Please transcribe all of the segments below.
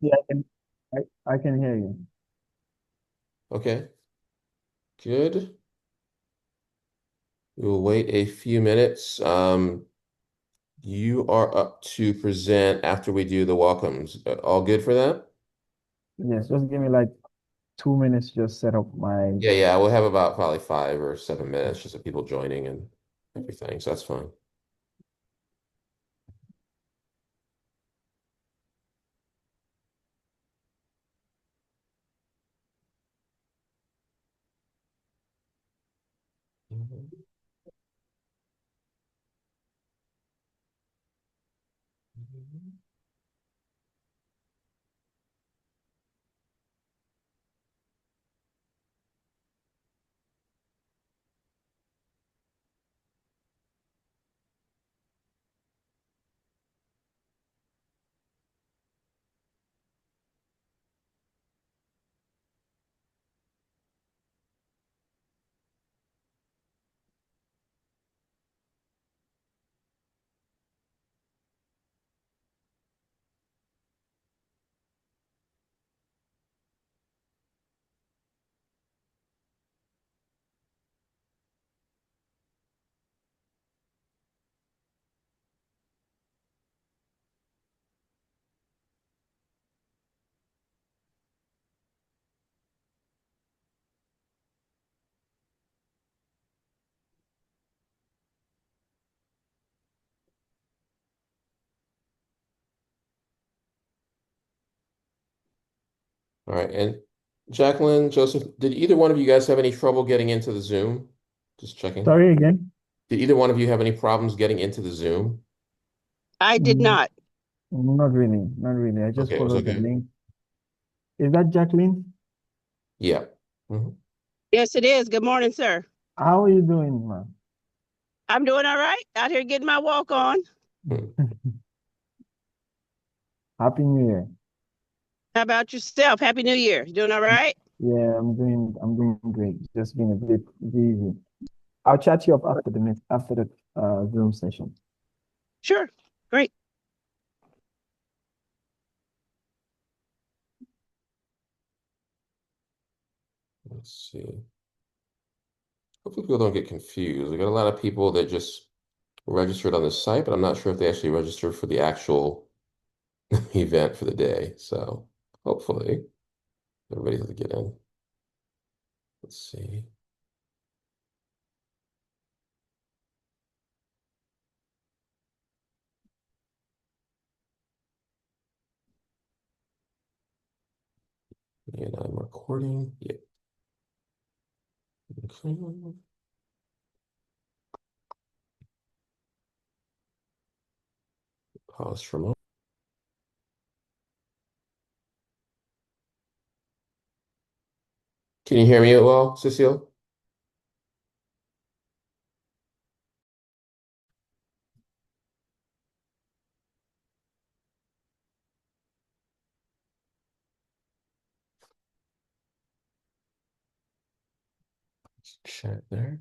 Yeah, I can hear you. Okay, good. We'll wait a few minutes. You are up to present after we do the welcomes. All good for that? Yes, just give me like 2 minutes, just set up my. Yeah, we'll have about probably 5 or 7 minutes just of people joining and everything, so that's fine. All right, and Jacqueline, Joseph, did either one of you guys have any trouble getting into the Zoom? Just checking. Sorry again. Did either one of you have any problems getting into the Zoom? I did Mm, not. Not really, not really. I just Okay, it was followed the okay. link. Is that Jacqueline? Yeah. Mhm. Yes, it is. Good morning, sir. How are you doing, man? I'm doing all right. Out here getting my walk on. Mhm. Happy New Year. How about yourself? Happy New Year. You doing all right? Yeah, I'm doing great. Just been a bit busy. I'll chat you up after the Zoom session. Sure. Great. Let's see. Hopefully people don't get confused. We got a lot of people that just registered on the site, but I'm not sure if they actually registered for the actual event for the day. So hopefully everybody's able to get in. Let's see. And I'm recording. Yeah. Okay. Pause for a moment. Can you hear me well, Cecile? Chat there.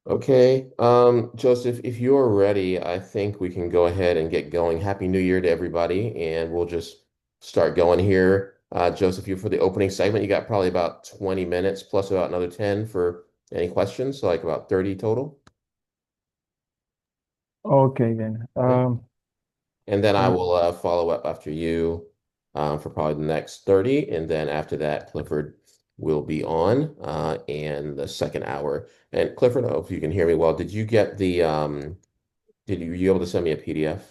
Okay, Joseph, if you're ready, I think we can go ahead and get going. Happy New Year to everybody, and we'll just start going here. Joseph, you for the opening segment, you got probably about 20 minutes plus about another 10 for any questions, so like about 30 total. Okay, then. Okay. And then I Thank will follow up after you for probably the next 30. And then after that, Clifford will be on in the second hour. And Clifford, I hope if you can hear me well, did you get the did you were you able to send me a PDF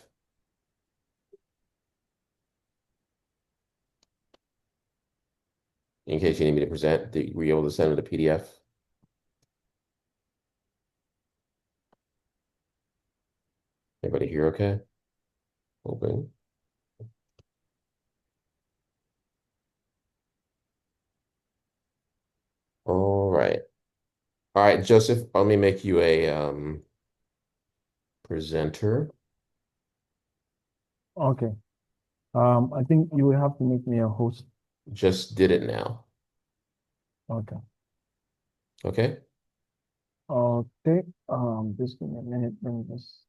in case you need me to present? Were you able to send me the PDF? Everybody here okay? Open. All right. All right, Joseph, let me make you a presenter. Okay. I think you will have to make me a host. Just did it now. Okay. Okay. Okay, just give me a minute. Let me just.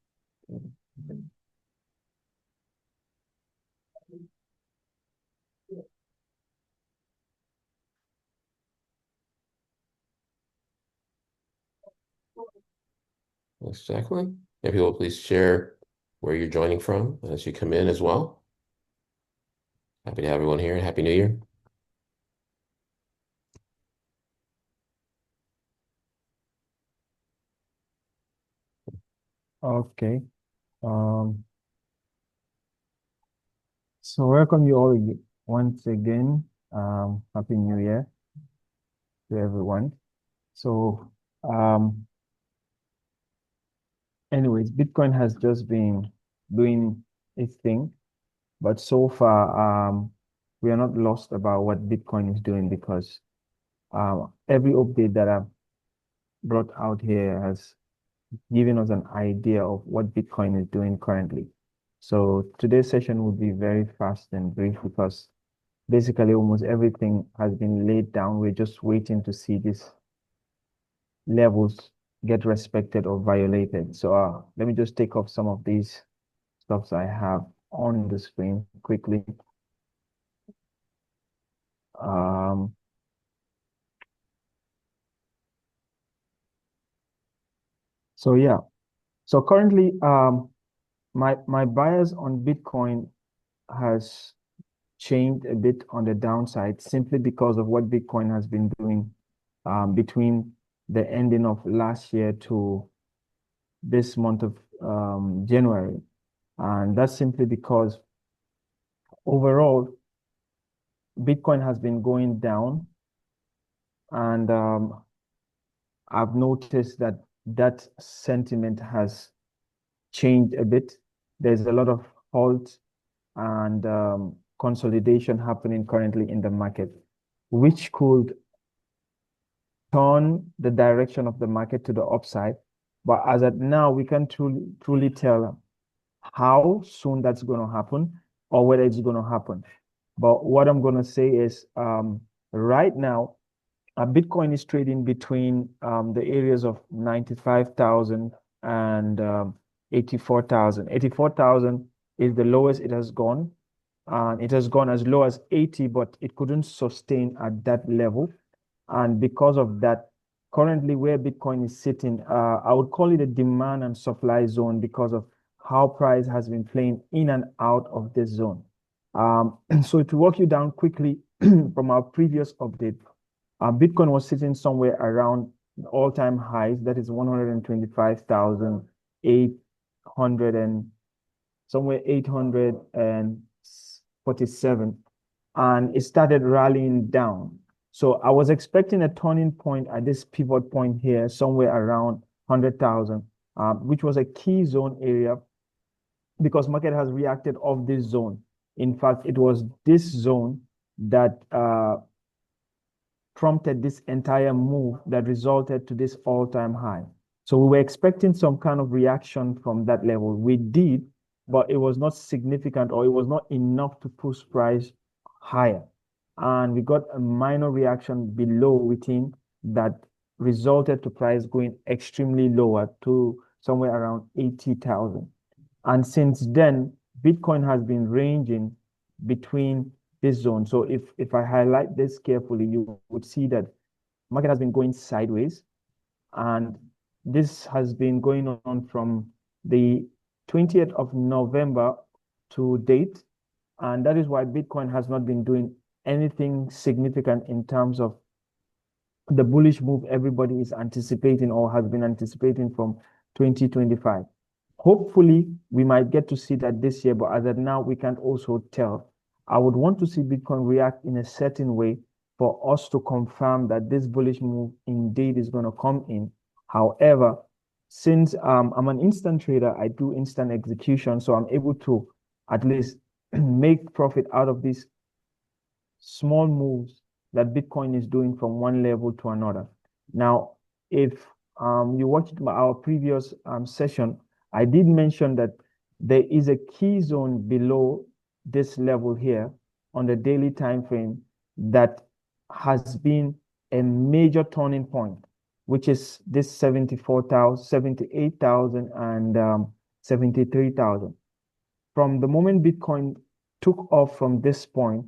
Thanks, Jacqueline. If you will please share where you're joining from as you come in as well. Happy to have everyone here and Happy New Year. Okay. So welcome you all once again. Happy New Year to everyone. So, anyways, Bitcoin has just been doing its thing, but so far, we are not lost about what Bitcoin is doing because every update that I've brought out here has given us an idea of what Bitcoin is doing currently. So today's session will be very fast and brief because basically almost everything has been laid down. We're just waiting to see these levels get respected or violated. So let me just take off some of these stuffs I have on the screen quickly. Um, so yeah, so currently my bias on Bitcoin has changed a bit on the downside simply because of what Bitcoin has been doing between the ending of last year to this month of January. And that's simply because overall, Bitcoin has been going down. And I've noticed that that sentiment has changed a bit. There's a lot of halt and consolidation happening currently in the market, which could turn the direction of the market to the upside. But as at now, we can't truly tell how soon that's going to happen or whether it's going to happen. But what I'm going to say is right now, Bitcoin is trading between the areas of 95,000 and 84,000. 84,000 is the lowest it has gone. And it has gone as low as 80, but it couldn't sustain at that level. And because of that, currently where Bitcoin is sitting, I would call it a demand and supply zone because of how price has been playing in and out of this zone. So to walk you down quickly from our previous update, Bitcoin was sitting somewhere around all-time highs, that is 125,800 and somewhere 847, and it started rallying down. So I was expecting a turning point at this pivot point here, somewhere around 100,000, which was a key zone area because market has reacted off this zone. In fact, it was this zone that prompted this entire move that resulted to this all-time high. So we were expecting some kind of reaction from that level. We did, but it was not significant or it was not enough to push price higher. And we got a minor reaction below within that resulted to price going extremely lower to somewhere around 80,000. And since then, Bitcoin has been ranging between this zone. So if I highlight this carefully, you would see that market has been going sideways. And this has been going on from the 20th of November to date. And that is why Bitcoin has not been doing anything significant in terms of the bullish move everybody is anticipating or has been anticipating from 2025. Hopefully, we might get to see that this year, but as of now, we can't also tell. I would want to see Bitcoin react in a certain way for us to confirm that this bullish move indeed is going to come in. However, since I'm an instant trader, I do instant execution, so I'm able to at least make profit out of these small moves that Bitcoin is doing from one level to another. Now, if you watched our previous session, I did mention that there is a key zone below this level here on the daily time frame that has been a major turning point. which is this 74,000, 78,000 and 73,000. From the moment Bitcoin took off from this point,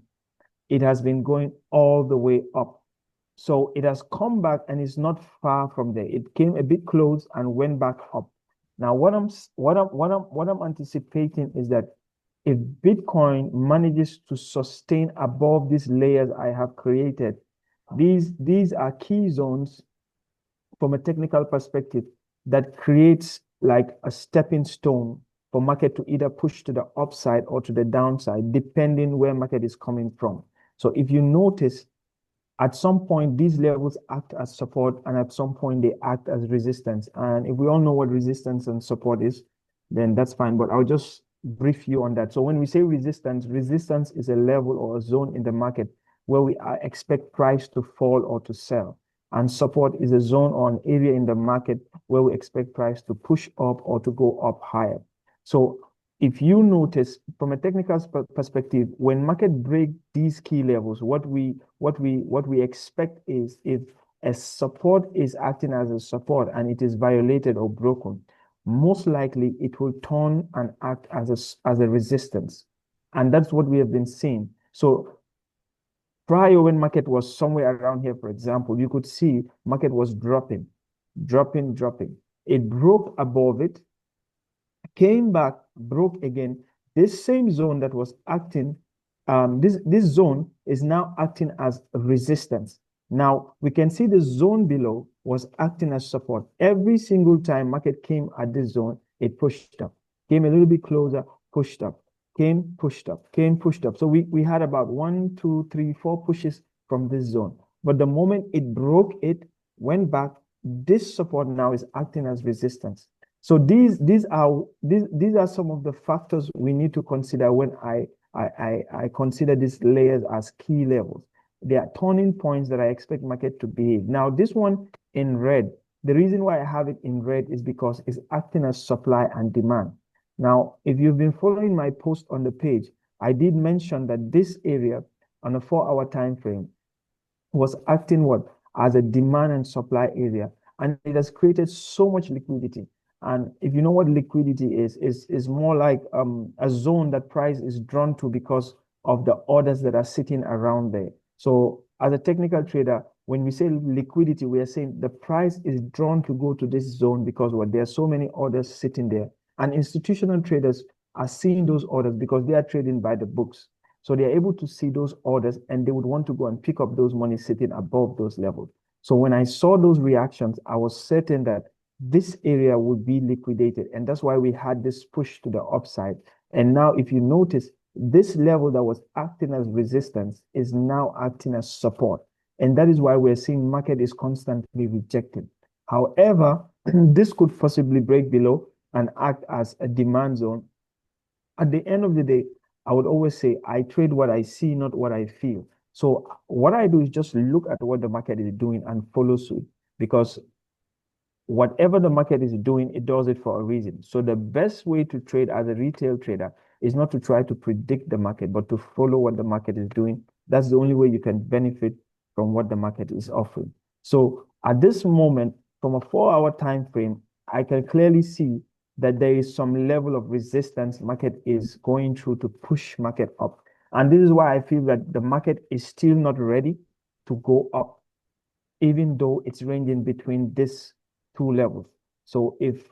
it has been going all the way up. So it has come back and it's not far from there. It came a bit close and went back up. Now, what I'm anticipating is that if Bitcoin manages to sustain above these layers I have created, these are key zones from a technical perspective that creates like a stepping stone for market to either push to the upside or to the downside, depending where market is coming from. So if you notice, at some point, these levels act as support, and at some point they act as resistance. And if we all know what resistance and support is, then that's fine. But I'll just brief you on that. So when we say resistance, resistance is a level or a zone in the market where we expect price to fall or to sell. And support is a zone or an area in the market where we expect price to push up or to go up higher. So if you notice from a technical perspective, when market break these key levels, what we expect is if a support is acting as a support and it is violated or broken, most likely it will turn and act as a resistance. And that's what we have been seeing. So prior, when market was somewhere around here, for example, you could see market was dropping. It broke above it, came back, broke again. This same zone that was acting, this zone is now acting as resistance. Now we can see the zone below was acting as support. Every single time market came at this zone, it pushed up, came a little bit closer, pushed up, came, pushed up, came, pushed up. So we had about 1, 2, 3, 4 pushes from this zone. But the moment it broke it, went back, this support now is acting as resistance. So these are some of the factors we need to consider when I consider these layers as key levels. They are turning points that I expect market to behave. Now, this one in red, the reason why I have it in red is because it's acting as supply and demand. Now, if you've been following my post on the page, I did mention that this area on a 4-hour time frame was acting what? As a demand and supply area. And it has created so much liquidity. And if you know what liquidity is more like a zone that price is drawn to because of the orders that are sitting around there. So as a technical trader, when we say liquidity, we are saying the price is drawn to go to this zone because what? There are so many orders sitting there. And institutional traders are seeing those orders because they are trading by the books. So they are able to see those orders and they would want to go and pick up those money sitting above those levels. So when I saw those reactions, I was certain that this area would be liquidated. And that's why we had this push to the upside. And now if you notice, this level that was acting as resistance is now acting as support. And that is why we're seeing market is constantly rejected. However, this could possibly break below and act as a demand zone. At the end of the day, I would always say I trade what I see, not what I feel. So what I do is just look at what the market is doing and follow suit, because whatever the market is doing, it does it for a reason. So the best way to trade as a retail trader is not to try to predict the market, but to follow what the market is doing. That's the only way you can benefit from what the market is offering. So at this moment, from a 4-hour time frame, I can clearly see that there is some level of resistance market is going through to push market up. And this is why I feel that the market is still not ready to go up, even though it's ranging between these two levels. So if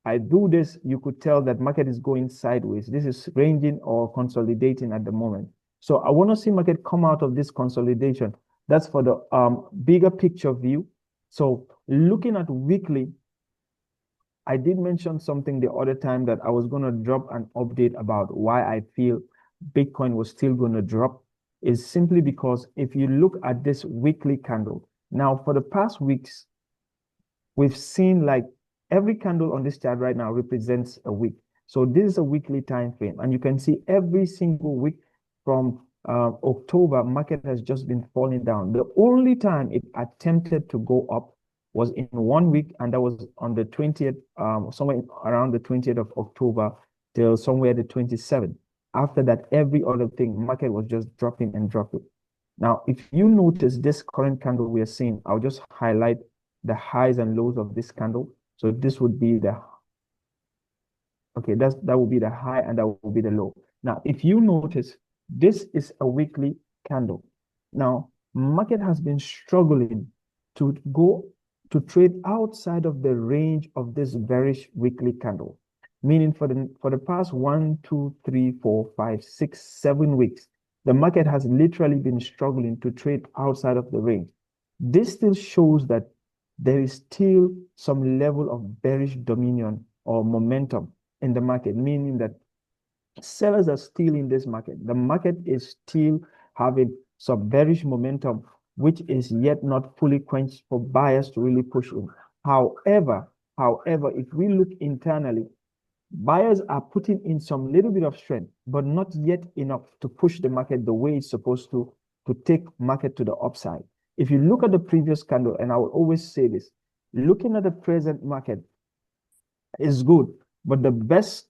I do this, you could tell that market is going sideways. This is ranging or consolidating at the moment. So I want to see market come out of this consolidation. That's for the bigger picture view. So looking at weekly, I did mention something the other time that I was going to drop an update about why I feel Bitcoin was still going to drop, is simply because if you look at this weekly candle, now for the past weeks, we've seen like every candle on this chart right now represents a week. So this is a weekly time frame, and you can see every single week from October, market has just been falling down. The only time it attempted to go up was in 1 week, and that was on the 20th, somewhere around the 20th of October till somewhere the 27th. After that, every other thing, market was just dropping and dropping. Now, if you notice this current candle we are seeing, I'll just highlight the highs and lows of this candle. So this would be the, okay, that would be the high and that would be the low. Now, if you notice, this is a weekly candle. Now, market has been struggling to go to trade outside of the range of this bearish weekly candle, meaning for the past 1, 2, 3, 4, 5, 6, 7 weeks, the market has literally been struggling to trade outside of the range. This still shows that there is still some level of bearish dominion or momentum in the market, meaning that sellers are still in this market. The market is still having some bearish momentum, which is yet not fully quenched for buyers to really push in. However, if we look internally, buyers are putting in some little bit of strength, but not yet enough to push the market the way it's supposed to take market to the upside. If you look at the previous candle, and I will always say this, looking at the present market is good, but the best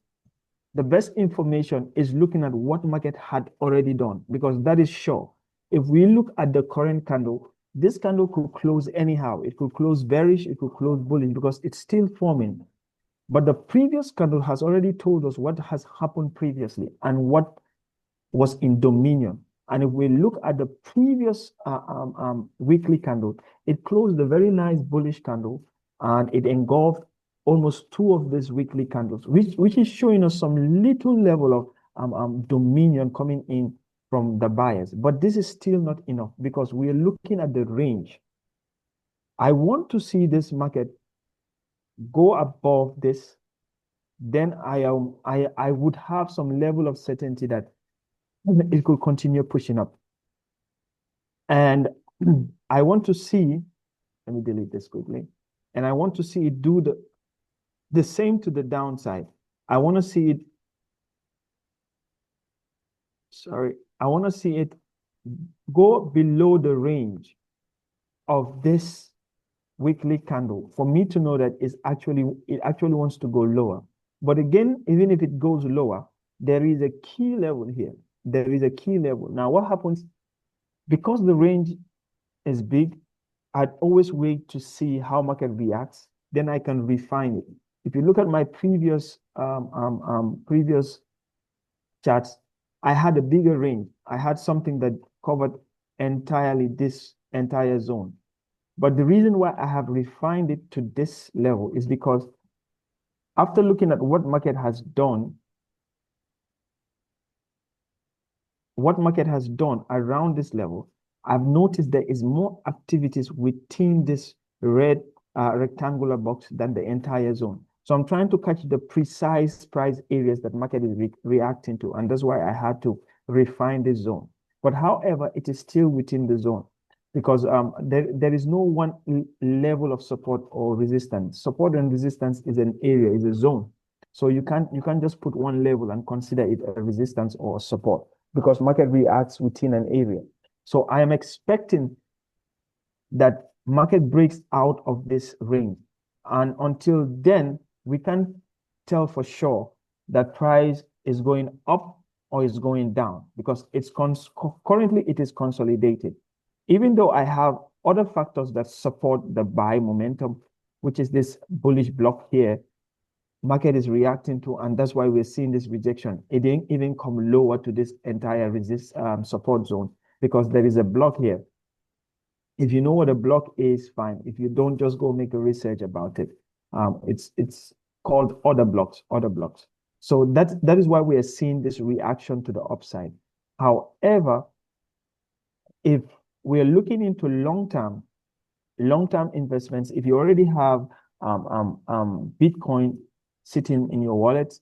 information is looking at what market had already done, because that is sure. If we look at the current candle, this candle could close anyhow. It could close bearish, it could close bullish, because it's still forming. But the previous candle has already told us what has happened previously and what was in dominion. And if we look at the previous weekly candle, it closed a very nice bullish candle, and it engulfed almost 2 of these weekly candles, which is showing us some little level of dominion coming in from the buyers. But this is still not enough, because we are looking at the range. I want to see this market go above this. Then I would have some level of certainty that it could continue pushing up. And I want to see, let me delete this quickly. And I want to see it do the same to the downside. I want to see it, I want to see it go below the range of this weekly candle for me to know that it actually wants to go lower. But again, even if it goes lower, there is a key level here. There is a key level. Now, what happens, because the range is big, I'd always wait to see how market reacts. Then I can refine it. If you look at my previous charts, I had a bigger range. I had something that covered entirely this entire zone. But the reason why I have refined it to this level is because after looking at what market has done around this level, I've noticed there is more activities within this red rectangular box than the entire zone. So I'm trying to catch the precise price areas that market is reacting to, and that's why I had to refine this zone. But however, it is still within the zone, because there is no one level of support or resistance. Support and resistance is an area, is a zone. So you can't just put one level and consider it a resistance or support, because market reacts within an area. So I am expecting that market breaks out of this range. And until then, we can't tell for sure that price is going up or is going down, because it's currently it is consolidated. Even though I have other factors that support the buy momentum, which is this bullish block here, market is reacting to, and that's why we're seeing this rejection. It didn't even come lower to this entire support zone, because there is a block here. If you know what a block is, fine. If you don't, just go make a research about it. It's called order blocks. So that is why we are seeing this reaction to the upside. However, if we are looking into long-term investments, if you already have Bitcoin sitting in your wallet,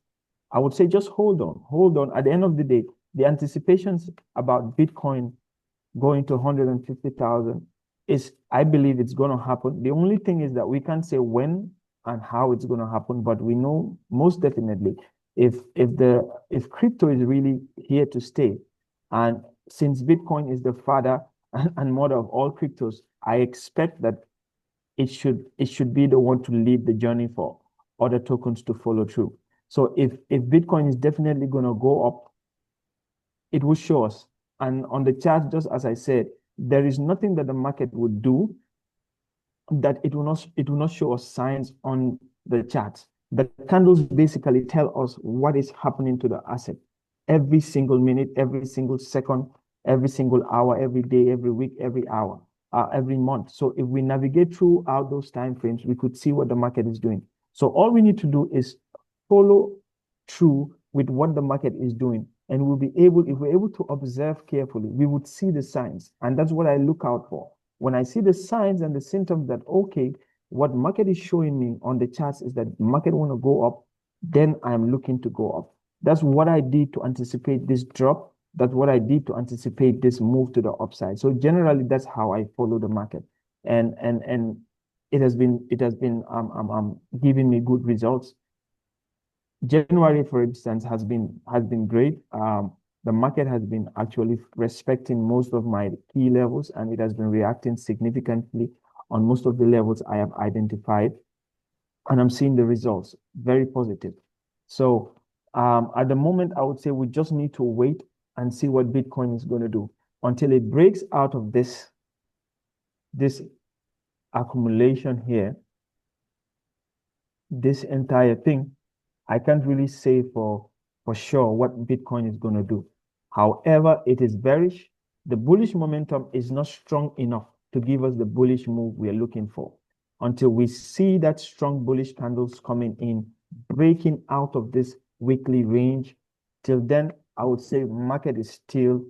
I would say just hold on. At the end of the day, the anticipations about Bitcoin going to 150,000 is, I believe it's going to happen. The only thing is that we can't say when and how it's going to happen, but we know most definitely if crypto is really here to stay, and since Bitcoin is the father and mother of all cryptos, I expect that it should be the one to lead the journey for other tokens to follow through. So if Bitcoin is definitely going to go up, it will show us. And on the chart, just as I said, there is nothing that the market would do that it will not show us signs on the charts. The candles basically tell us what is happening to the asset every single minute, every single second, every single hour, every day, every week, every hour, every month. So if we navigate throughout those time frames, we could see what the market is doing. So all we need to do is follow through with what the market is doing. And we'll be able, if we're able to observe carefully, we would see the signs. And that's what I look out for. When I see the signs and the symptoms that, okay, what market is showing me on the charts is that market want to go up, then I'm looking to go up. That's what I did to anticipate this drop. That's what I did to anticipate this move to the upside. So generally, that's how I follow the market. And it has been giving me good results. January, for instance, has been great. The market has been actually respecting most of my key levels, and it has been reacting significantly on most of the levels I have identified. And I'm seeing the results, very positive. So at the moment, I would say we just need to wait and see what Bitcoin is going to do until it breaks out of this accumulation here, this entire thing. I can't really say for sure what Bitcoin is going to do. However, it is bearish. The bullish momentum is not strong enough to give us the bullish move we are looking for. Until we see that strong bullish candles coming in, breaking out of this weekly range, till then, I would say market is still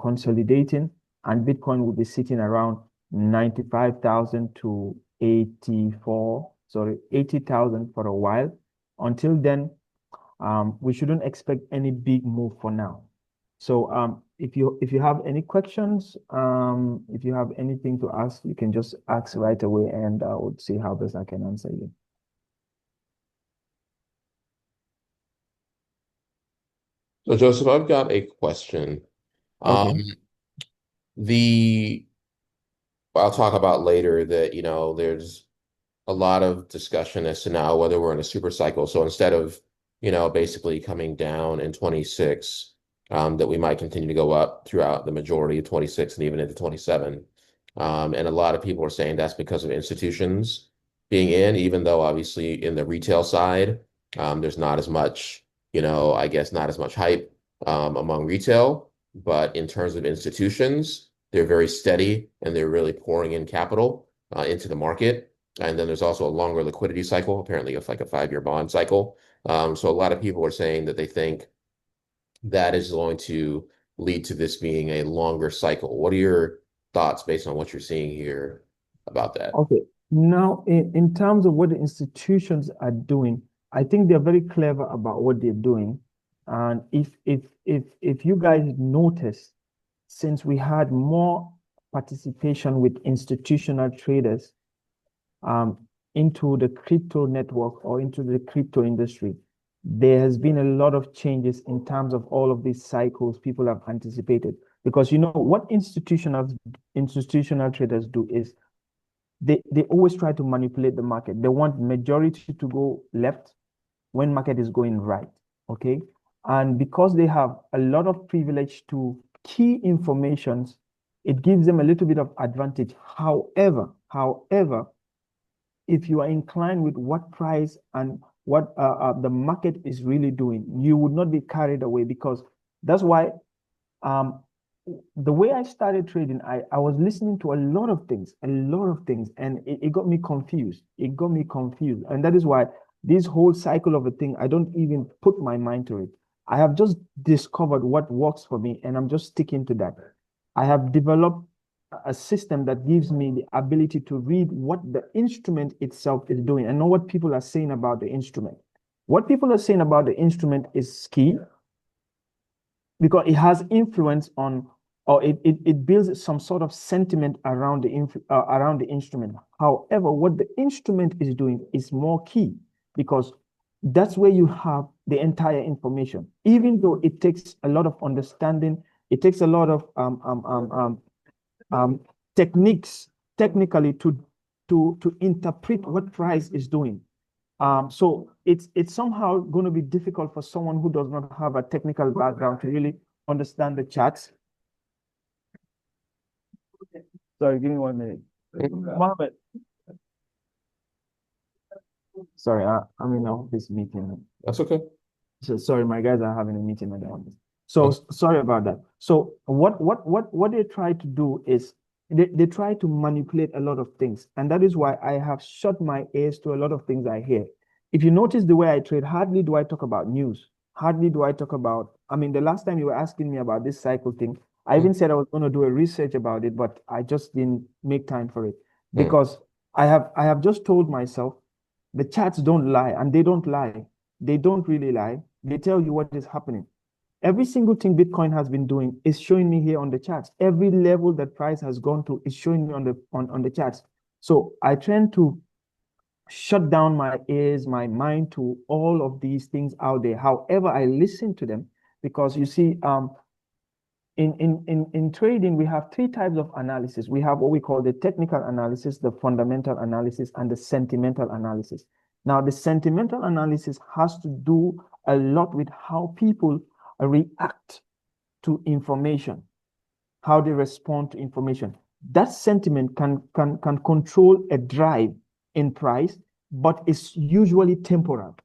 consolidating, and Bitcoin will be sitting around 95,000 to 80,000 for a while. Until then, we shouldn't expect any big move for now. So if you have any questions, if you have anything to ask, you can just ask right away, and I would see how best I can answer you. So Joseph, I've got a question. Okay. I'll talk about later that, there's a lot of discussion as to now whether we're in a super cycle. So instead of, basically coming down in 26, that we might continue to go up throughout the majority of 26 and even into 27. And a lot of people are saying that's because of institutions being in, even though obviously in the retail side, there's not as much, I guess not as much hype among retail. But in terms of institutions, they're very steady and they're really pouring in capital into the market. And then there's also a longer liquidity cycle, apparently it's like a 5-year bond cycle. So a lot of people are saying that they think that is going to lead to this being a longer cycle. What are your thoughts based on what you're seeing here about that? Okay. Now, in terms of what the institutions are doing, I think they're very clever about what they're doing. And if you guys notice, since we had more participation with institutional traders into the crypto network or into the crypto industry, there has been a lot of changes in terms of all of these cycles people have anticipated. Because what institutional traders do is they always try to manipulate the market. They want majority to go left when market is going right. Okay. And because they have a lot of privilege to key informations, it gives them a little bit of advantage. However, if you are inclined with what price and what the market is really doing, you would not be carried away, because that's why the way I started trading, I was listening to a lot of things, and it got me confused. And that is why this whole cycle of a thing, I don't even put my mind to it. I have just discovered what works for me, and I'm just sticking to that. I have developed a system that gives me the ability to read what the instrument itself is doing and know what people are saying about the instrument. What people are saying about the instrument is key, because it has influence on, or it builds some sort of sentiment around the instrument. However, what the instrument is doing is more key, because that's where you have the entire information. Even though it takes a lot of understanding, it takes a lot of technically to interpret what price is doing. So it's somehow going to be difficult for someone who does not have a technical background to really understand the charts. Sorry, give me 1 minute. Mohammed, sorry, I'm in this meeting. That's okay. So sorry, my guys are having a meeting at the office. So sorry about that. So what they try to do is they try to manipulate a lot of things. And that is why I have shut my ears to a lot of things I hear. If you notice the way I trade, hardly do I talk about news. Hardly do I talk about, I mean, the last time you were asking me about this cycle thing, I even said I was going to do a research about it, but I just didn't make time for it because I have just told myself the charts don't lie, and they don't lie. They don't really lie. They tell you what is happening. Every single thing Bitcoin has been doing is showing me here on the charts. Every level that price has gone to is showing me on the charts. So I tend to shut down my ears, my mind to all of these things out there. However, I listen to them because you see, in trading, we have three types of analysis. We have what we call the technical analysis, the fundamental analysis, and the sentimental analysis. Now, the sentimental analysis has to do a lot with how people react to information, how they respond to information. That sentiment can control a drive in price, but it's usually temporal.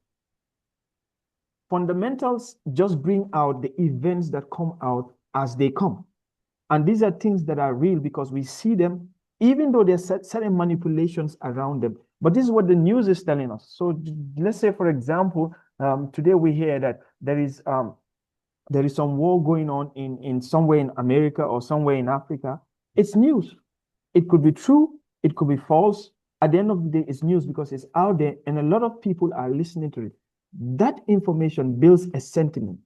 Fundamentals just bring out the events that come out as they come. And these are things that are real because we see them, even though there's certain manipulations around them. But this is what the news is telling us. So let's say, for example, today we hear that there is some war going on in somewhere in America or somewhere in Africa. It's news. It could be true. It could be false. At the end of the day, it's news because it's out there and a lot of people are listening to it. That information builds a sentiment.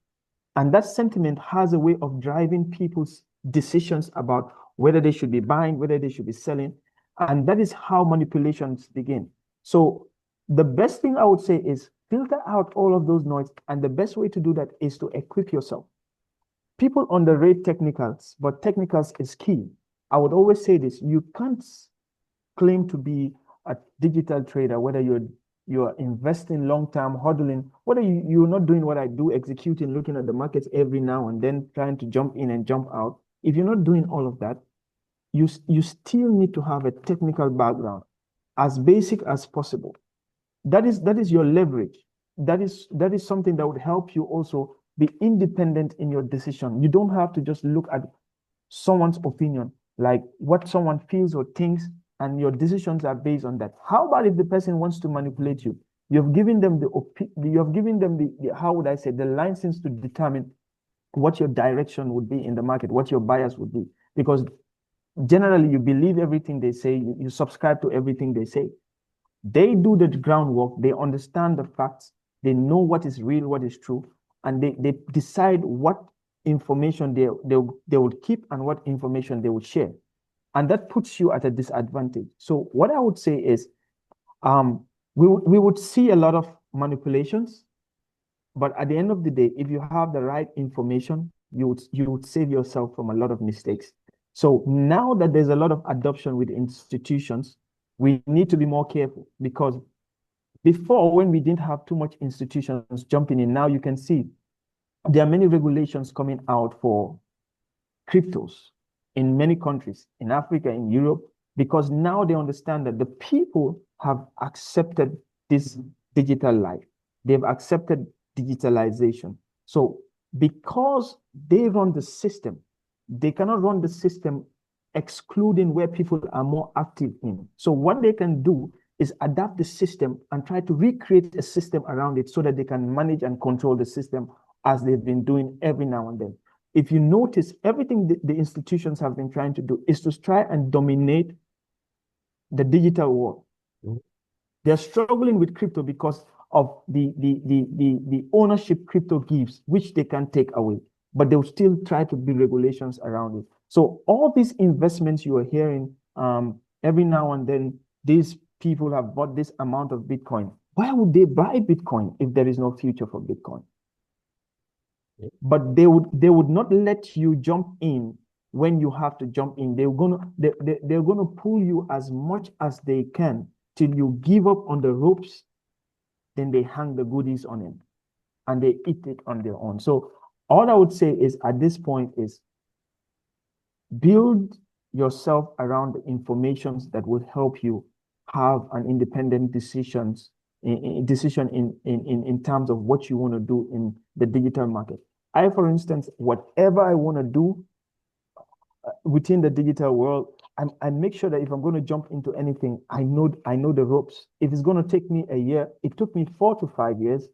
And that sentiment has a way of driving people's decisions about whether they should be buying, whether they should be selling. And that is how manipulations begin. So the best thing I would say is filter out all of those noise. And the best way to do that is to equip yourself. People underrate technicals, but technicals is key. I would always say this: you can't claim to be a digital trader, whether you're investing long-term, hodling, whether you're not doing what I do, executing, looking at the markets every now and then, trying to jump in and jump out. If you're not doing all of that, you still need to have a technical background, as basic as possible. That is your leverage. That is something that would help you also be independent in your decision. You don't have to just look at someone's opinion, like what someone feels or thinks, and your decisions are based on that. How about if the person wants to manipulate you? You've given them the how would I say, the license to determine what your direction would be in the market, what your bias would be. Because generally you believe everything they say, you subscribe to everything they say. They do the groundwork, they understand the facts, they know what is real, what is true, and they decide what information they would keep and what information they would share. And that puts you at a disadvantage. So what I would say is, we would see a lot of manipulations, but at the end of the day, if you have the right information, you would save yourself from a lot of mistakes. So now that there's a lot of adoption with institutions, we need to be more careful, because before, when we didn't have too much institutions jumping in, now you can see there are many regulations coming out for cryptos in many countries, in Africa, in Europe, because now they understand that the people have accepted this digital life. They've accepted digitalization. So because they run the system, they cannot run the system excluding where people are more active in. So what they can do is adapt the system and try to recreate a system around it so that they can manage and control the system as they've been doing every now and then. If you notice, everything the institutions have been trying to do is to try and dominate the digital world. They're struggling with crypto because of the ownership crypto gives, which they can take away, but they'll still try to build regulations around it. So all these investments you are hearing, every now and then, these people have bought this amount of Bitcoin. Why would they buy Bitcoin if there is no future for Bitcoin? But they would not let you jump in when you have to jump in. They're gonna pull you as much as they can till you give up on the ropes. Then they hang the goodies on it and they eat it on their own. So all I would say is, at this point, is build yourself around the informations that would help you have an independent decision in terms of what you want to do in the digital market. For instance, whatever I want to do within the digital world, I make sure that if I'm going to jump into anything, I know the ropes. If it's going to take me a year, it took me 4 to 5 years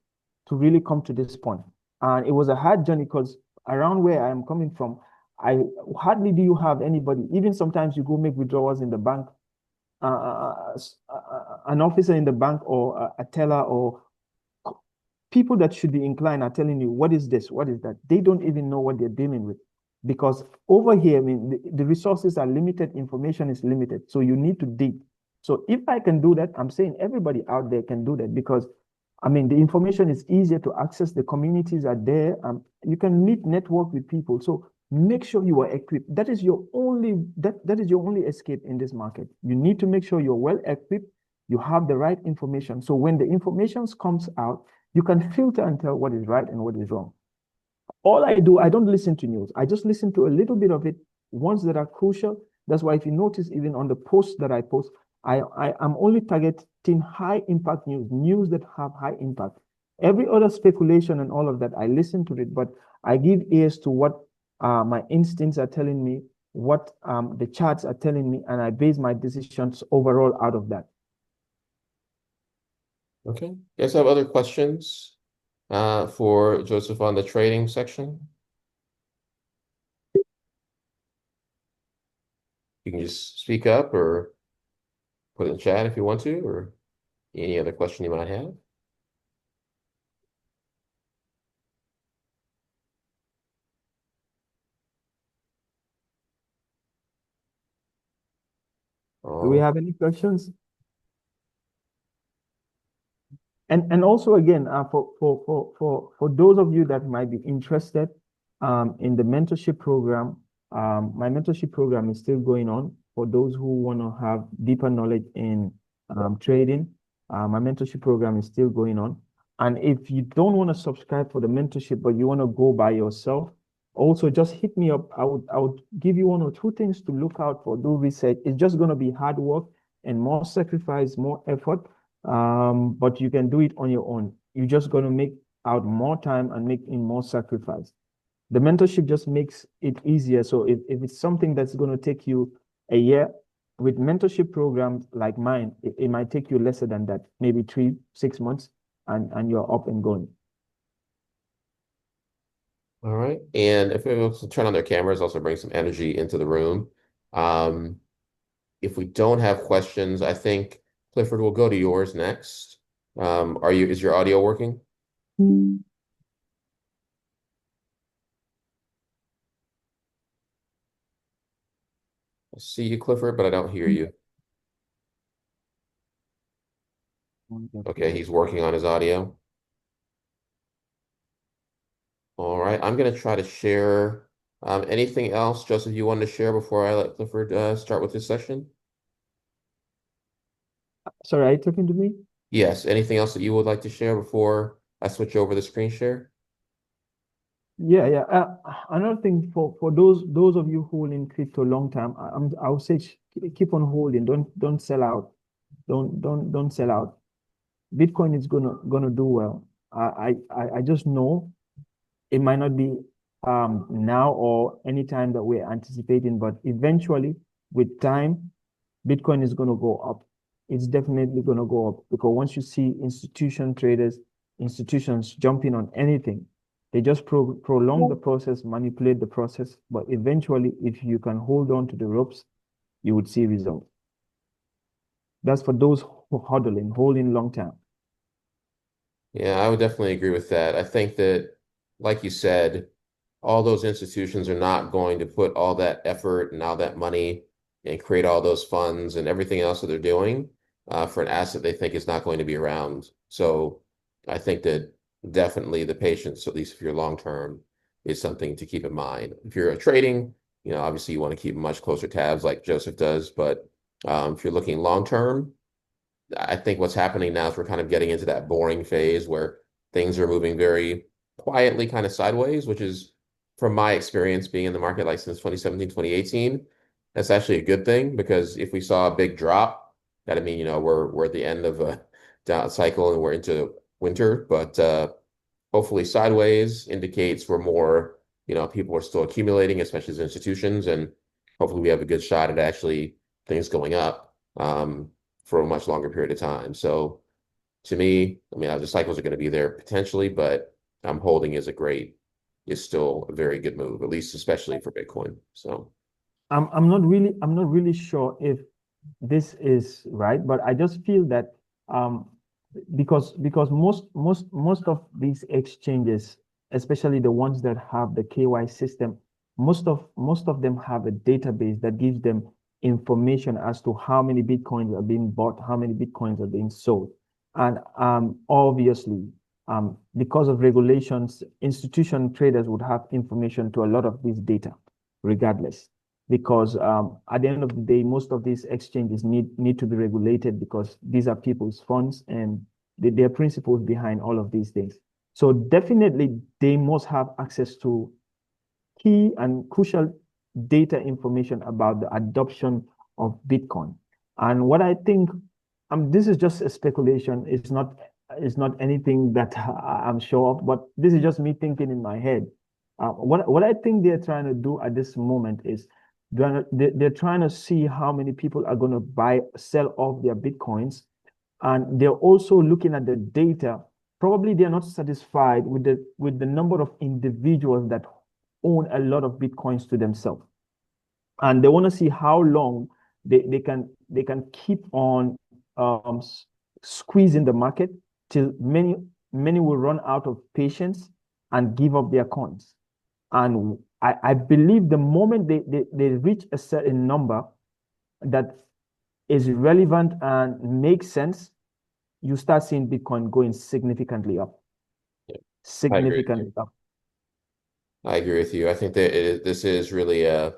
to really come to this point. And it was a hard journey because around where I am coming from, I hardly do you have anybody. Even sometimes you go make withdrawals in the bank, an officer in the bank or a teller or people that should be inclined are telling you, what is this? What is that? They don't even know what they're dealing with. Because over here, I mean, the resources are limited, information is limited. So you need to dig. So if I can do that, I'm saying everybody out there can do that because, I mean, the information is easier to access. The communities are there. You can meet, network with people. So make sure you are equipped. That is your only escape in this market. You need to make sure you're well equipped. You have the right information. So when the information comes out, you can filter and tell what is right and what is wrong. All I do, I don't listen to news. I just listen to a little bit of it, ones that are crucial. That's why if you notice, even on the posts that I post, I'm only targeting high impact news that have high impact. Every other speculation and all of that, I listen to it, but I give ears to what my instincts are telling me, what the charts are telling me, and I base my decisions overall out of that. Okay. You guys have other questions for Joseph on the trading section? You can just speak up or put it in chat if you want to, or any other question you might have. Do we have any questions? And also again, for those of you that might be interested in the mentorship program, my mentorship program is still going on for those who want to have deeper knowledge in trading. My mentorship program is still going on. And if you don't want to subscribe for the mentorship, but you want to go by yourself, also just hit me up. I would give you 1 or 2 things to look out for, do research. It's just going to be hard work and more sacrifice, more effort. But you can do it on your own. You're just going to make out more time and make in more sacrifice. The mentorship just makes it easier. So if it's something that's going to take you a year, with mentorship programs like mine, it might take you lesser than that, maybe 3-6 months, and you're up and going. All right. And if we also turn on their cameras, also bring some energy into the room. If we don't have questions, I think Clifford will go to yours next. Is your audio working? I see you, Clifford, but I don't hear you. Okay, he's working on his audio. All right, I'm going to try to share. Anything else, Joseph, you wanted to share before I let Clifford start with this session? Sorry, are you talking to me? Yes. Anything else that you would like to share before I switch over the screen share? Yeah. Another thing for those of you who are in crypto long term, I would say keep on holding. Don't sell out. Don't sell out. Bitcoin is gonna do well. I just know it might not be now or anytime that we're anticipating, but eventually with time, Bitcoin is gonna go up. It's definitely gonna go up because once you see institutions jumping on anything, they just prolong the process, manipulate the process, but eventually, if you can hold on to the ropes, you would see results. That's for those who holding long term. Yeah, I would definitely agree with that. I think that, like you said, all those institutions are not going to put all that effort and all that money and create all those funds and everything else that they're doing for an asset they think is not going to be around. So I think that definitely the patience, at least if you're long term, is something to keep in mind. If you're trading, obviously you want to keep much closer tabs like Joseph does, but if you're looking long term, I think what's happening now is we're kind of getting into that boring phase where things are moving very quietly kind of sideways, which is from my experience being in the market like since 2017, 2018. that's actually a good thing, because if we saw a big drop, that'd mean, we're at the end of a down cycle and we're into winter. But hopefully sideways indicates we're more, people are still accumulating, especially as institutions, and hopefully we have a good shot at actually things going up for a much longer period of time. So to me, I mean, the cycles are going to be there potentially, but I'm holding is still a very good move, at least especially for Bitcoin. So I'm not really sure if this is right, but I just feel that um because most of these exchanges, especially the ones that have the KY system, most of them have a database that gives them information as to how many Bitcoins are being bought, how many Bitcoins are being sold. And obviously, because of regulations, institution traders would have information to a lot of this data, regardless. Because at the end of the day, most of these exchanges need to be regulated because these are people's funds and there are principles behind all of these things. So definitely they must have access to key and crucial data information about the adoption of Bitcoin. And what I think, this is just a speculation. It's not anything that I'm sure of, but this is just me thinking in my head. What I think they're trying to do at this moment is they're trying to see how many people are going to sell off their Bitcoins. And they're also looking at the data. Probably they're not satisfied with the number of individuals that own a lot of Bitcoins to themselves. And they want to see how long they can keep on squeezing the market till many will run out of patience and give up their coins. And I believe the moment they reach a certain number that is relevant and makes sense, you start seeing Bitcoin going significantly up. Yeah, significantly up. I agree with you. I think that this is really a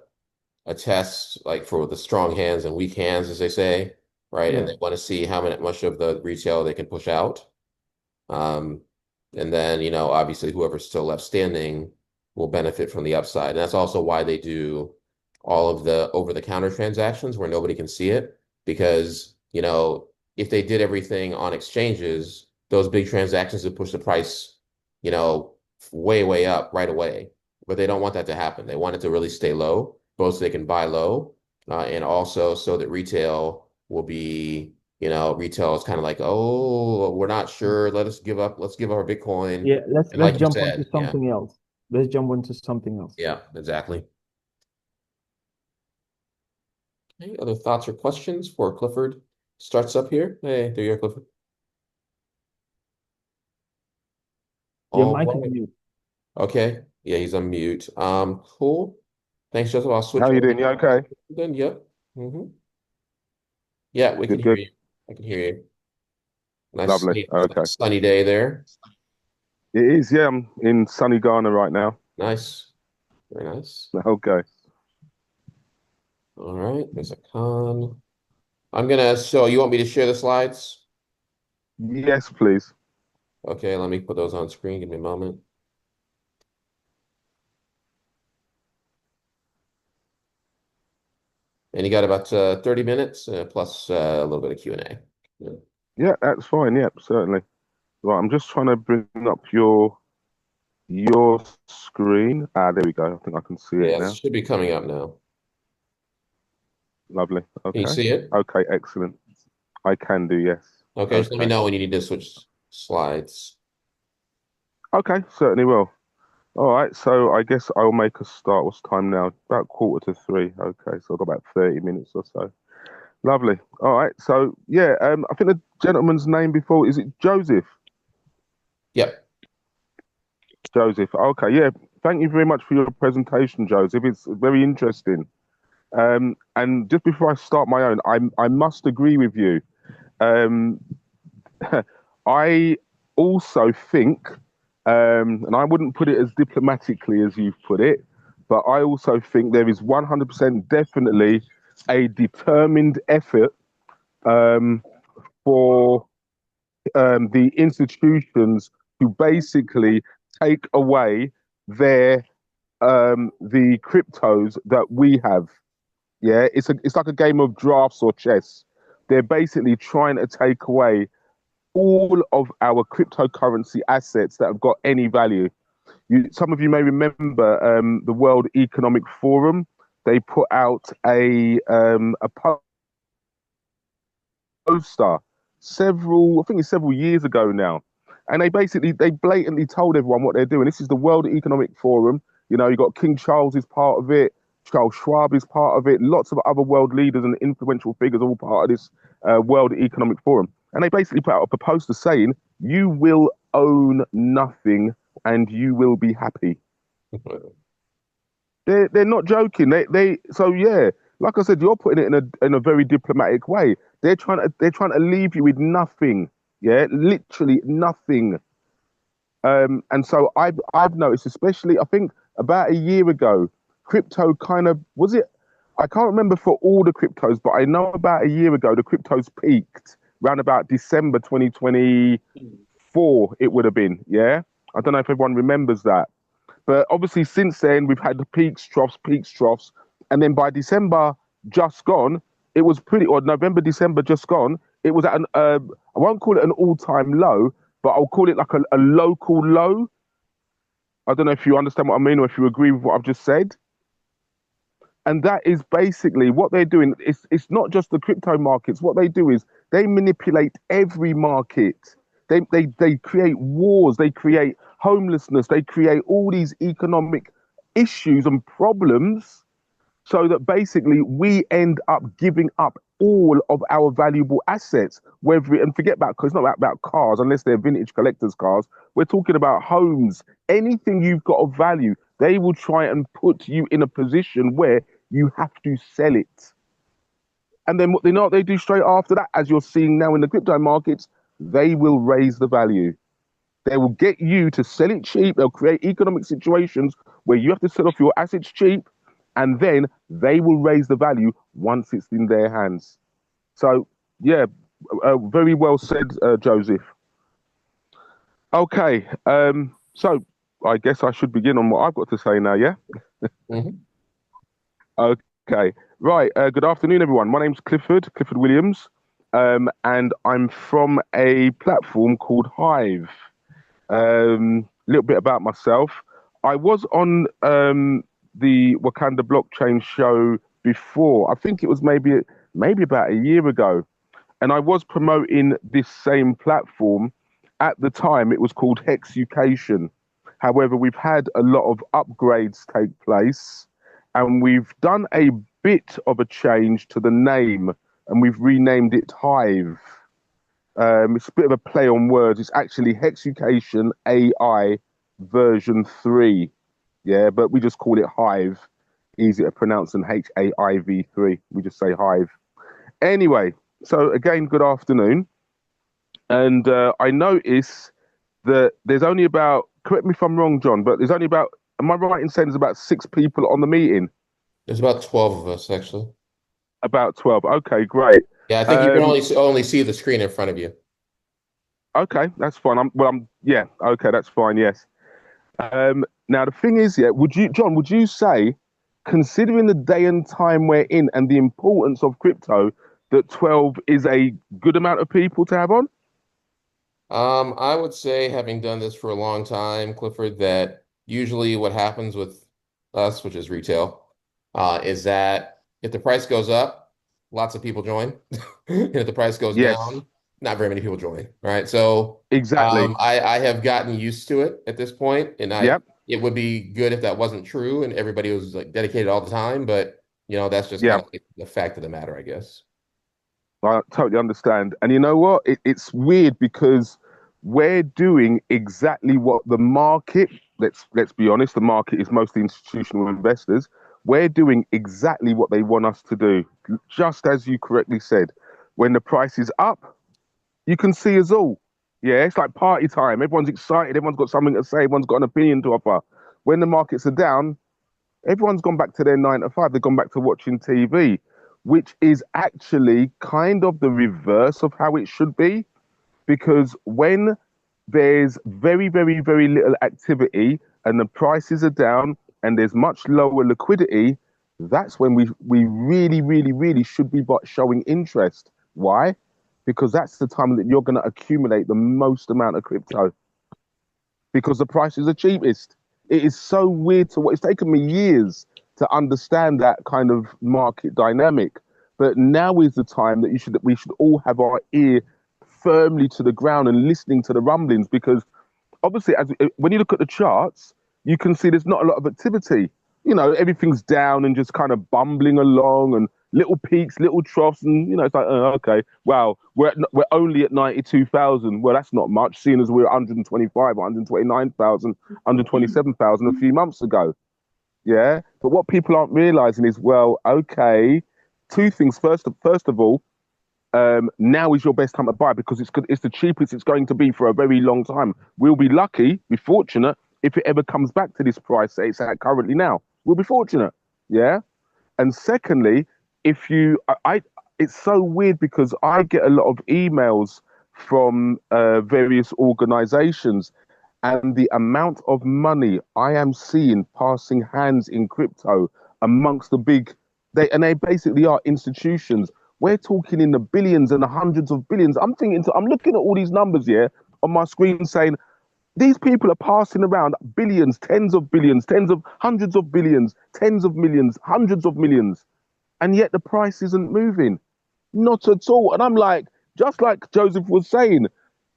test, like for the strong hands and weak hands, as they say, right? Yeah. And they want to see how much of the retail they can push out. And then, obviously whoever's still left standing will benefit from the upside. And that's also why they do all of the over-the-counter transactions where nobody can see it, because, if they did everything on exchanges, those big transactions would push the price, way, way up right away. But they don't want that to happen. They want it to really stay low, both so they can buy low, and also so that retail will be, retail is kind of like, oh, we're not sure. Let's give up our Bitcoin. Yeah, And let's like you jump onto said, yeah, something else. Let's jump onto something else. yeah, exactly. Any other thoughts or questions before Clifford starts up here? Hey, there you are, Clifford. Your All mic is right. mute. Okay. Yeah, he's on mute. Cool. Thanks, Joseph. I'll switch How you over. doing? You okay? Then, yep. Yeah, we can Good, hear good. you. I can hear you. Nice Lovely. Okay. sunny day there. It is, yeah. I'm in sunny Ghana right now. Nice. Very nice. Okay. All right. There's a con. So you want me to share the slides? Yes, please. Okay, let me put those on screen. Give me a moment. And you got about 30 minutes plus a little bit of Q&A. Yeah. Yeah, that's fine. Yeah, certainly. Right, I'm just trying to bring up your screen. Ah, there we go. I think I can see it Yeah, it now. should be coming up now. Lovely. Can you Okay. see it? Okay, excellent. I can do, yes. Okay, just let me know when you need to switch slides. Okay, certainly will. All right, so I guess I'll make a start. What's time now? About 2:45. Okay, so I've got about 30 minutes or so. Lovely. All right, so yeah, I think the gentleman's name before, is it Joseph? Yep. Joseph. Okay, yeah. Thank you very much for your presentation, Joseph. It's very interesting. And just before I start my own, I must agree with you. I also think, and I wouldn't put it as diplomatically as you've put it, but I also think there is 100% definitely a determined effort for the institutions to basically take away the cryptos that we have. Yeah, it's like a game of drafts or chess. They're basically trying to take away all of our cryptocurrency assets that have got any value. Some of you may remember the World Economic Forum. They put out a poster I think it's several years ago now, and they blatantly told everyone what they're doing. This is the World Economic Forum. You know, you got King Charles is part of it. Charles Schwab is part of it. Lots of other world leaders and influential figures all part of this World Economic Forum. And they basically put out a poster saying, "You will own nothing, and you will be happy." They're not joking. So yeah, like I said, you're putting it in a very diplomatic way. They're trying to leave you with nothing. Yeah, literally nothing. And so I've noticed, especially I think about a year ago, crypto kind of was it. I can't remember for all the cryptos, but I know about a year ago the cryptos peaked around about December 2024. It would have been, yeah. I don't know if everyone remembers that. But obviously, since then, we've had the peaks, troughs. And then by December just gone, it was or November, December just gone, it was at I won't call it an all-time low, but I'll call it like a local low. I don't know if you understand what I mean or if you agree with what I've just said. And that is basically what they're doing. It's not just the crypto markets. What they do is they manipulate every market. They create wars. They create homelessness. They create all these economic issues and problems so that basically we end up giving up all of our valuable assets. And forget about, because it's not about cars unless they're vintage collectors' cars. We're talking about homes. Anything you've got of value, they will try and put you in a position where you have to sell it. And then what they do straight after that, as you're seeing now in the crypto markets, they will raise the value. They will get you to sell it cheap. They'll create economic situations where you have to sell off your assets cheap, and then they will raise the value once it's in their hands. So, yeah, very well said, Joseph. Okay, so I guess I should begin on what I've got to say now, yeah? Mhm. Okay, right. Good afternoon, everyone. My name's Clifford Williams, and I'm from a platform called Hive. A little bit about myself. I was on the Wakanda blockchain show before. I think it was maybe about a year ago, and I was promoting this same platform. At the time, it was called Hexucation. However, we've had a lot of upgrades take place, and we've done a bit of a change to the name, and we've renamed it Hive. It's a bit of a play on words. It's actually Hexucation AI version 3. Yeah, but we just call it Hive. Easy to pronounce than HAIV3. We just say Hive. Anyway, so again, good afternoon. And I notice that there's only about, correct me if I'm wrong, John, but there's only about, am I right in saying there's about 6 people on the meeting? There's about 12 of us, actually. About 12. Okay, great. Yeah, I think you can only see the screen in front of you. Okay, that's fine. Yeah, okay, that's fine. Yes. Now the thing is, yeah, John, would you say, considering the day and time we're in and the importance of crypto, that 12 is a good amount of people to have on? I would say, having done this for a long time, Clifford, that usually what happens with us, which is retail, is that if the price goes up, lots of people join. And if the price goes Yes, down, not very many people join, right? So exactly. I have gotten used to it at this point, and Yep. it would be good if that wasn't true and everybody was like dedicated all the time, but that's just Yeah, kind of like the fact of the matter, I guess. I totally understand. And you know what? It's weird because we're doing exactly what the market, let's be honest, the market is mostly institutional investors. We're doing exactly what they want us to do. Just as you correctly said, when the price is up, you can see us all. Yeah, it's like party time. Everyone's excited. Everyone's got something to say. Everyone's got an opinion to offer. When the markets are down, everyone's gone back to their 9 to 5. They've gone back to watching TV, which is actually kind of the reverse of how it should be. Because when there's very, very, very little activity and the prices are down and there's much lower liquidity, that's when we really, really, really should be showing interest. Why? Because that's the time that you're going to accumulate the most amount of crypto, because the price is the cheapest. It is so weird to what it's taken me years to understand that kind of market dynamic. But now is the time that we should all have our ear firmly to the ground and listening to the rumblings, because obviously when you look at the charts, you can see there's not a lot of activity. You know, everything's down and just kind of bumbling along, and little peaks, little troughs, and you know, it's like, oh, okay, wow, we're only at 92,000. Well, that's not much, seeing as we were 125, 129,000, 127,000 a few months ago. Yeah, but what people aren't realizing is, well, okay, two things. First of all, now is your best time to buy, because it's the cheapest it's going to be for a very long time. We'll be lucky, be fortunate, if it ever comes back to this price that it's at currently now. We'll be fortunate, yeah? And secondly, it's so weird because I get a lot of emails from various organizations, and the amount of money I am seeing passing hands in crypto amongst the big, they basically are institutions. We're talking in the billions and the hundreds of billions. I'm looking at all these numbers here on my screen saying, these people are passing around billions, tens of billions, tens of hundreds of billions, tens of millions, hundreds of millions. And yet the price isn't moving. Not at all. And I'm like, just like Joseph was saying,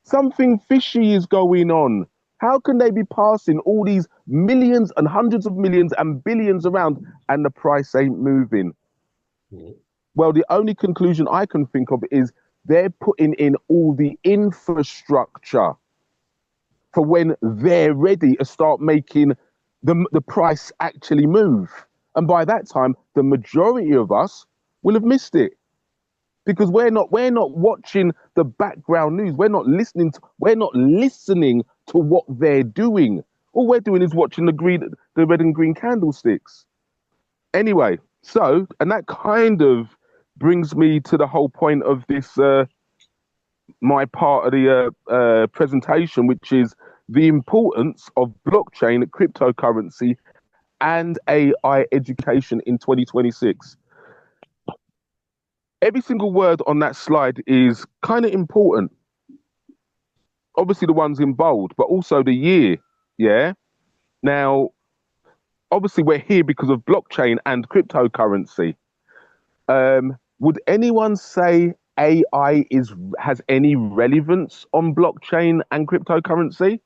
something fishy is going on. How can they be passing all these millions and hundreds of millions and billions around and the price ain't moving? Mm-hmm. Well, the only conclusion I can think of is they're putting in all the infrastructure for when they're ready to start making the price actually move. And by that time, the majority of us will have missed it, because we're not watching the background news. We're not listening to what they're doing. All we're doing is watching the red and green candlesticks. Anyway, so, and that kind of brings me to the whole point of this, my part of the presentation, which is the importance of blockchain, cryptocurrency, and AI education in 2026. Every single word on that slide is kind of important. Obviously the ones in bold, but also the year, yeah? Now, obviously we're here because of blockchain and cryptocurrency. Would anyone say AI has any relevance on blockchain and cryptocurrency?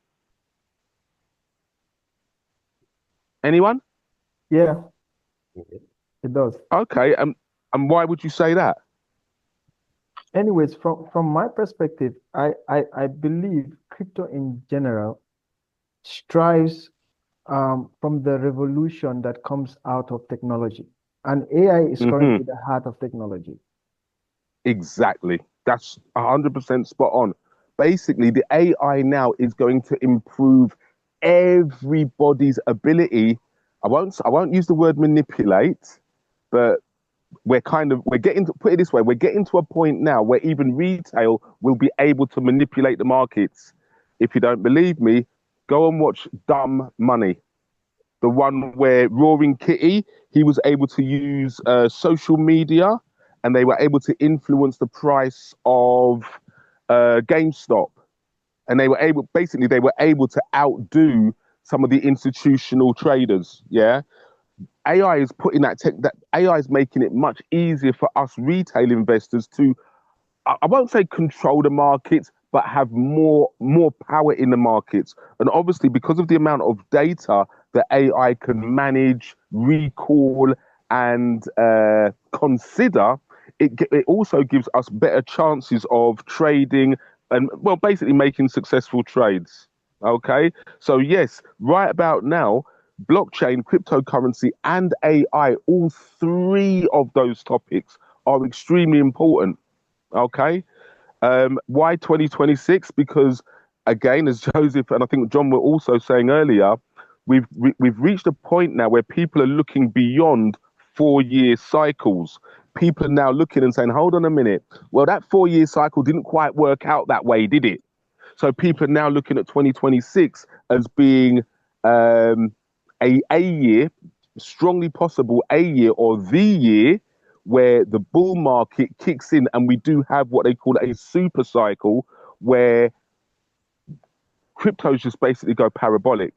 Anyone? Yeah, it does. Okay, and why would you say that? Anyways, from my perspective, I believe crypto in general strives from the revolution that comes out of technology. And AI is currently the heart of technology. Exactly. That's 100% spot on. Basically, the AI now is going to improve everybody's ability. I won't use the word manipulate, but we're getting to, put it this way, we're getting to a point now where even retail will be able to manipulate the markets. If you don't believe me, go and watch Dumb Money. The one where Roaring Kitty, he was able to use social media, and they were able to influence the price of GameStop. And they were able to outdo some of the institutional traders. Yeah. AI is putting that AI is making it much easier for us retail investors to, I won't say control the markets, but have more power in the markets. And obviously, because of the amount of data that AI can manage, recall, and consider, it also gives us better chances of trading and, well, basically making successful trades. Okay, so yes, right about now, blockchain, cryptocurrency, and AI, all three of those topics are extremely important. Okay. Why 2026? Because again, as Joseph and I think John were also saying earlier, we've reached a point now where people are looking beyond 4-year cycles. People are now looking and saying, hold on a minute. Well, that 4-year cycle didn't quite work out that way, did it? So people are now looking at 2026 as being a year strongly possible a year or the year where the bull market kicks in and we do have what they call a super cycle where cryptos just basically go parabolic.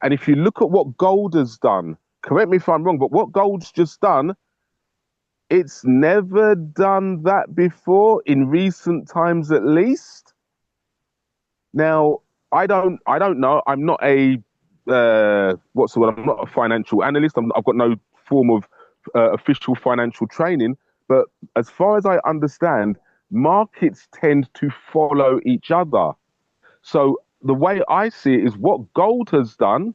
And if you look at what gold has done, correct me if I'm wrong, but what gold's just done, it's never done that before in recent times, at least. Now, I don't know. I'm not a what's the word? I'm not a financial analyst. I've got no form of official financial training. But as far as I understand, markets tend to follow each other. So the way I see it is what gold has done.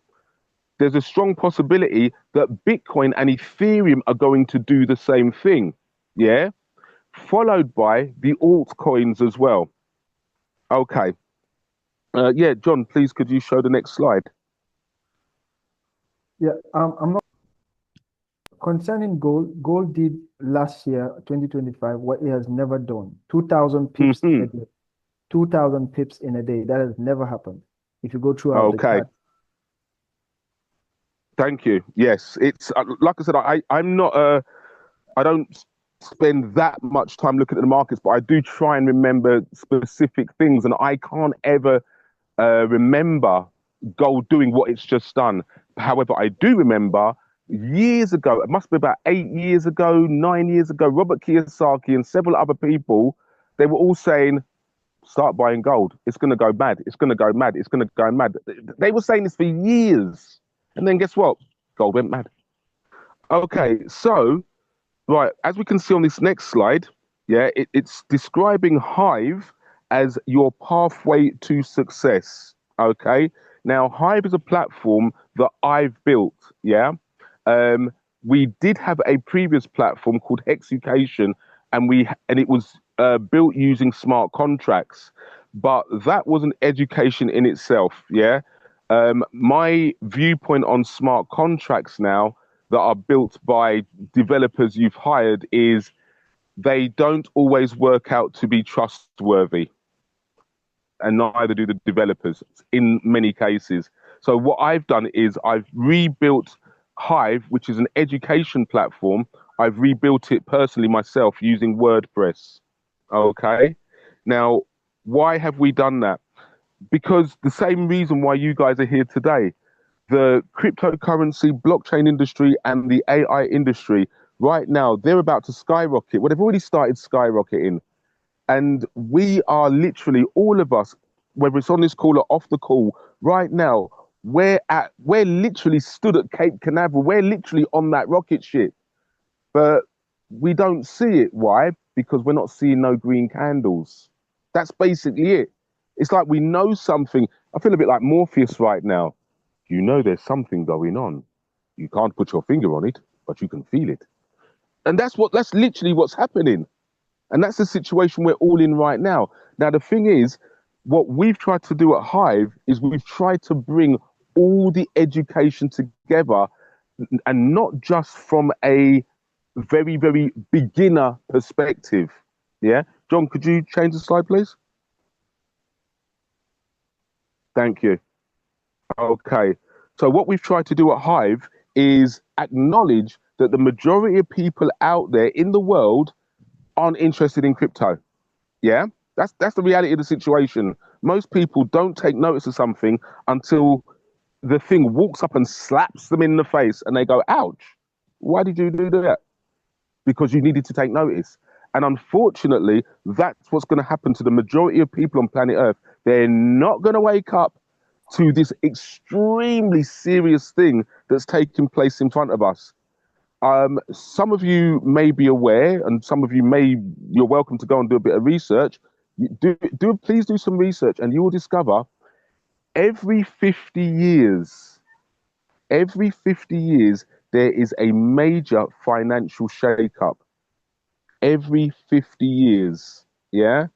There's a strong possibility that Bitcoin and Ethereum are going to do the same thing. Yeah. Followed by the altcoins as well. Okay. Yeah, John, please, could you show the next slide? Yeah, I'm not concerning gold. Gold did last year, 2025, what it has never done. 2,000 pips in a day. 2,000 pips in a day. That has never happened. If you go throughout the Okay. chart. Thank you. Yes, it's like I said, I'm not I don't spend that much time looking at the markets, but I do try and remember specific things, and I can't ever remember gold doing what it's just done. However, I do remember years ago, it must be about 8 years ago, 9 years ago, Robert Kiyosaki and several other people, they were all saying, start buying gold. It's going to go mad. It's going to go mad. It's going to go mad. They were saying this for years. And then guess what? Gold went mad. Okay, so, right, as we can see on this next slide, yeah, it's describing Hive as your pathway to success. Okay, now Hive is a platform that I've built. Yeah, we did have a previous platform called Hexucation, and it was built using smart contracts, but that was an education in itself. Yeah, my viewpoint on smart contracts now that are built by developers you've hired is they don't always work out to be trustworthy, and neither do the developers in many cases. So what I've done is I've rebuilt Hive, which is an education platform. I've rebuilt it personally myself using WordPress. Okay. Now, why have we done that? Because the same reason why you guys are here today, the cryptocurrency, blockchain industry, and the AI industry, right now, they're about to skyrocket. Well, they've already started skyrocketing. And we are literally, all of us, whether it's on this call or off the call, right now, we're literally stood at Cape Canaveral. We're literally on that rocket ship. But we don't see it. Why? Because we're not seeing no green candles. That's basically it. It's like we know something. I feel a bit like Morpheus right now. You know there's something going on. You can't put your finger on it, but you can feel it. And that's literally what's happening. And that's the situation we're all in right now. Now, the thing is, what we've tried to do at Hive is we've tried to bring all the education together, and not just from a very, very beginner perspective. Yeah. John, could you change the slide, please? Thank you. Okay. So what we've tried to do at Hive is acknowledge that the majority of people out there in the world aren't interested in crypto. Yeah, that's the reality of the situation. Most people don't take notice of something until the thing walks up and slaps them in the face and they go, ouch, why did you do that? Because you needed to take notice. And unfortunately, that's what's going to happen to the majority of people on planet Earth. They're not going to wake up to this extremely serious thing that's taking place in front of us. Some of you may be aware, and some of you're welcome to go and do a bit of research. Please do some research, and you will discover every 50 years, there is a major financial shakeup. Every 50 years, yeah?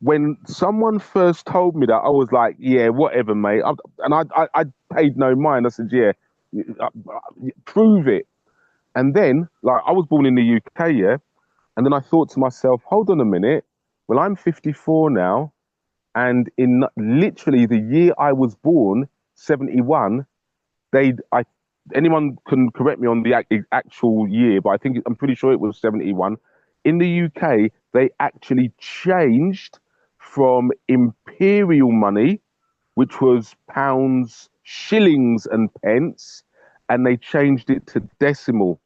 When someone first told me that, I was like, yeah, whatever, mate. I paid no mind. I said, yeah, prove it. And then, like, I was born in the UK, yeah? And then I thought to myself, hold on a minute. Well, I'm 54 now. And in literally the year I was born, 71, I anyone can correct me on the actual year, but I'm pretty sure it was 71. In the UK, they actually changed from imperial money, which was pounds, shillings, and pence, and they changed it to decimal,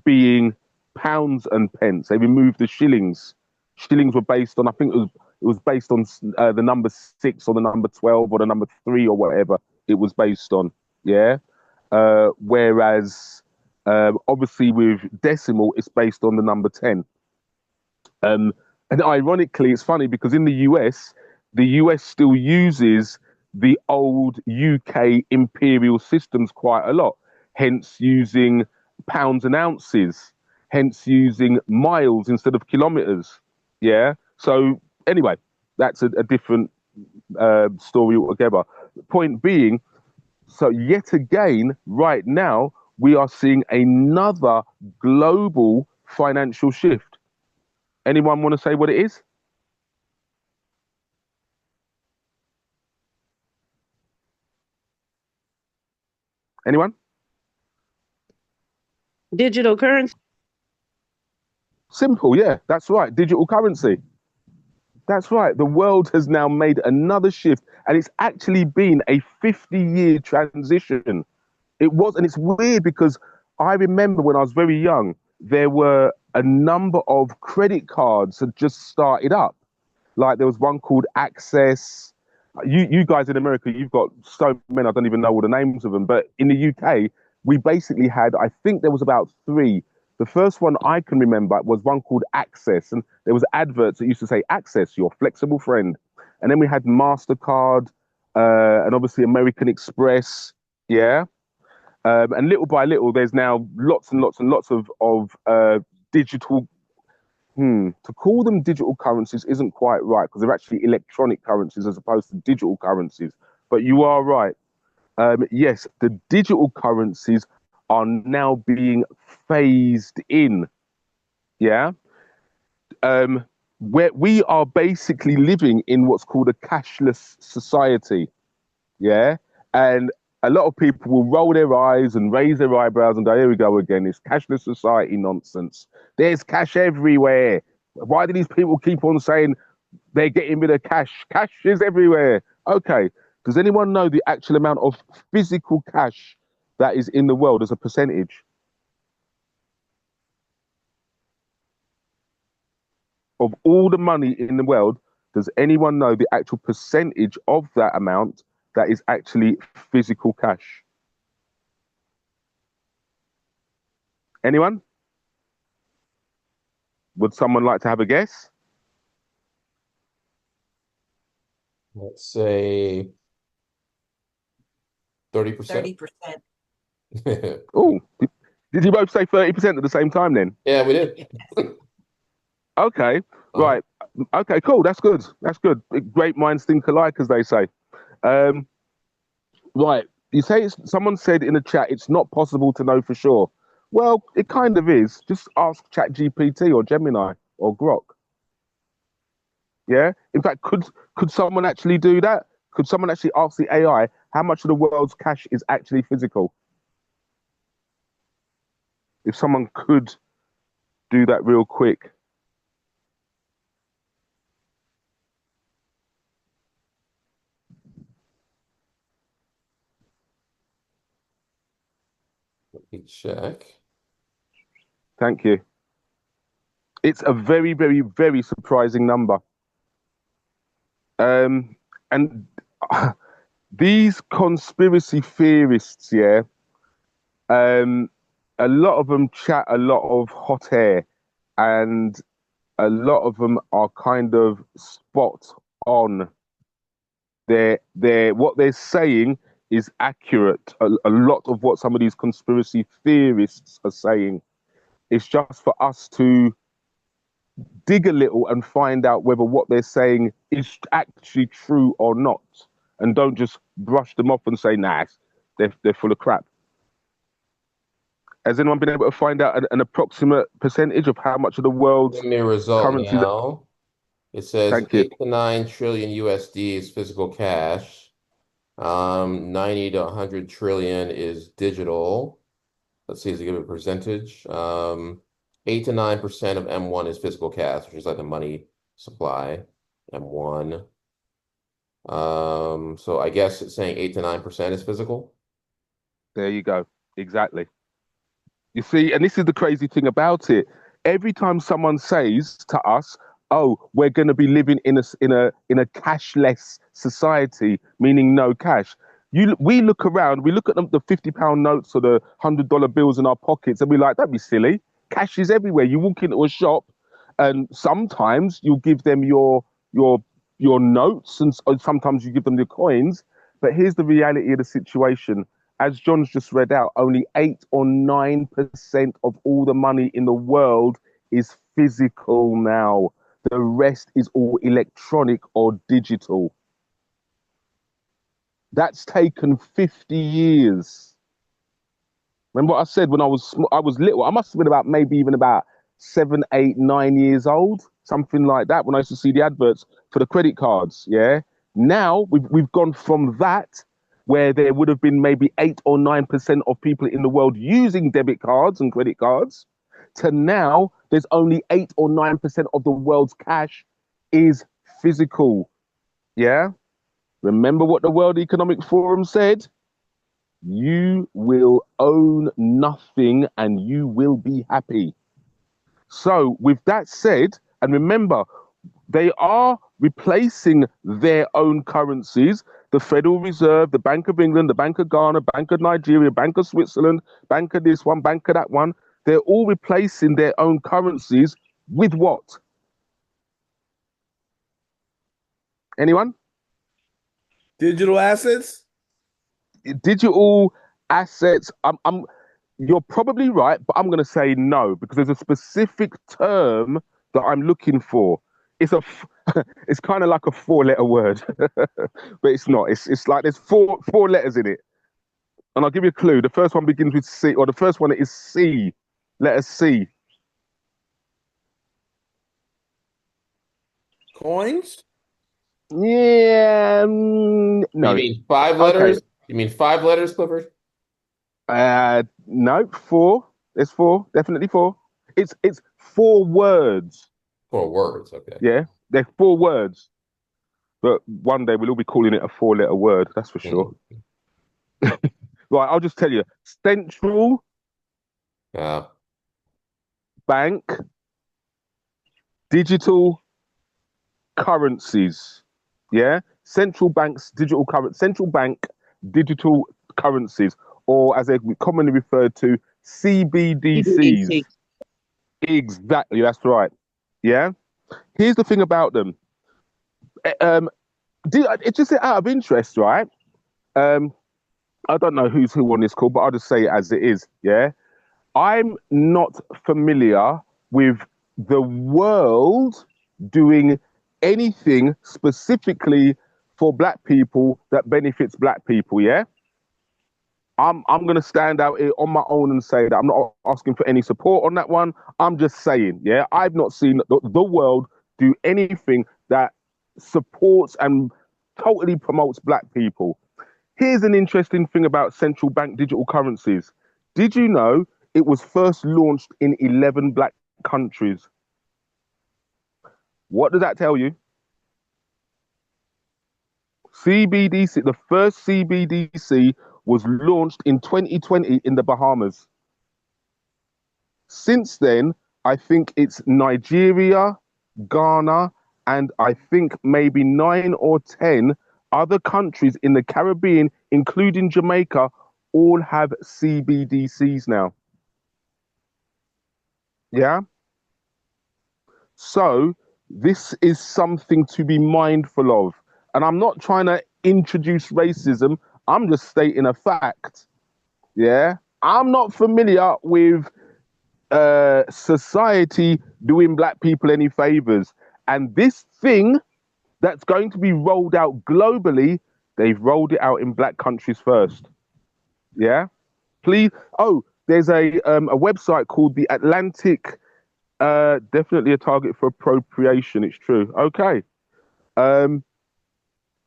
being pounds and pence. They removed the shillings. Shillings were based on, I think it was based on the number 6 or the number 12 or the number 3 or whatever it was based on. Yeah. Whereas obviously with decimal, it's based on the number 10. And ironically, it's funny because in the US still uses the old UK imperial systems quite a lot, hence using pounds and ounces, hence using miles instead of kilometers. Yeah. So anyway, that's a different story altogether. Point being, so yet again, right now, we are seeing another global financial shift. Anyone want to say what it is? Anyone? Digital currency. Simple, yeah, that's right. Digital currency. That's right. The world has now made another shift, and it's actually been a 50-year transition. It was, and it's weird because I remember when I was very young, there were a number of credit cards that just started up. Like there was one called Access. You guys in America, you've got so many, I don't even know all the names of them. But in the UK, we basically had, I think there was about 3. The first one I can remember was one called Access, and there was adverts that used to say, Access, your flexible friend. And then we had MasterCard, and obviously American Express, yeah. And little by little, there's now lots and lots and lots of digital. To call them digital currencies isn't quite right because they're actually electronic currencies as opposed to digital currencies. But you are right. Yes, the digital currencies are now being phased in. Yeah. Where we are basically living in what's called a cashless society. Yeah. And a lot of people will roll their eyes and raise their eyebrows and go, here we go again. It's cashless society nonsense. There's cash everywhere. Why do these people keep on saying they're getting rid of cash? Cash is everywhere. Okay. Does anyone know the actual amount of physical cash that is in the world as a percentage of all the money in the world? Does anyone know the actual percentage of that amount that is actually physical cash? Anyone? Would someone like to have a guess? Let's say 30%. 30%. Oh, did you both say 30% at the same time then? Yeah, we did. Okay, right. Okay, cool. That's good. That's good. Great minds think alike, as they say. Right. You say someone said in the chat it's not possible to know for sure. Well, it kind of is. Just ask ChatGPT or Gemini or Grok. Yeah. In fact, could someone actually do that? Could someone actually ask the AI how much of the world's cash is actually physical? If someone could do that real quick. Let me check. Thank you. It's a very, very, very surprising number. And these conspiracy theorists, yeah, a lot of them chat a lot of hot air, and a lot of them are kind of spot on. What they're saying is accurate. A lot of what some of these conspiracy theorists are saying. It's just for us to dig a little and find out whether what they're saying is actually true or not, and don't just brush them off and say, nah, they're full of crap. Has anyone been able to find out an approximate percentage of how much of the world's Give me a result currency? now. It says Thank you. 8 to 9 trillion USD is physical cash. 90 to 100 trillion is digital. Let's see, does it give a percentage? 8 to 9% of M1 is physical cash, which is like the money supply, M1. So I guess it's saying 8 to 9% is physical. There you go. Exactly. You see, and this is the crazy thing about it. Every time someone says to us, "Oh, we're going to be living in a cashless society," meaning no cash, we look around, we look at the £50 notes or the $100 bills in our pockets, and we're like, "Don't be silly. Cash is everywhere." You walk into a shop, and sometimes you'll give them your notes, and sometimes you give them the coins. But here's the reality of the situation. As John's just read out, only 8 or 9% of all the money in the world is physical now. The rest is all electronic or digital. That's taken 50 years. Remember what I said when I was little? I must have been about 7, 8, 9 years old, something like that, when I used to see the adverts for the credit cards. Yeah. Now we've gone from that, where there would have been maybe 8 or 9% of people in the world using debit cards and credit cards, to now there's only 8 or 9% of the world's cash is physical. Yeah. Remember what the World Economic Forum said? You will own nothing and you will be happy. So with that said, and remember, they are replacing their own currencies. The Federal Reserve, the Bank of England, the Bank of Ghana, Bank of Nigeria, Bank of Switzerland, Bank of this one, Bank of that one. They're all replacing their own currencies with what? Anyone? Digital assets? Digital assets. You're probably right, but I'm going to say no, because there's a specific term that I'm looking for. It's kind of like a 4-letter word, but it's not. It's like there's four letters in it, and I'll give you a clue. The first one begins with C, or the first one is C, letter C. Coins? Yeah, You no. mean 5 letters? You mean 5 letters, Clifford? No, 4. There's 4, definitely 4. It's 4 words. 4 words, okay. Yeah, they're 4 words. But one day we'll all be calling it a 4-letter word, that's for sure. Right, I'll just tell you. Central Yeah. bank digital currencies. Yeah? Central bank digital currencies, or as they're commonly referred to, CBDCs. Exactly, that's right. Yeah? Here's the thing about them. It's just out of interest, right? I don't know who's who on this call, but I'll just say it as it is. Yeah, I'm not familiar with the world doing anything specifically for Black people that benefits Black people. Yeah, I'm going to stand out here on my own and say that I'm not asking for any support on that one. I'm just saying, yeah, I've not seen the world do anything that supports and totally promotes Black people. Here's an interesting thing about central bank digital currencies. Did you know it was first launched in 11 Black countries? What does that tell you? CBDC, the first CBDC was launched in 2020 in the Bahamas. Since then, I think it's Nigeria, Ghana, and I think maybe 9 or 10 other countries in the Caribbean, including Jamaica, all have CBDCs now. Yeah? So this is something to be mindful of. And I'm not trying to introduce racism. I'm just stating a fact. Yeah? I'm not familiar with society doing Black people any favors. And this thing that's going to be rolled out globally, they've rolled it out in Black countries first. Yeah? Please. Oh, there's a website called the Atlantic, definitely a target for appropriation. It's true. Okay.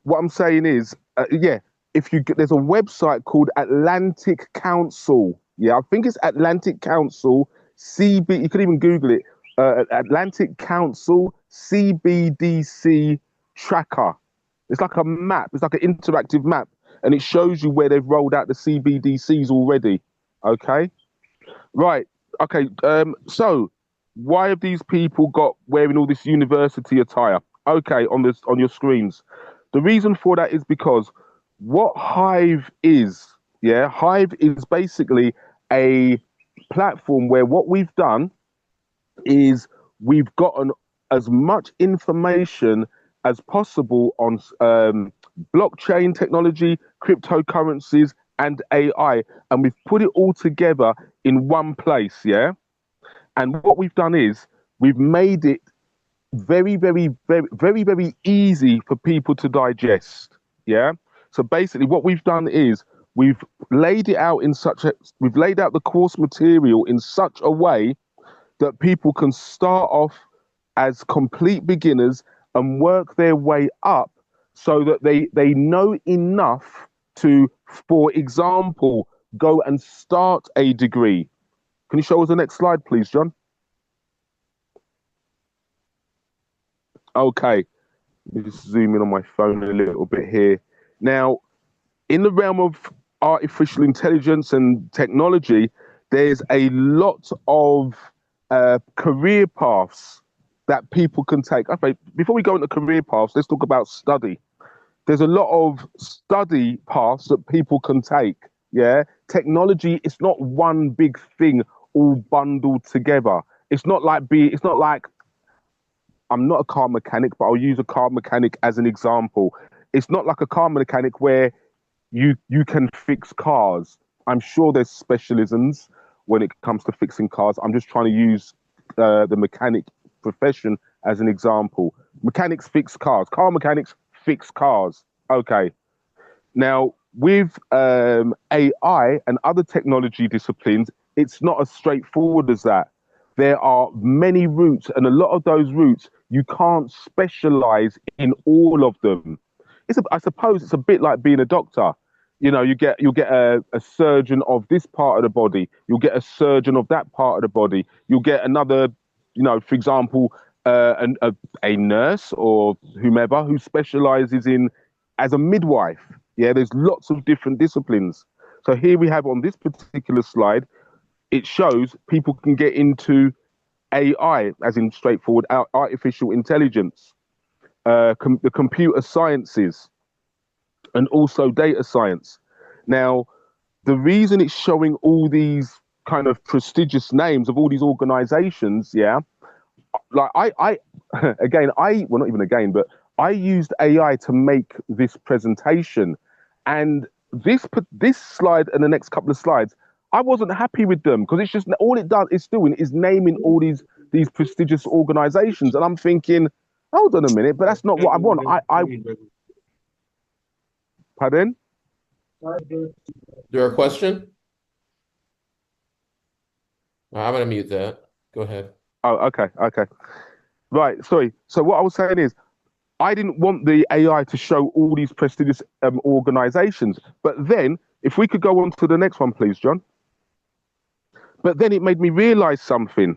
What I'm saying is, yeah, there's a website called Atlantic Council. Yeah, I think it's Atlantic Council CB. You could even Google it. Atlantic Council CBDC tracker. It's like a map. It's like an interactive map, and it shows you where they've rolled out the CBDCs already. Okay, right. Okay. So why have these people got wearing all this university attire? Okay, on your screens. The reason for that is because what Hive is, yeah, Hive is basically a platform where what we've done is we've gotten as much information as possible on blockchain technology, cryptocurrencies, and AI, and we've put it all together in one place, yeah? And what we've done is we've made it very, very, very, very, very easy for people to digest, yeah? So basically what we've done is we've laid out the course material in such a way that people can start off as complete beginners and work their way up so that they know enough to, for example, go and start a degree. Can you show us the next slide, please, John? Okay, let me just zoom in on my phone a little bit here. Now, in the realm of artificial intelligence and technology, there's a lot of career paths that people can take. Okay, before we go into career paths, let's talk about study. There's a lot of study paths that people can take. Yeah, technology, it's not one big thing all bundled together. It's not like I'm not a car mechanic, but I'll use a car mechanic as an example. It's not like a car mechanic where you can fix cars. I'm sure there's specialisms when it comes to fixing cars. I'm just trying to use the mechanic profession as an example. Mechanics fix cars. Car mechanics fix cars. Okay. Now, with AI and other technology disciplines, it's not as straightforward as that. There are many routes, and a lot of those routes, you can't specialize in all of them. I suppose it's a bit like being a doctor. You know, you'll get a surgeon of this part of the body. You'll get a surgeon of that part of the body. You'll get another, for example, a nurse or whomever who specializes in as a midwife. Yeah, there's lots of different disciplines. So here we have on this particular slide, it shows people can get into AI, as in straightforward artificial intelligence, the computer sciences, and also data science. Now, the reason it's showing all these kind of prestigious names of all these organizations, yeah, like well, not even again, but I used AI to make this presentation, and this slide and the next couple of slides, I wasn't happy with them because it's just all it's doing is naming all these prestigious organizations, and I'm thinking, hold on a minute, but that's not what I want. Pardon? There a question? I'm gonna mute that. Go ahead. Oh, okay. Right, sorry. So what I was saying is, I didn't want the AI to show all these prestigious organizations. But then, if we could go on to the next one, please, John. But then it made me realize something.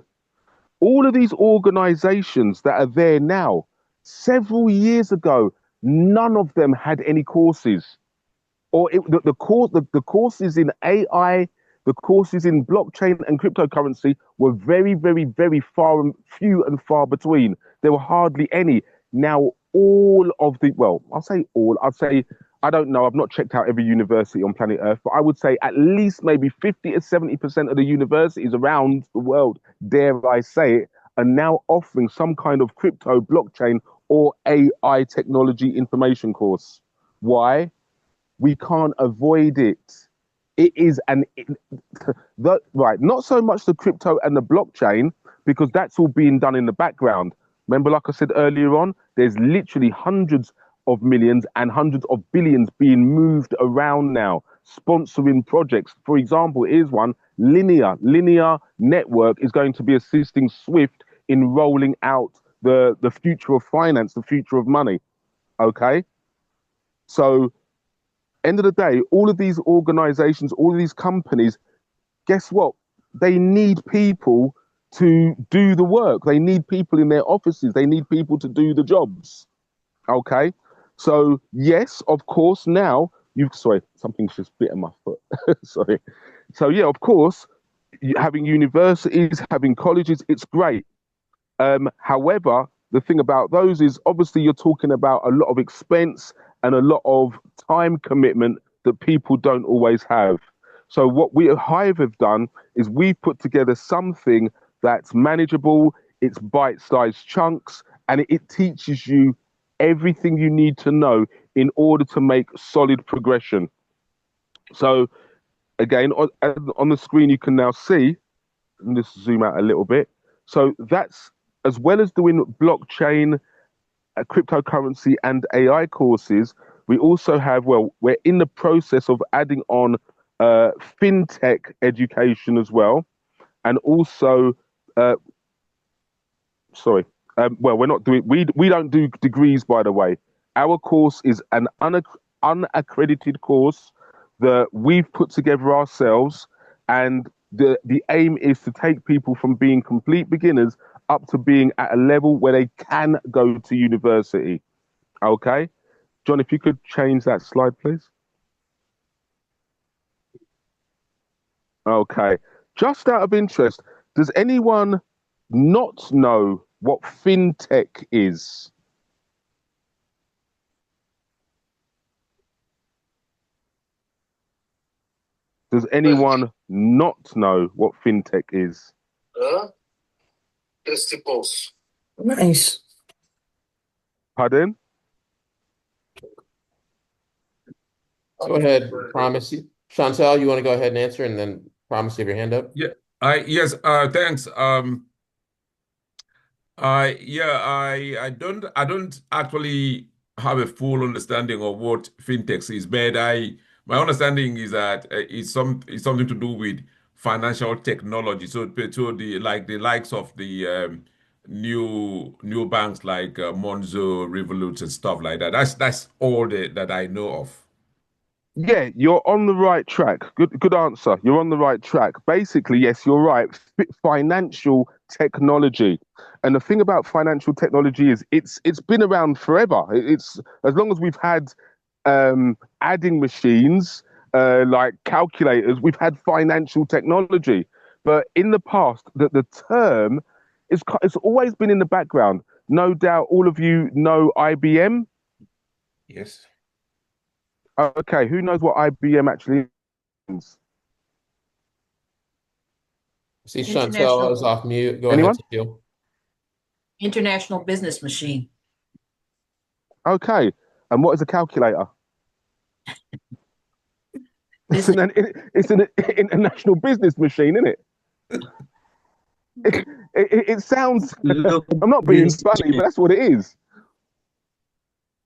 All of these organizations that are there now, several years ago, none of them had any courses. Or the courses in AI, the courses in blockchain and cryptocurrency were very, very, very few and far between. There were hardly any. Now, I'd say, I don't know, I've not checked out every university on planet Earth, but I would say at least maybe 50 to 70% of the universities around the world, dare I say it, are now offering some kind of crypto, blockchain, or AI technology information course. Why? We can't avoid it. It is right, not so much the crypto and the blockchain, because that's all being done in the background. Remember, like I said earlier on, there's literally hundreds of millions and hundreds of billions being moved around now, sponsoring projects. For example, here's one, Linear Network is going to be assisting Swift in rolling out the future of finance, the future of money. Okay? So end of the day, all of these organizations, all of these companies, guess what? They need people to do the work. They need people in their offices. They need people to do the jobs. Okay. So yes, of course, now sorry, something's just bit in my foot. Sorry. So yeah, of course, having universities, having colleges, it's great. However, the thing about those is obviously you're talking about a lot of expense and a lot of time commitment that people don't always have. So what we at Hive have done is we've put together something that's manageable, it's bite-sized chunks, and it teaches you everything you need to know in order to make solid progression. So again, on the screen you can now see, let me just zoom out a little bit. So that's, as well as doing blockchain, cryptocurrency and AI courses, we also have, well, we're in the process of adding on fintech education as well. And also, well, we're not doing, we don't do degrees, by the way. Our course is an unaccredited course that we've put together ourselves, and the aim is to take people from being complete beginners up to being at a level where they can go to university. Okay, John, if you could change that slide, please. Okay, just out of interest, does anyone not know what fintech is? Does anyone not know what fintech is? Nice. Pardon? Go ahead, Promise. Chantel, you want to go ahead and answer, and then Promise, you have your hand up? Yeah, yes, thanks. I don't actually have a full understanding of what fintech is, but my understanding is that it's something to do with financial technology. So the likes of the new banks like Monzo, Revolut, and stuff like that. That's all that I know of. Yeah, you're on the right track. Good answer. You're on the right track. Basically, yes, you're right. Financial technology. And the thing about financial technology is it's been around forever. It's as long as we've had adding machines, like calculators, we've had financial technology. But in the past, the term it's always been in the background. No doubt all of you know IBM. Yes. Okay, who knows what IBM actually means? See, Chantel International. is off mute. Go Anyone? ahead, Cecile. International business machine. Okay, and what is a calculator? It's an international business machine, isn't it? It sounds, I'm not being funny, but that's what it is.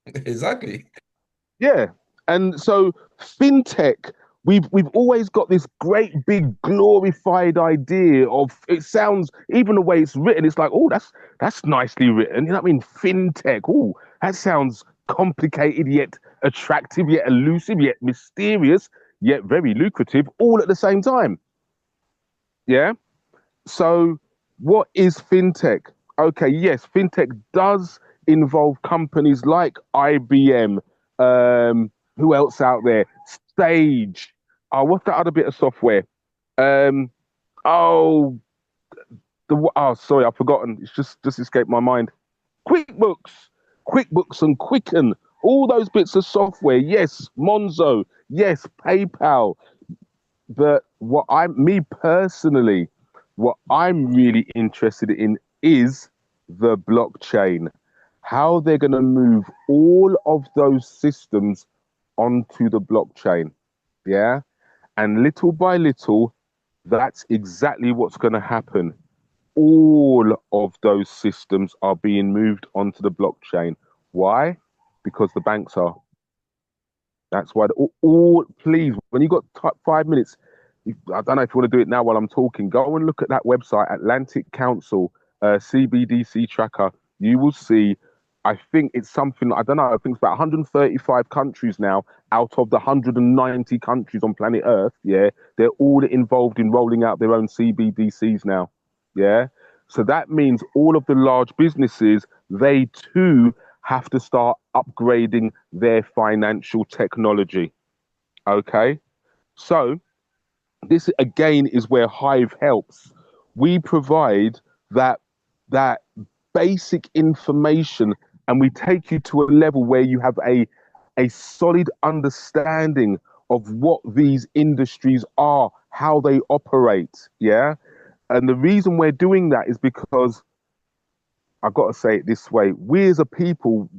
Exactly. Yeah. And so fintech, we've always got this great big glorified idea of, it sounds, even the way it's written, it's like, oh, that's nicely written. You know what I mean? Fintech. Oh, that sounds complicated yet attractive, yet elusive, yet mysterious, yet very lucrative, all at the same time. Yeah. So what is fintech? Okay, yes, fintech does involve companies like IBM. Who else out there? Sage. Oh, what's that other bit of software? Sorry, I've forgotten. It's just escaped my mind. QuickBooks and Quicken. All those bits of software. Yes, Monzo. Yes, PayPal. But what I'm really interested in is the blockchain. How they're going to move all of those systems onto the blockchain. Yeah. And little by little, that's exactly what's going to happen. All of those systems are being moved onto the blockchain. Why? Because the banks are. That's why. Please, when you got 5 minutes, I don't know if you want to do it now while I'm talking, go and look at that website, Atlantic Council, CBDC tracker. You will see I think it's something, I don't know, I think it's about 135 countries now out of the 190 countries on planet Earth. Yeah. They're all involved in rolling out their own CBDCs now. Yeah. So that means all of the large businesses, they too have to start upgrading their financial technology. Okay. So this again is where Hive helps. We provide that basic information, and we take you to a level where you have a solid understanding of what these industries are, how they operate. Yeah. And the reason we're doing that is because I've got to say it this way: we as a people,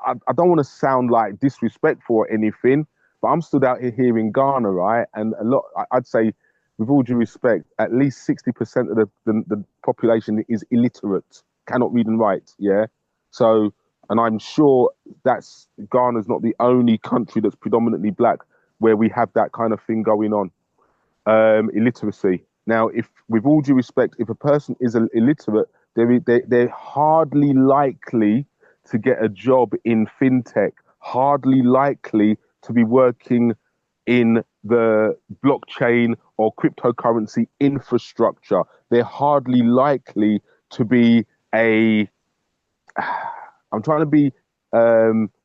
I don't want to sound like disrespectful or anything, but I'm stood out here in Ghana, right? And a lot, I'd say, with all due respect, at least 60% of the population is illiterate, cannot read and write. Yeah. So, and I'm sure that's Ghana's not the only country that's predominantly black where we have that kind of thing going on. Illiteracy. Now, if, with all due respect, if a person is illiterate, they're hardly likely to get a job in fintech, hardly likely to be working in the blockchain or cryptocurrency infrastructure. They're hardly likely to be I'm trying to be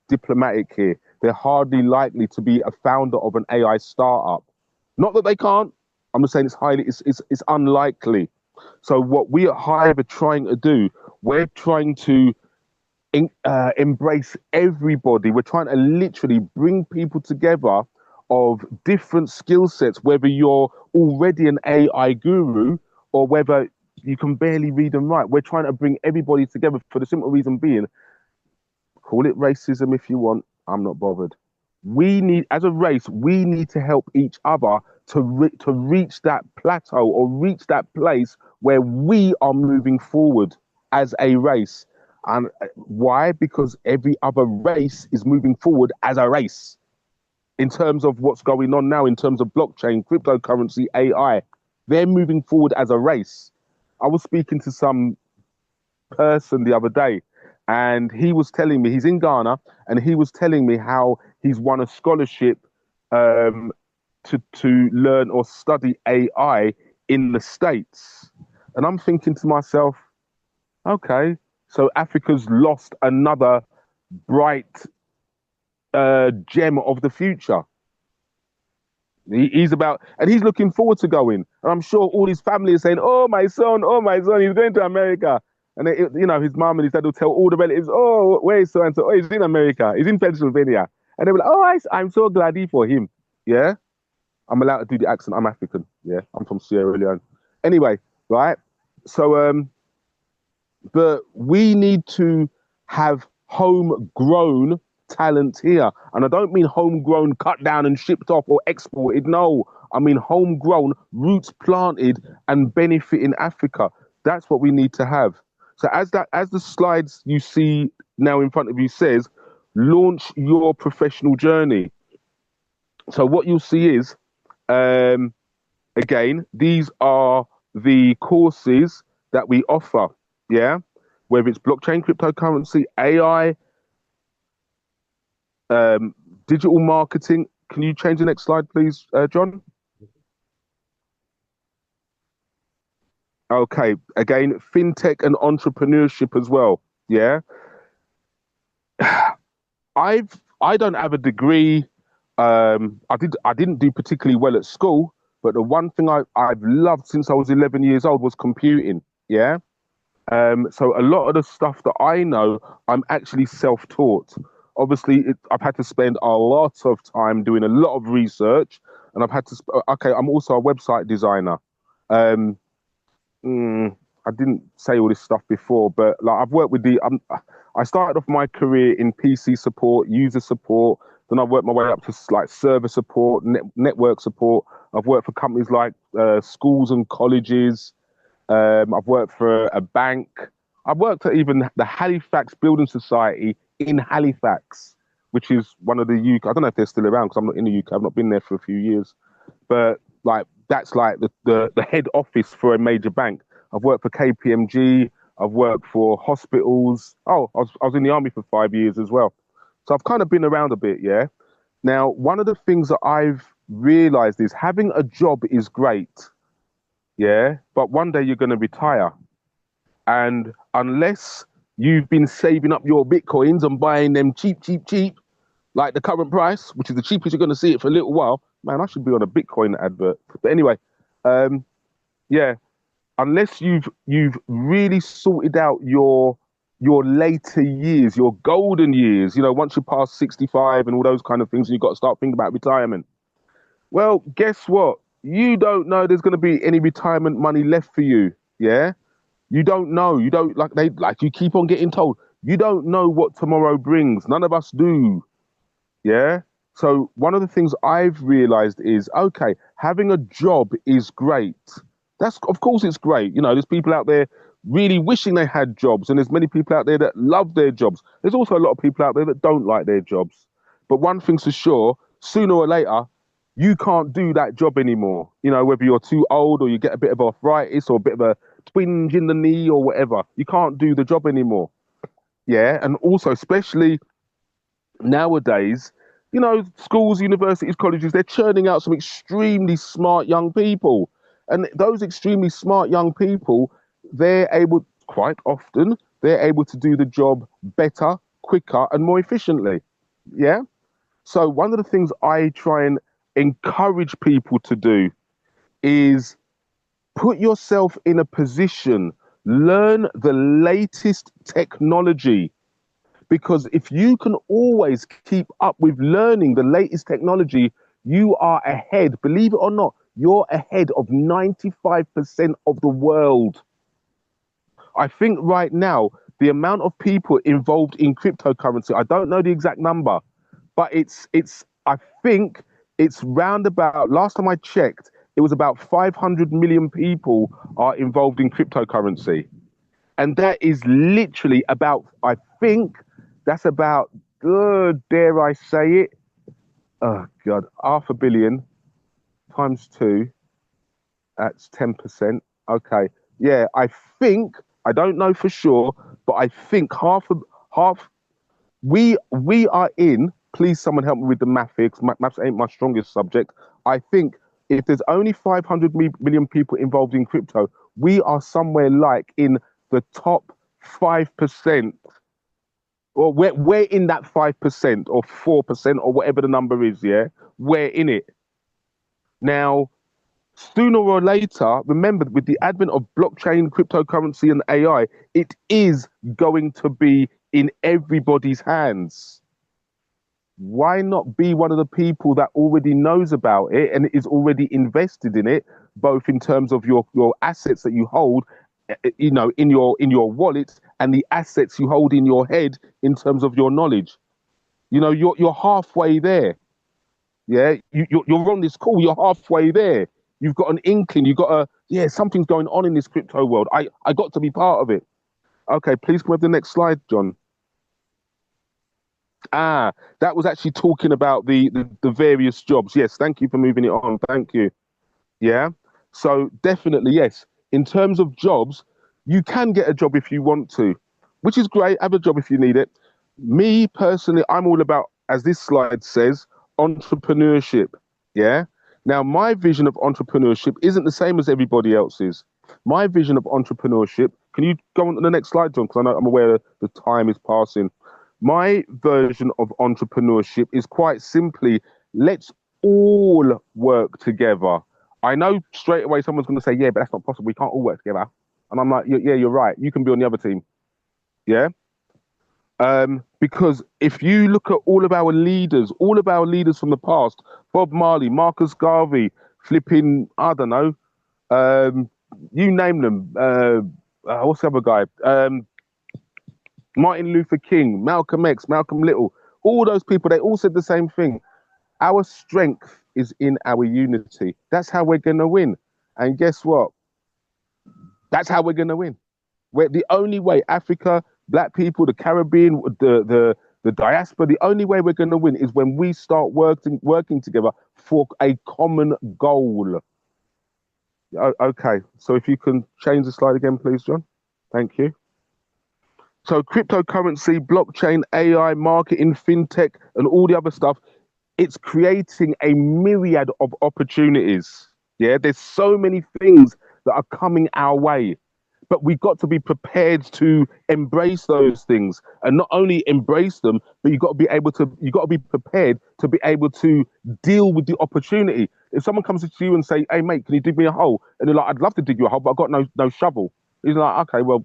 diplomatic here. They're hardly likely to be a founder of an AI startup. Not that they can't. I'm just saying it's unlikely. So what we at Hive are trying to do, we're trying to embrace everybody. We're trying to literally bring people together of different skill sets, whether you're already an AI guru or whether you can barely read and write. We're trying to bring everybody together for the simple reason being, call it racism if you want, I'm not bothered. We need, as a race, we need to help each other to reach that plateau or reach that place where we are moving forward as a race. And why? Because every other race is moving forward as a race in terms of what's going on now, in terms of blockchain, cryptocurrency, AI. They're moving forward as a race. I was speaking to some person the other day, and he was telling me, he's in Ghana, and he was telling me how he's won a scholarship to learn or study AI in the States. And I'm thinking to myself, okay, so Africa's lost another bright gem of the future. He's looking forward to going. And I'm sure all his family is saying, oh, my son, he's going to America. And his mom and his dad will tell all the relatives, oh, where is so-and-so? Oh, he's in America. He's in Pennsylvania. And they'll be like, oh, I'm so glad for him. Yeah. I'm allowed to do the accent. I'm African. Yeah. I'm from Sierra Leone. Anyway, right. So, but we need to have homegrown talent here. And I don't mean homegrown, cut down and shipped off or exported. No, I mean homegrown, roots planted and benefiting Africa. That's what we need to have. So as the slides you see now in front of you says, launch your professional journey. So what you'll see is, again, these are the courses that we offer. Yeah, whether it's blockchain, cryptocurrency, AI, digital marketing. Can you change the next slide, please, John? Okay, again, fintech and entrepreneurship as well. Yeah, I don't have a degree. I didn't do particularly well at school, but the one thing I've loved since I was 11 years old was computing. Yeah. So a lot of the stuff that I know, I'm actually self-taught. Obviously, I've had to spend a lot of time doing a lot of research, and I've had to. Okay, I'm also a website designer. I didn't say all this stuff before, but like I've worked with I started off my career in PC support, user support. Then I worked my way up to like server support, network support. I've worked for companies like schools and colleges. I've worked for a bank. I've worked at even the Halifax Building Society in Halifax, which is one of the UK. I don't know if they're still around because I'm not in the UK. I've not been there for a few years, but like that's like the head office for a major bank. I've worked for KPMG. I've worked for hospitals. Oh, I was in the army for 5 years as well. So I've kind of been around a bit, yeah. Now, one of the things that I've realized is having a job is great, yeah, but one day you're going to retire. And unless you've been saving up your Bitcoins and buying them cheap, like the current price, which is the cheapest you're going to see it for a little while, man, I should be on a Bitcoin advert. But anyway, yeah, unless you've really sorted out your later years, your golden years, you know, once you pass 65 and all those kind of things, and you've got to start thinking about retirement. Well, guess what? You don't know there's going to be any retirement money left for you. Yeah, you don't know. You don't like you keep on getting told. You don't know what tomorrow brings. None of us do. Yeah. So one of the things I've realized is, okay, having a job is great. Of course it's great. You know, there's people out there really wishing they had jobs, and there's many people out there that love their jobs. There's also a lot of people out there that don't like their jobs. But one thing's for sure, sooner or later, you can't do that job anymore. You know, whether you're too old or you get a bit of arthritis or a bit of a twinge in the knee or whatever, you can't do the job anymore. Yeah. And also, especially nowadays, you know, schools, universities, colleges, they're churning out some extremely smart young people. And those extremely smart young people, quite often, they're able to do the job better, quicker, and more efficiently. Yeah. So one of the things I try and encourage people to do is put yourself in a position, learn the latest technology. Because if you can always keep up with learning the latest technology, you are ahead. Believe it or not, you're ahead of 95% of the world. I think right now, the amount of people involved in cryptocurrency, I don't know the exact number, but I think it's round about, last time I checked, it was about 500 million people are involved in cryptocurrency. And that is literally about, I think, that's about, dare I say it? Oh, God, 500 million times 2, that's 10%. Okay. Yeah, I think, I don't know for sure, but I think we are in, please someone help me with the maths. Maths ain't my strongest subject. I think if there's only 500 million people involved in crypto, we are somewhere like in the top 5%. Or we're in that 5% or 4% or whatever the number is, yeah? We're in it. Now, sooner or later, remember, with the advent of blockchain, cryptocurrency, and AI, it is going to be in everybody's hands. Why not be one of the people that already knows about it and is already invested in it, both in terms of your assets that you hold, you know, in your wallet, and the assets you hold in your head in terms of your knowledge. You know, you're halfway there. Yeah, you're on this call. You're halfway there. You've got an inkling. You've got something's going on in this crypto world. I got to be part of it. Okay, please come with the next slide, John. That was actually talking about the various jobs. Yes, thank you for moving it on. Thank you. Yeah. So definitely, yes. In terms of jobs, you can get a job if you want to, which is great. Have a job if you need it. Me personally, I'm all about, as this slide says, entrepreneurship. Yeah. Now, my vision of entrepreneurship isn't the same as everybody else's. My vision of entrepreneurship, can you go on to the next slide, John? Because I'm aware the time is passing. My version of entrepreneurship is quite simply, let's all work together. I know straight away someone's going to say, yeah, but that's not possible. We can't all work together. And I'm like, yeah, you're right. You can be on the other team. Yeah. Because if you look at all of our leaders from the past, Bob Marley, Marcus Garvey, flipping, I don't know, you name them. What's the other guy? Martin Luther King, Malcolm X, Malcolm Little, all those people, they all said the same thing. Our strength is in our unity. That's how we're going to win. And guess what? That's how we're going to win. We're the only way, Africa, Black people, the Caribbean, the diaspora, the only way we're going to win is when we start working together for a common goal. Okay, so if you can change the slide again, please, John. Thank you. So cryptocurrency, blockchain, AI, marketing, fintech, and all the other stuff, it's creating a myriad of opportunities. Yeah, there's so many things that are coming our way, but we've got to be prepared to embrace those things, and not only embrace them, but you got to be prepared to be able to deal with the opportunity. If someone comes to you and say, "Hey mate, can you dig me a hole?" and you're like, "I'd love to dig you a hole, but I've got no shovel." He's like, "Okay, well,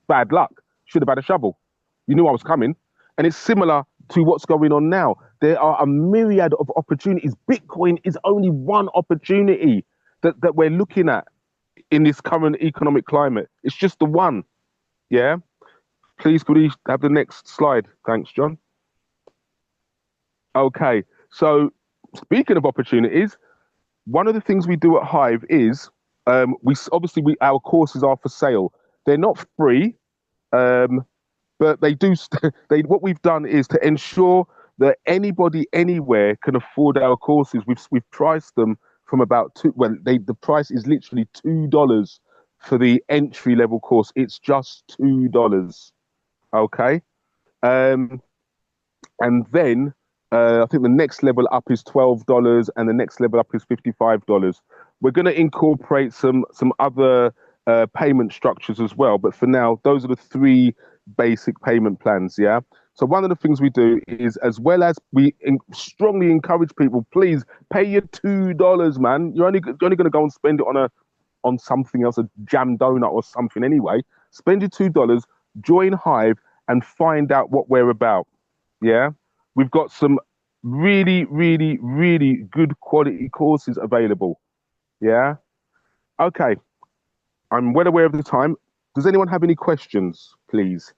bad luck. Should have had a shovel. You knew I was coming." And it's similar to what's going on now. There are a myriad of opportunities. Bitcoin is only one opportunity that we're looking at in this current economic climate. It's just the one. Yeah. Please, could we have the next slide? Thanks, John. Okay. So, speaking of opportunities, one of the things we do at Hive is our courses are for sale. They're not free, but they do. What we've done is to ensure that anybody anywhere can afford our courses. We've priced them from about two. Well, the price is literally $2 for the entry level course. It's just $2. Okay, and then I think the next level up is $12, and the next level up is $55. We're going to incorporate some other payment structures as well, but for now, those are the three basic payment plans. Yeah. So one of the things we do is, as well as we strongly encourage people, please pay your $2, man. You're only going to go and spend it on something else, a jam donut or something anyway. Spend your $2, join Hive, and find out what we're about. Yeah, we've got some really, really, really good quality courses available. Yeah. Okay. I'm well aware of the time. Does anyone have any questions, please?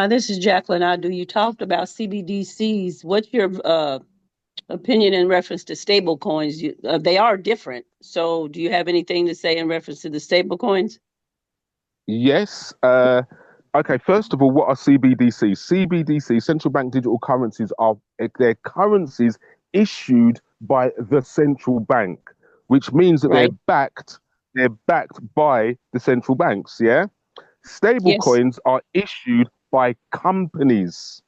This is Jacqueline Adu. You talked about CBDCs. What's your opinion in reference to stable coins? They are different. So do you have anything to say in reference to the stable coins? Yes. Okay. First of all, what are CBDCs? CBDC, central bank digital currencies, are their currencies issued by the central bank, which means that Right. they're backed by the central banks. Yeah. Stable Yes. coins are issued by companies.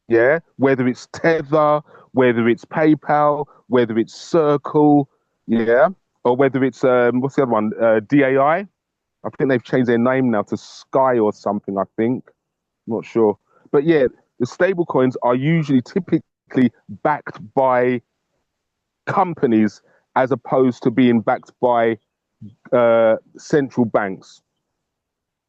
Yeah, whether it's Tether, whether it's PayPal, whether it's Circle, yeah, or whether it's what's the other one? DAI. I think they've changed their name now to Sky or something. I think, not sure, but yeah, the stable coins are usually typically backed by companies as opposed to being backed by central banks.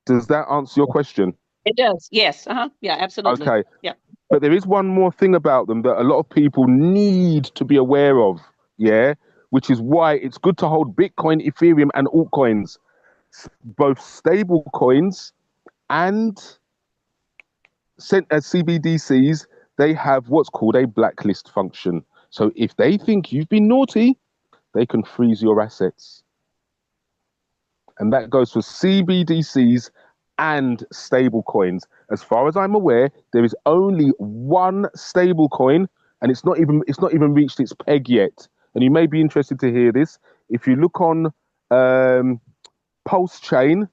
Does that answer your question? It does. Yes. Yeah, absolutely. Okay. Yeah. But there is one more thing about them that a lot of people need to be aware of, yeah, which is why it's good to hold Bitcoin, Ethereum, and altcoins. Both stable coins and CBDCs, they have what's called a blacklist function. So if they think you've been naughty, they can freeze your assets. And that goes for CBDCs and stable coins. As far as I'm aware, there is only one stable coin, and it's not even reached its peg yet. And you may be interested to hear this. If you look on Pulse Chain,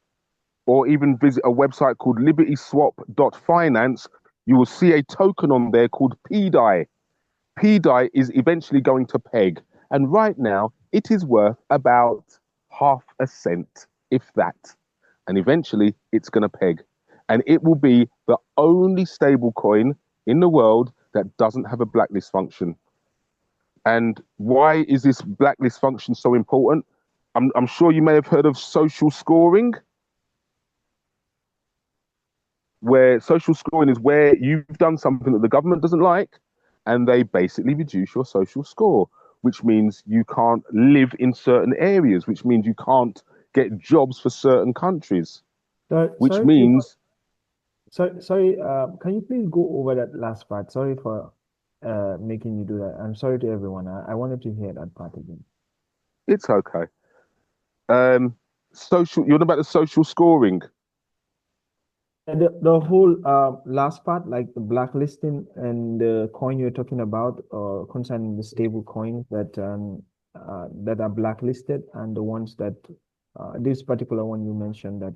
or even visit a website called libertyswap.finance, you will see a token on there called PDI. PDI is eventually going to peg, and right now it is worth about half a cent, if that. And eventually it's going to peg, and it will be the only stable coin in the world that doesn't have a blacklist function. And why is this blacklist function so important? I'm sure you may have heard of social scoring, where social scoring is where you've done something that the government doesn't like, and they basically reduce your social score, which means you can't live in certain areas, which means you can't get jobs for certain countries, which Sorry, means... sorry, can you please go over that last part? Sorry for making you do that. I'm sorry to everyone. I wanted to hear that part again. It's okay. You're about the social scoring. And the whole last part, like the blacklisting and the coin you're talking about, concerning the stable coin that that are blacklisted, and the ones that this particular one you mentioned that.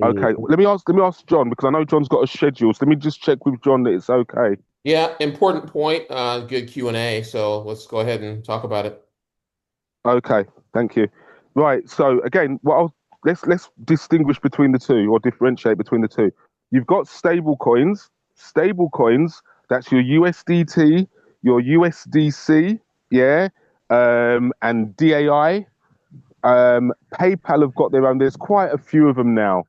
Okay, let me ask John, because I know John's got a schedule. So let me just check with John that it's okay. Yeah, important point. Good Q&A. So let's go ahead and talk about it. Okay, thank you. Right, so again, let's distinguish between the two, or differentiate between the two. You've got stable coins. Stable coins, that's your USDT, your USDC, yeah, and DAI. PayPal have got their own. There's quite a few of them now,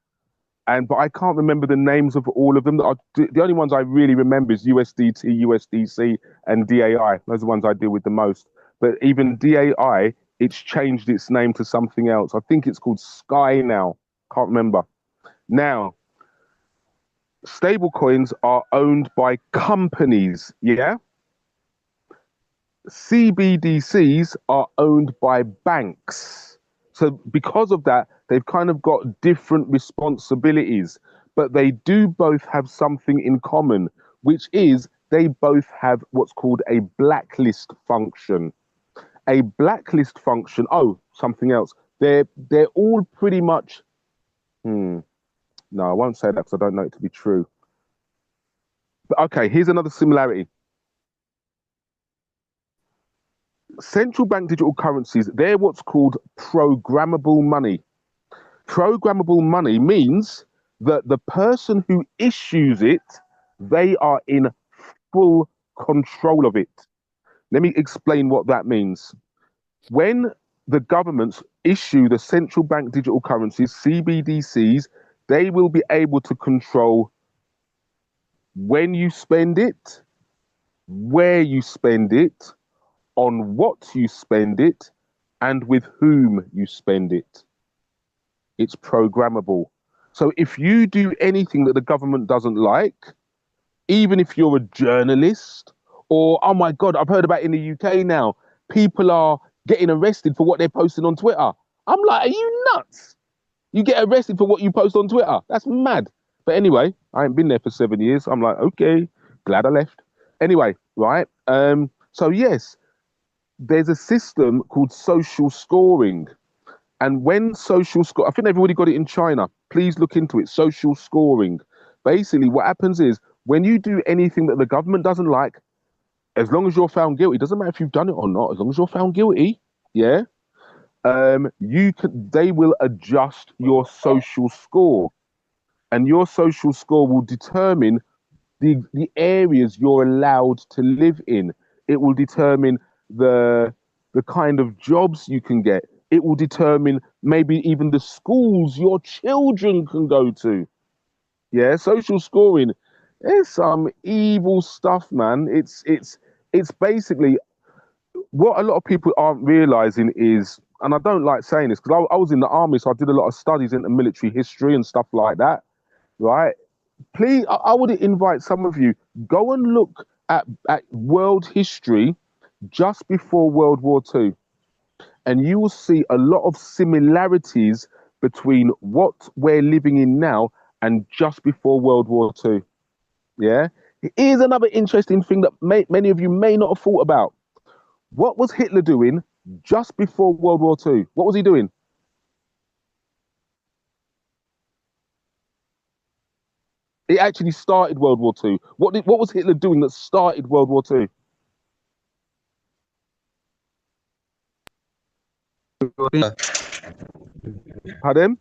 but I can't remember the names of all of them. The only ones I really remember is USDT, USDC, and DAI. Those are the ones I deal with the most. But even DAI, it's changed its name to something else. I think it's called Sky now. Can't remember. Now, stable coins are owned by companies, yeah? CBDCs are owned by banks. So because of that, they've kind of got different responsibilities, but they do both have something in common, which is they both have what's called a blacklist function. A blacklist function, something else. They're all pretty much, no, I won't say that because I don't know it to be true. But okay, here's another similarity. Central bank digital currencies, they're what's called programmable money. Programmable money means that the person who issues it, they are in full control of it. Let me explain what that means. When the governments issue the central bank digital currencies, CBDCs, they will be able to control when you spend it, where you spend it, on what you spend it, and with whom you spend it. It's programmable. So if you do anything that the government doesn't like, even if you're a journalist, or, oh my God, I've heard about in the UK now, people are getting arrested for what they're posting on Twitter. I'm like, are you nuts? You get arrested for what you post on Twitter? That's mad. But anyway, I ain't been there for 7 years. I'm like, okay, glad I left. Anyway, right? So yes, there's a system called social scoring. And when social score, I think everybody got it in China. Please look into it. Social scoring. Basically, what happens is when you do anything that the government doesn't like, as long as you're found guilty, it doesn't matter if you've done it or not, as long as you're found guilty, yeah, they will adjust your social score. And your social score will determine the areas you're allowed to live in. It will determine the kind of jobs you can get. It will determine maybe even the schools your children can go to. Yeah, social scoring. It's some evil stuff, man. It's basically what a lot of people aren't realizing is, and I don't like saying this because I was in the army, so I did a lot of studies into military history and stuff like that, right? Please, I would invite some of you, go and look at world history just before World War II. And you will see a lot of similarities between what we're living in now and just before World War II. Yeah? Here's another interesting thing that many of you may not have thought about. What was Hitler doing just before World War II? What was he doing? It actually started World War II. What was Hitler doing that started World War II? Pardon?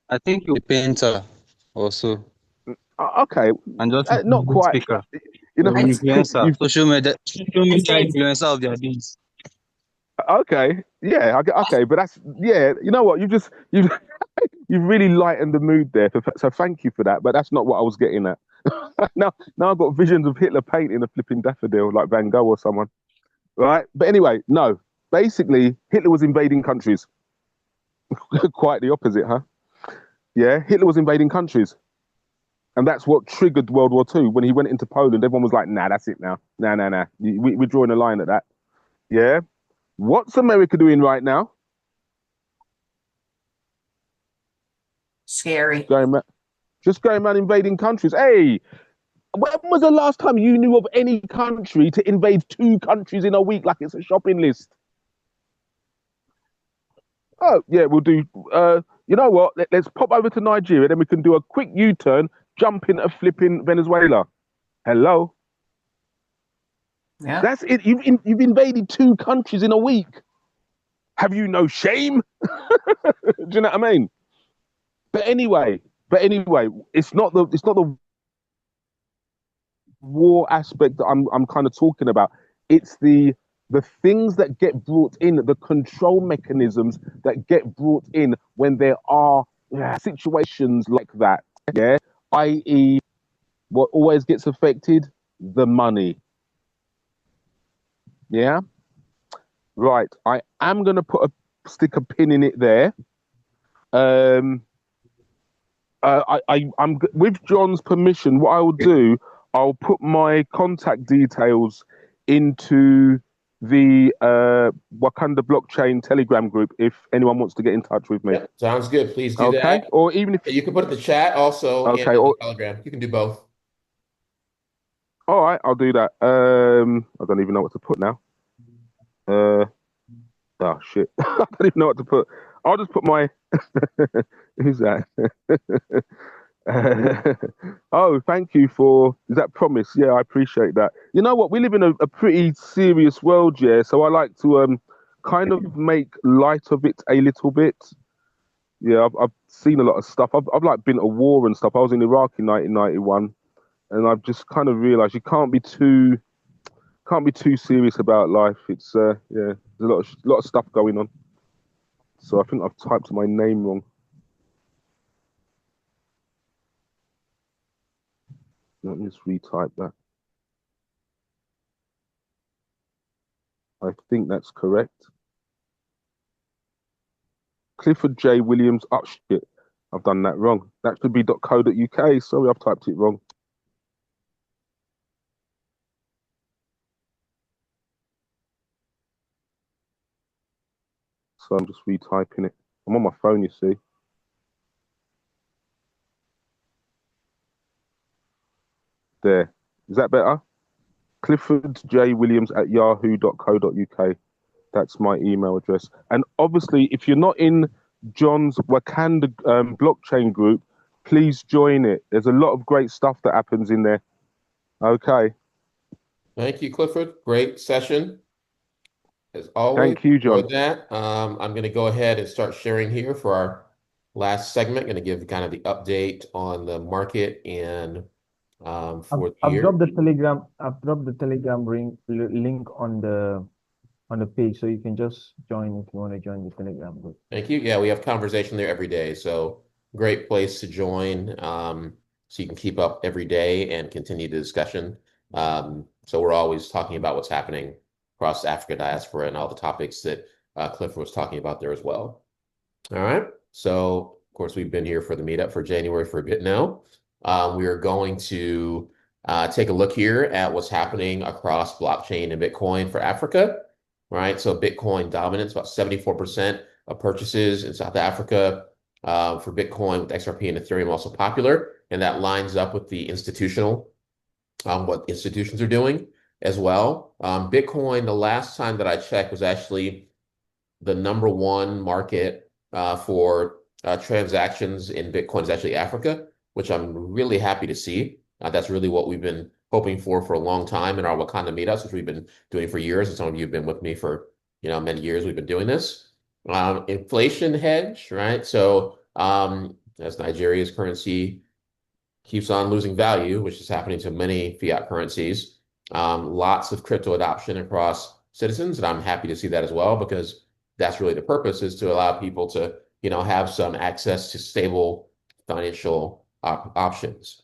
I think you're a painter also. Okay, And just not quite. speaker. You know, An influencer, social media influencer of their days. Okay, yeah, okay, but that's You know what? You've really lightened the mood there. So thank you for that. But that's not what I was getting at. now I've got visions of Hitler painting a flipping daffodil like Van Gogh or someone, right? But anyway, no. Basically, Hitler was invading countries. Quite the opposite, huh? Yeah, Hitler was invading countries. And that's what triggered World War II. When he went into Poland, everyone was like, nah, that's it now. Nah. We're drawing a line at that. Yeah. What's America doing right now? Scary. Just going around invading countries. Hey, when was the last time you knew of any country to invade 2 countries in a week like it's a shopping list? Oh, yeah, we'll do. You know what? Let's pop over to Nigeria, then we can do a quick U-turn, jump into flipping Venezuela. Hello. Yeah. That's it. You've invaded 2 countries in a week. Have you no shame? Do you know what I mean? But anyway, it's not the war aspect that I'm kind of talking about. It's the things that get brought in, the control mechanisms that get brought in when there are situations like that. Yeah, i.e., what always gets affected? The money. Yeah, right. I am gonna stick a pin in it there. Um, I'm with John's permission. What I will do, I'll put my contact details into the Wakanda blockchain Telegram group if anyone wants to get in touch with me. Yep, sounds good. Please do Okay, that. or even if You can put it in the chat also and okay, in the or Telegram. You can do both. all right, I'll do that. I don't even know what to put now. Oh shit, I don't even know what to put. I'll just put my. Who's that? Oh, thank you for is that promise? Yeah, I appreciate that. You know what? We live in a pretty serious world, yeah. So I like to kind of make light of it a little bit. Yeah, I've seen a lot of stuff. I've like been to war and stuff. I was in Iraq in 1991, and I've just kind of realised you can't be too serious about life. It's yeah, there's a lot of stuff going on. So I think I've typed my name wrong. Let me just retype that. I think that's correct. Clifford J. Williams. Oh shit, I've done that wrong. That should be .co.uk. Sorry, I've typed it wrong. So I'm just retyping it. I'm on my phone, you see. There. Is that better? Clifford J. Williams at yahoo.co.uk. That's my email address. And obviously, if you're not in John's Wakanda blockchain group, please join it. There's a lot of great stuff that happens in there. Okay. Thank you, Clifford. Great session. As always, Thank you, John. enjoyed that. I'm going to go ahead and start sharing here for our last segment. Going to give kind of the update on the market and for the I've year. dropped the Telegram. I've dropped the Telegram link on the page, so you can just join if you want to join the Telegram group. Thank you. Yeah, we have conversation there every day, so great place to join. So you can keep up every day and continue the discussion. So we're always talking about what's happening across the African diaspora and all the topics that Clifford was talking about there as well. All right. So of course we've been here for the meetup for January for a bit now. We are going to take a look here at what's happening across blockchain and Bitcoin for Africa. Right. So Bitcoin dominance, about 74% of purchases in South Africa for Bitcoin with XRP and Ethereum also popular. And that lines up with the institutional, what institutions are doing as well. Bitcoin, the last time that I checked, was actually the #1 market for transactions in Bitcoin is actually Africa, which I'm really happy to see. That's really what we've been hoping for a long time in our Wakanda meetups, which we've been doing for years. And some of you have been with me for many years. We've been doing this. Inflation hedge, right? So as Nigeria's currency keeps on losing value, which is happening to many fiat currencies, lots of crypto adoption across citizens, and I'm happy to see that as well because that's really the purpose, is to allow people to have some access to stable financial options.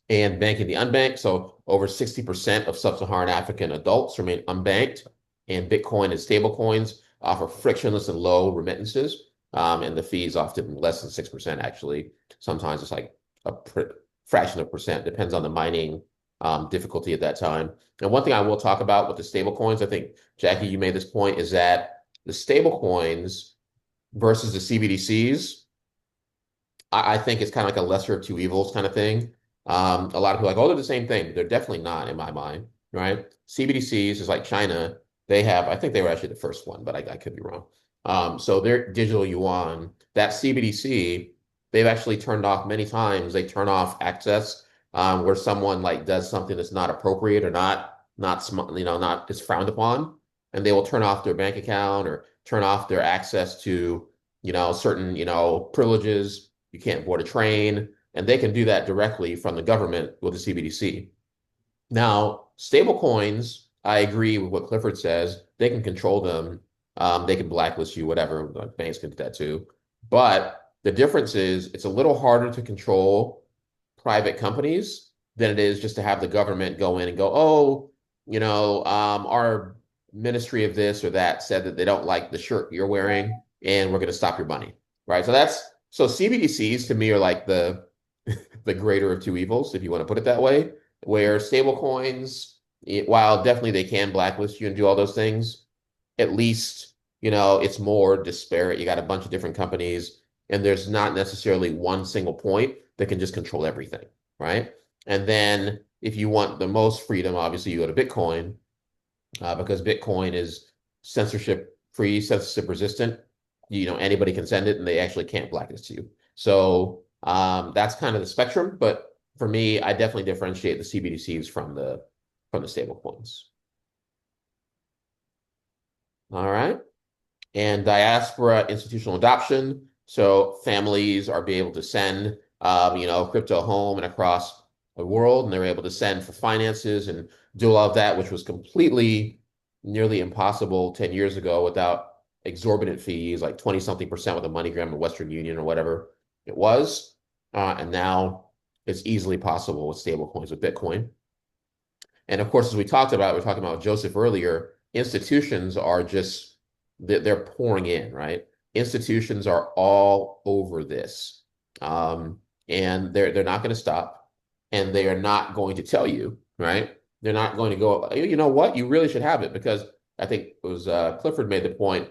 And banking the unbanked, so over 60% of sub-Saharan African adults remain unbanked, and Bitcoin and stablecoins offer frictionless and low remittances, and the fees often less than 6% actually. Sometimes it's like a fraction of percent, depends on the mining difficulty at that time. And one thing I will talk about with the stablecoins, I think, Jackie, you made this point, is that the stablecoins versus the CBDCs, I think it's kind of like a lesser of two evils kind of thing. A lot of people are like, oh, they're the same thing. They're definitely not in my mind, right? CBDCs is like China. They have, I think they were actually the first one, but I could be wrong. So their digital yuan, that CBDC, they've actually turned off many times. They turn off access where someone like does something that's not appropriate or not smart, not is frowned upon, and they will turn off their bank account or turn off their access to certain privileges. You can't board a train, and they can do that directly from the government with the CBDC. Now, stable coins, I agree with what Clifford says. They can control them. They can blacklist you, whatever. Banks can do that too. But the difference is it's a little harder to control private companies than it is just to have the government go in and go, oh, our ministry of this or that said that they don't like the shirt you're wearing, and we're going to stop your money, right? So CBDCs to me are like the the greater of two evils, if you want to put it that way, where stable coins, while definitely they can blacklist you and do all those things, at least, it's more disparate. You got a bunch of different companies, and there's not necessarily one single point that can just control everything, right? And then if you want the most freedom, obviously you go to Bitcoin, because Bitcoin is censorship free, censorship resistant. Anybody can send it, and they actually can't blacklist you. So that's kind of the spectrum. But for me, I definitely differentiate the CBDCs from the stable coins. All right. And diaspora institutional adoption. So families are be able to send, crypto home and across the world, and they're able to send for finances and do all of that, which was completely nearly impossible 10 years ago without exorbitant fees, like 20-something% with a MoneyGram or Western Union or whatever it was. And now it's easily possible with stablecoins with Bitcoin. And of course, as we talked about, we were talking about Joseph earlier, institutions are just, they're pouring in, right? Institutions are all over this. And they're not going to stop, and they are not going to tell you, right? They're not going to go, you know what, you really should have it, because I think it was Clifford made the point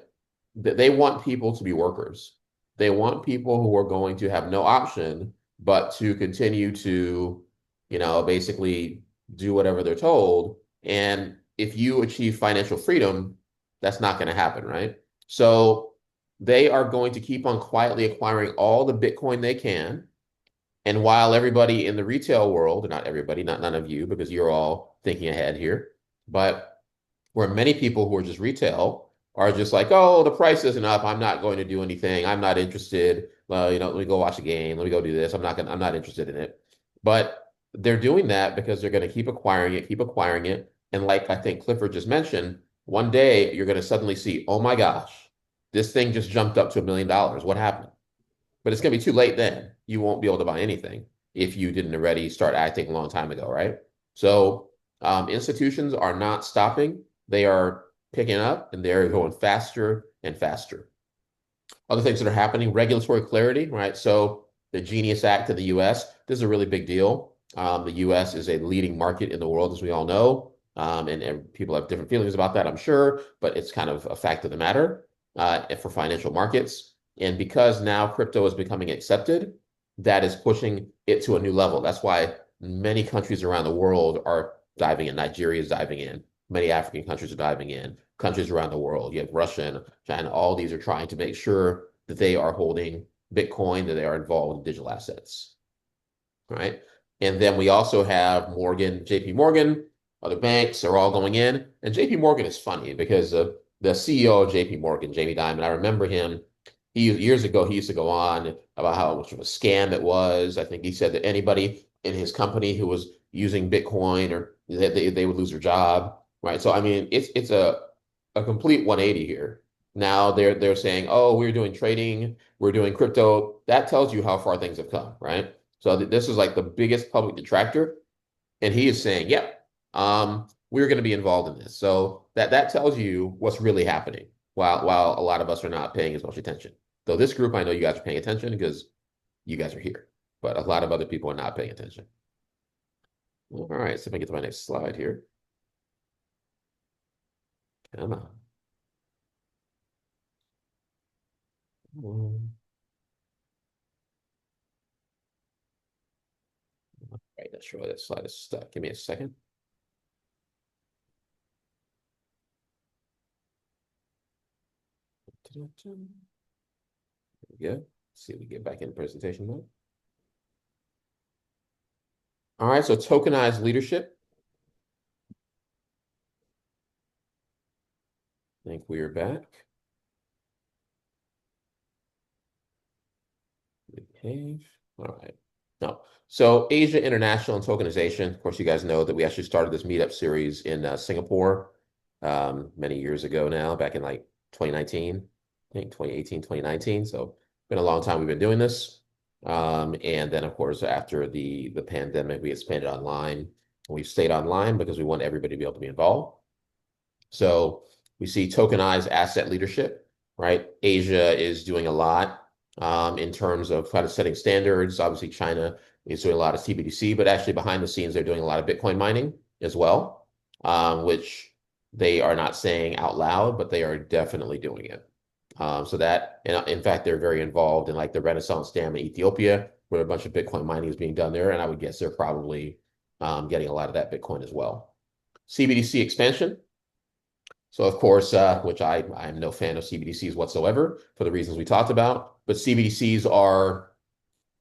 that they want people to be workers. They want people who are going to have no option but to continue to, basically do whatever they're told. And if you achieve financial freedom, that's not going to happen, right? So they are going to keep on quietly acquiring all the Bitcoin they can. And while everybody in the retail world, not everybody, not none of you, because you're all thinking ahead here, but where many people who are just retail are just like, oh, the price isn't up, I'm not going to do anything, I'm not interested. Well, let me go watch a game, let me go do this. I'm not interested in it. But they're doing that because they're going to keep acquiring it. And like I think Clifford just mentioned, one day you're going to suddenly see, oh my gosh, this thing just jumped up to $1 million. What happened? But it's going to be too late then. You won't be able to buy anything if you didn't already start acting a long time ago, right? So institutions are not stopping. They are picking up, and they're going faster and faster. Other things that are happening, regulatory clarity, right? So the Genius Act in the US, this is a really big deal. The US is a leading market in the world, as we all know. And people have different feelings about that, I'm sure, but it's kind of a fact of the matter for financial markets. And because now crypto is becoming accepted, that is pushing it to a new level. That's why many countries around the world are diving in. Nigeria is diving in. Many African countries are diving in. Countries around the world, you have Russia and China, all these are trying to make sure that they are holding Bitcoin, that they are involved in digital assets, right? And then we also have JP Morgan, other banks are all going in. And JP Morgan is funny because the CEO of JP Morgan, Jamie Dimon, I remember him. Years ago, he used to go on about how much of a scam it was. I think he said that anybody in his company who was using Bitcoin or they would lose their job, right? So I mean, it's a complete 180 here. Now they're saying, oh, we're doing trading, we're doing crypto. That tells you how far things have come, right? So this is like the biggest public detractor, and he is saying, yep, we're going to be involved in this. So that tells you what's really happening, while a lot of us are not paying as much attention. Though this group, I know you guys are paying attention because you guys are here, but a lot of other people are not paying attention. All right, so if I get to my next slide here. Come on. All right, not sure why that slide is stuck. Give me a second. we go. See if we get back in presentation mode. All right, so tokenized leadership. I think we are back. Page. All right. No. So Asia International and Tokenization. Of course, you guys know that we actually started this meetup series in Singapore many years ago now, back in like 2019, I think 2018, 2019. So been a long time we've been doing this. And then, of course, after the pandemic, we expanded online. We've stayed online because we want everybody to be able to be involved. So we see tokenized asset leadership, right? Asia is doing a lot in terms of kind of setting standards. Obviously, China is doing a lot of CBDC, but actually behind the scenes, they're doing a lot of Bitcoin mining as well, which they are not saying out loud, but they are definitely doing it. So that, in fact, they're very involved in like the Renaissance Dam in Ethiopia, where a bunch of Bitcoin mining is being done there. And I would guess they're probably getting a lot of that Bitcoin as well. CBDC expansion. So of course, which I'm no fan of CBDCs whatsoever for the reasons we talked about, but CBDCs are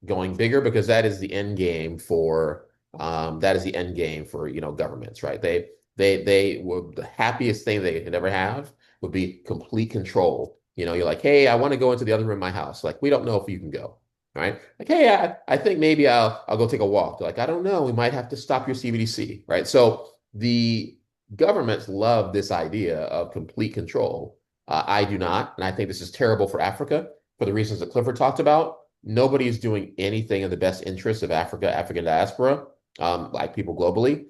going bigger because that is the end game for governments, right? They were the happiest thing they could ever have would be complete control. You're like, hey, I want to go into the other room of my house. Like, we don't know if you can go, right? Like, hey, I think maybe I'll go take a walk. They're like, I don't know, we might have to stop your CBDC, right? So the governments love this idea of complete control. I do not, and I think this is terrible for Africa for the reasons that Clifford talked about. Nobody is doing anything in the best interest of Africa, African diaspora, like people globally.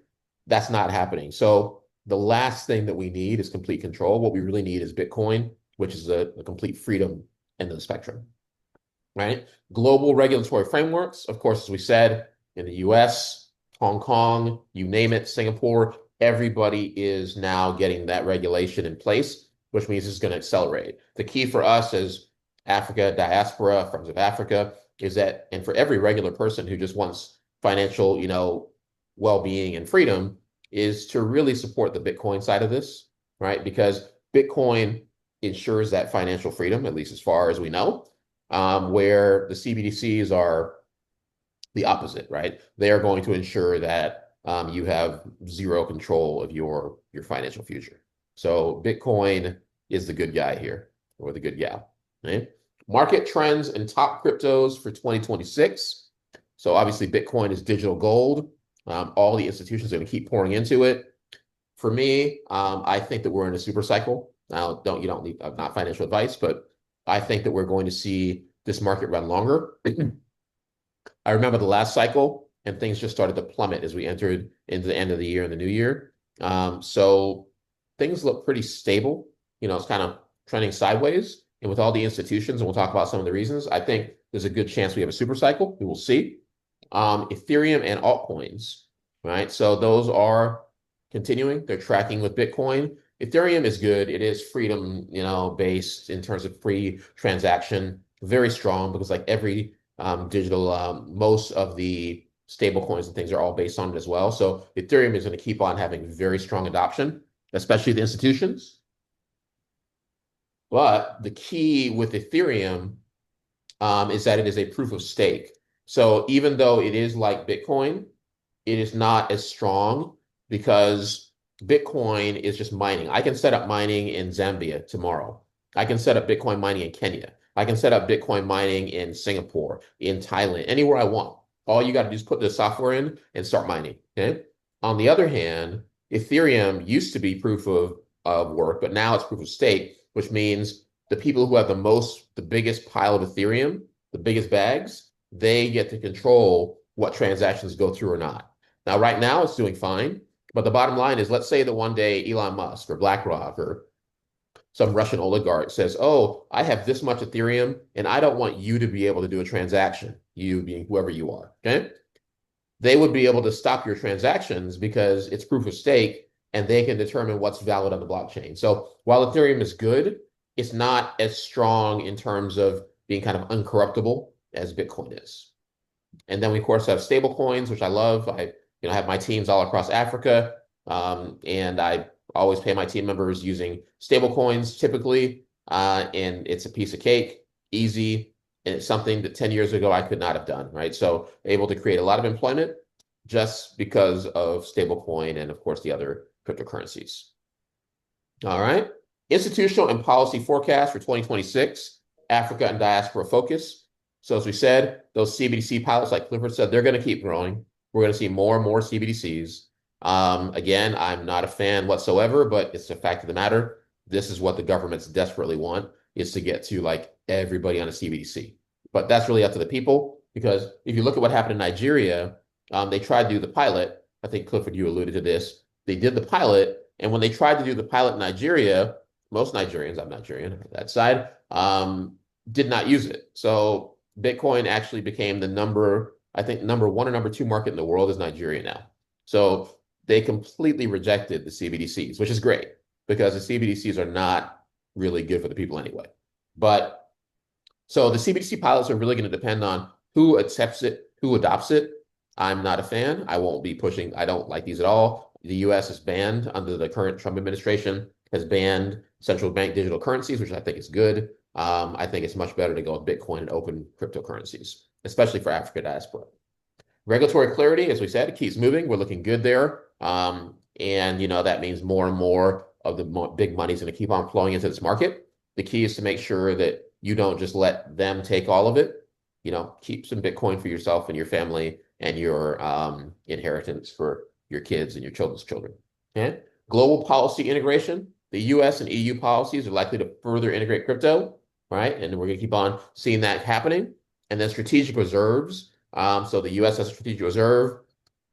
That's not happening. So the last thing that we need is complete control. What we really need is Bitcoin, which is a complete freedom end of the spectrum, right? Global regulatory frameworks, of course, as we said, in the US, Hong Kong, you name it, Singapore, everybody is now getting that regulation in place, which means it's going to accelerate. The key for us as Africa Diaspora, Friends of Africa, is that, and for every regular person who just wants financial, well-being and freedom, is to really support the Bitcoin side of this, right? Because Bitcoin ensures that financial freedom, at least as far as we know, where the CBDCs are the opposite, right? They are going to ensure that you have zero control of your financial future. So Bitcoin is the good guy here, or the good gal. Right? Market trends and top cryptos for 2026. So obviously Bitcoin is digital gold. All the institutions are going to keep pouring into it. For me, I think that we're in a super cycle. Now, you don't need not financial advice, but I think that we're going to see this market run longer. I remember the last cycle, and things just started to plummet as we entered into the end of the year and the new year. So things look pretty stable. It's kind of trending sideways. And with all the institutions, and we'll talk about some of the reasons, I think there's a good chance we have a super cycle. We will see. Ethereum and altcoins, right? So those are continuing. They're tracking with Bitcoin. Ethereum is good. It is freedom, based in terms of free transaction, very strong because like every digital, most of the stable coins and things are all based on it as well. So Ethereum is going to keep on having very strong adoption, especially the institutions. But the key with Ethereum is that it is a proof of stake. So even though it is like Bitcoin, it is not as strong because Bitcoin is just mining. I can set up mining in Zambia tomorrow. I can set up Bitcoin mining in Kenya. I can set up Bitcoin mining in Singapore, in Thailand, anywhere I want. All you got to do is put the software in and start mining. Okay. On the other hand, Ethereum used to be proof of work, but now it's proof of stake, which means the people who have the biggest pile of Ethereum, the biggest bags, they get to control what transactions go through or not. Now, right now, it's doing fine. But the bottom line is, let's say that one day Elon Musk or BlackRock or some Russian oligarch says, oh, I have this much Ethereum, and I don't want you to be able to do a transaction, you being whoever you are, okay? They would be able to stop your transactions because it's proof of stake, and they can determine what's valid on the blockchain. So while Ethereum is good, it's not as strong in terms of being kind of uncorruptible as Bitcoin is. And then we, of course, have stable coins, which I love. I have my teams all across Africa, and I always pay my team members using stable coins typically. and it's a piece of cake, easy, and it's something that 10 years ago I could not have done, right? So able to create a lot of employment just because of stablecoin and, of course, the other cryptocurrencies. All right. Institutional and policy forecast for 2026, Africa and diaspora focus. So as we said, those CBDC pilots, like Clifford said, they're going to keep growing. We're going to see more and more CBDCs. Again, I'm not a fan whatsoever, but it's a fact of the matter. This is what the governments desperately want, is to get to like everybody on a CBDC. But that's really up to the people, because if you look at what happened in Nigeria, they tried to do the pilot. I think, Clifford, you alluded to this. They did the pilot, and when they tried to do the pilot in Nigeria, most Nigerians, I'm Nigerian on that side, did not use it. So Bitcoin actually became the number 1 or number 2 market in the world is Nigeria now. So they completely rejected the CBDCs, which is great, because the CBDCs are not really good for the people anyway. But so the CBDC pilots are really going to depend on who accepts it, who adopts it. I'm not a fan. I won't be pushing. I don't like these at all. The US has banned, under the current Trump administration, has banned central bank digital currencies, which I think is good. I think it's much better to go with Bitcoin and open cryptocurrencies, especially for Africa diaspora. Regulatory clarity, as we said, it keeps moving. We're looking good there. And, that means more and more of the big money is going to keep on flowing into this market. The key is to make sure that you don't just let them take all of it. Keep some Bitcoin for yourself and your family and your inheritance for your kids and your children's children. Okay? Global policy integration. The US and EU policies are likely to further integrate crypto, right? And we're going to keep on seeing that happening. And then strategic reserves. So the US has a strategic reserve.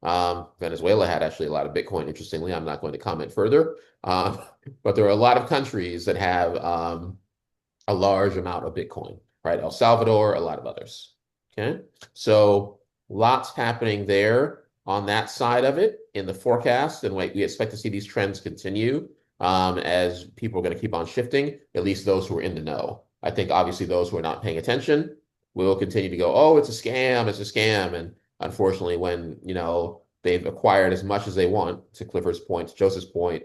Venezuela had actually a lot of Bitcoin, interestingly. I'm not going to comment further. But there are a lot of countries that have a large amount of Bitcoin, right? El Salvador, a lot of others. Okay? So lots happening there on that side of it in the forecast. And we expect to see these trends continue as people are going to keep on shifting, at least those who are in the know. I think obviously those who are not paying attention will continue to go, oh, it's a scam, it's a scam. And unfortunately, when, they've acquired as much as they want, to Clifford's point, to Joseph's point,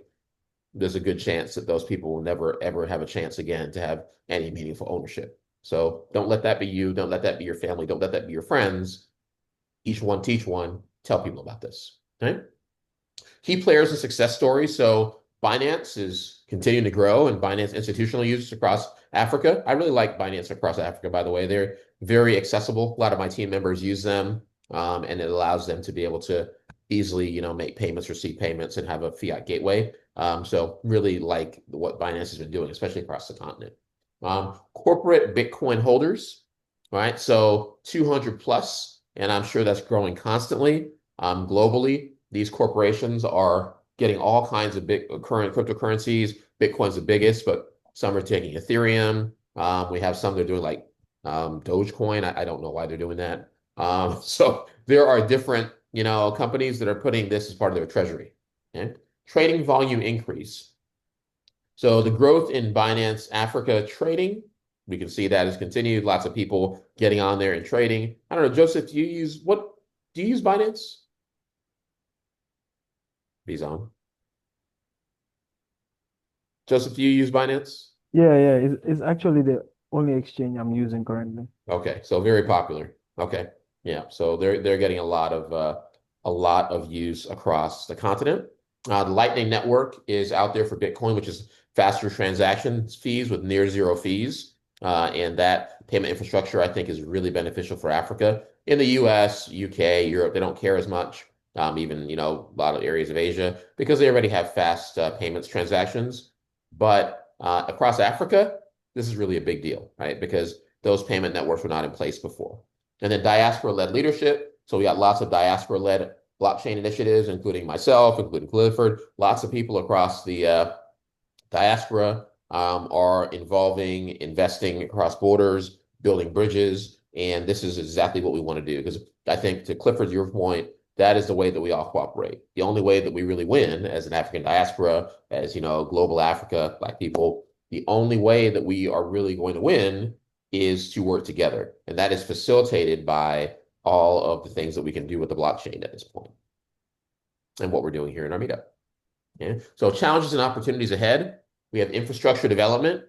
there's a good chance that those people will never, ever have a chance again to have any meaningful ownership. So don't let that be you. Don't let that be your family. Don't let that be your friends. Each one teach one. Tell people about this. Okay? Key players and success stories. So Binance is continuing to grow, and Binance institutional users across Africa. I really like Binance across Africa, by the way. They're very accessible. A lot of my team members use them, and it allows them to be able to easily, make payments, receive payments, and have a fiat gateway. So really like what Binance has been doing, especially across the continent. Corporate Bitcoin holders, right? So 200 plus, and I'm sure that's growing constantly. Globally, these corporations are getting all kinds of current cryptocurrencies. Bitcoin's the biggest, but some are taking Ethereum. We have some that are doing like Dogecoin. I don't know why they're doing that. So there are different, companies that are putting this as part of their treasury. Okay? Trading volume increase. So the growth in Binance Africa trading, we can see that has continued. Lots of people getting on there and trading. I don't know, Joseph, do you use Binance? Bizon. Joseph, do you use Binance? Yeah, it's actually the only exchange I'm using currently. Okay, so very popular. Okay, yeah, so they're getting a lot of use across the continent. The Lightning Network is out there for Bitcoin, which is faster transaction fees with near zero fees. And that payment infrastructure, I think, is really beneficial for Africa. In the US, UK, Europe, they don't care as much. Even, a lot of areas of Asia, because they already have fast payments transactions. But across Africa, this is really a big deal, right? Because those payment networks were not in place before. And then diaspora-led leadership. So we got lots of diaspora-led blockchain initiatives, including myself, including Clifford. Lots of people across the diaspora are investing across borders, building bridges. And this is exactly what we want to do. Because I think, to Clifford, your point, that is the way that we all cooperate. The only way that we really win as an African diaspora, as global Africa, Black people, the only way that we are really going to win is to work together. And that is facilitated by all of the things that we can do with the blockchain at this point. And what we're doing here in our meetup. Okay? So challenges and opportunities ahead. We have infrastructure development.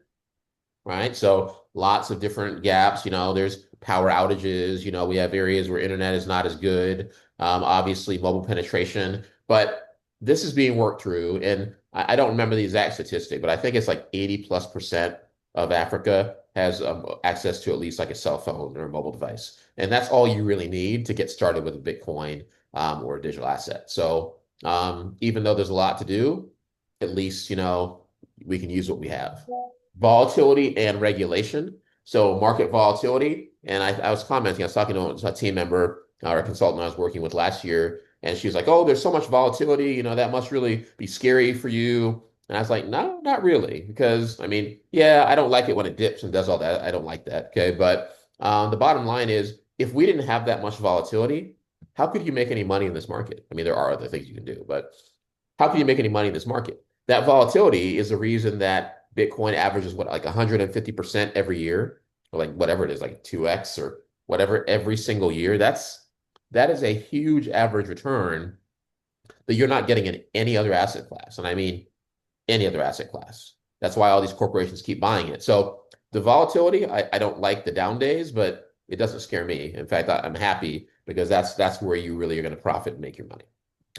right? So lots of different gaps. There's power outages. We have areas where internet is not as good. Obviously, mobile penetration, but this is being worked through. And I don't remember the exact statistic, but I think it's like 80+% of Africa has access to at least like a cell phone or a mobile device. And that's all you really need to get started with a Bitcoin or a digital asset. So even though there's a lot to do, at least, we can use what we have. Volatility and regulation. So market volatility, and I was commenting, I was talking to a team member or a consultant I was working with last year, and she was like, "Oh, there's so much volatility, that must really be scary for you." And I was like, "No, not really, because I mean, yeah, I don't like it when it dips and does all that. I don't like that." Okay, but the bottom line is, if we didn't have that much volatility, how could you make any money in this market? I mean, there are other things you can do, but how can you make any money in this market? That volatility is the reason that Bitcoin averages what, like 150% every year, or like whatever it is, like 2x or whatever every single year. That is a huge average return that you're not getting in any other asset class. And I mean any other asset class. That's why all these corporations keep buying it. So the volatility, I don't like the down days, but it doesn't scare me. In fact, I'm happy because that's where you really are going to profit and make your money.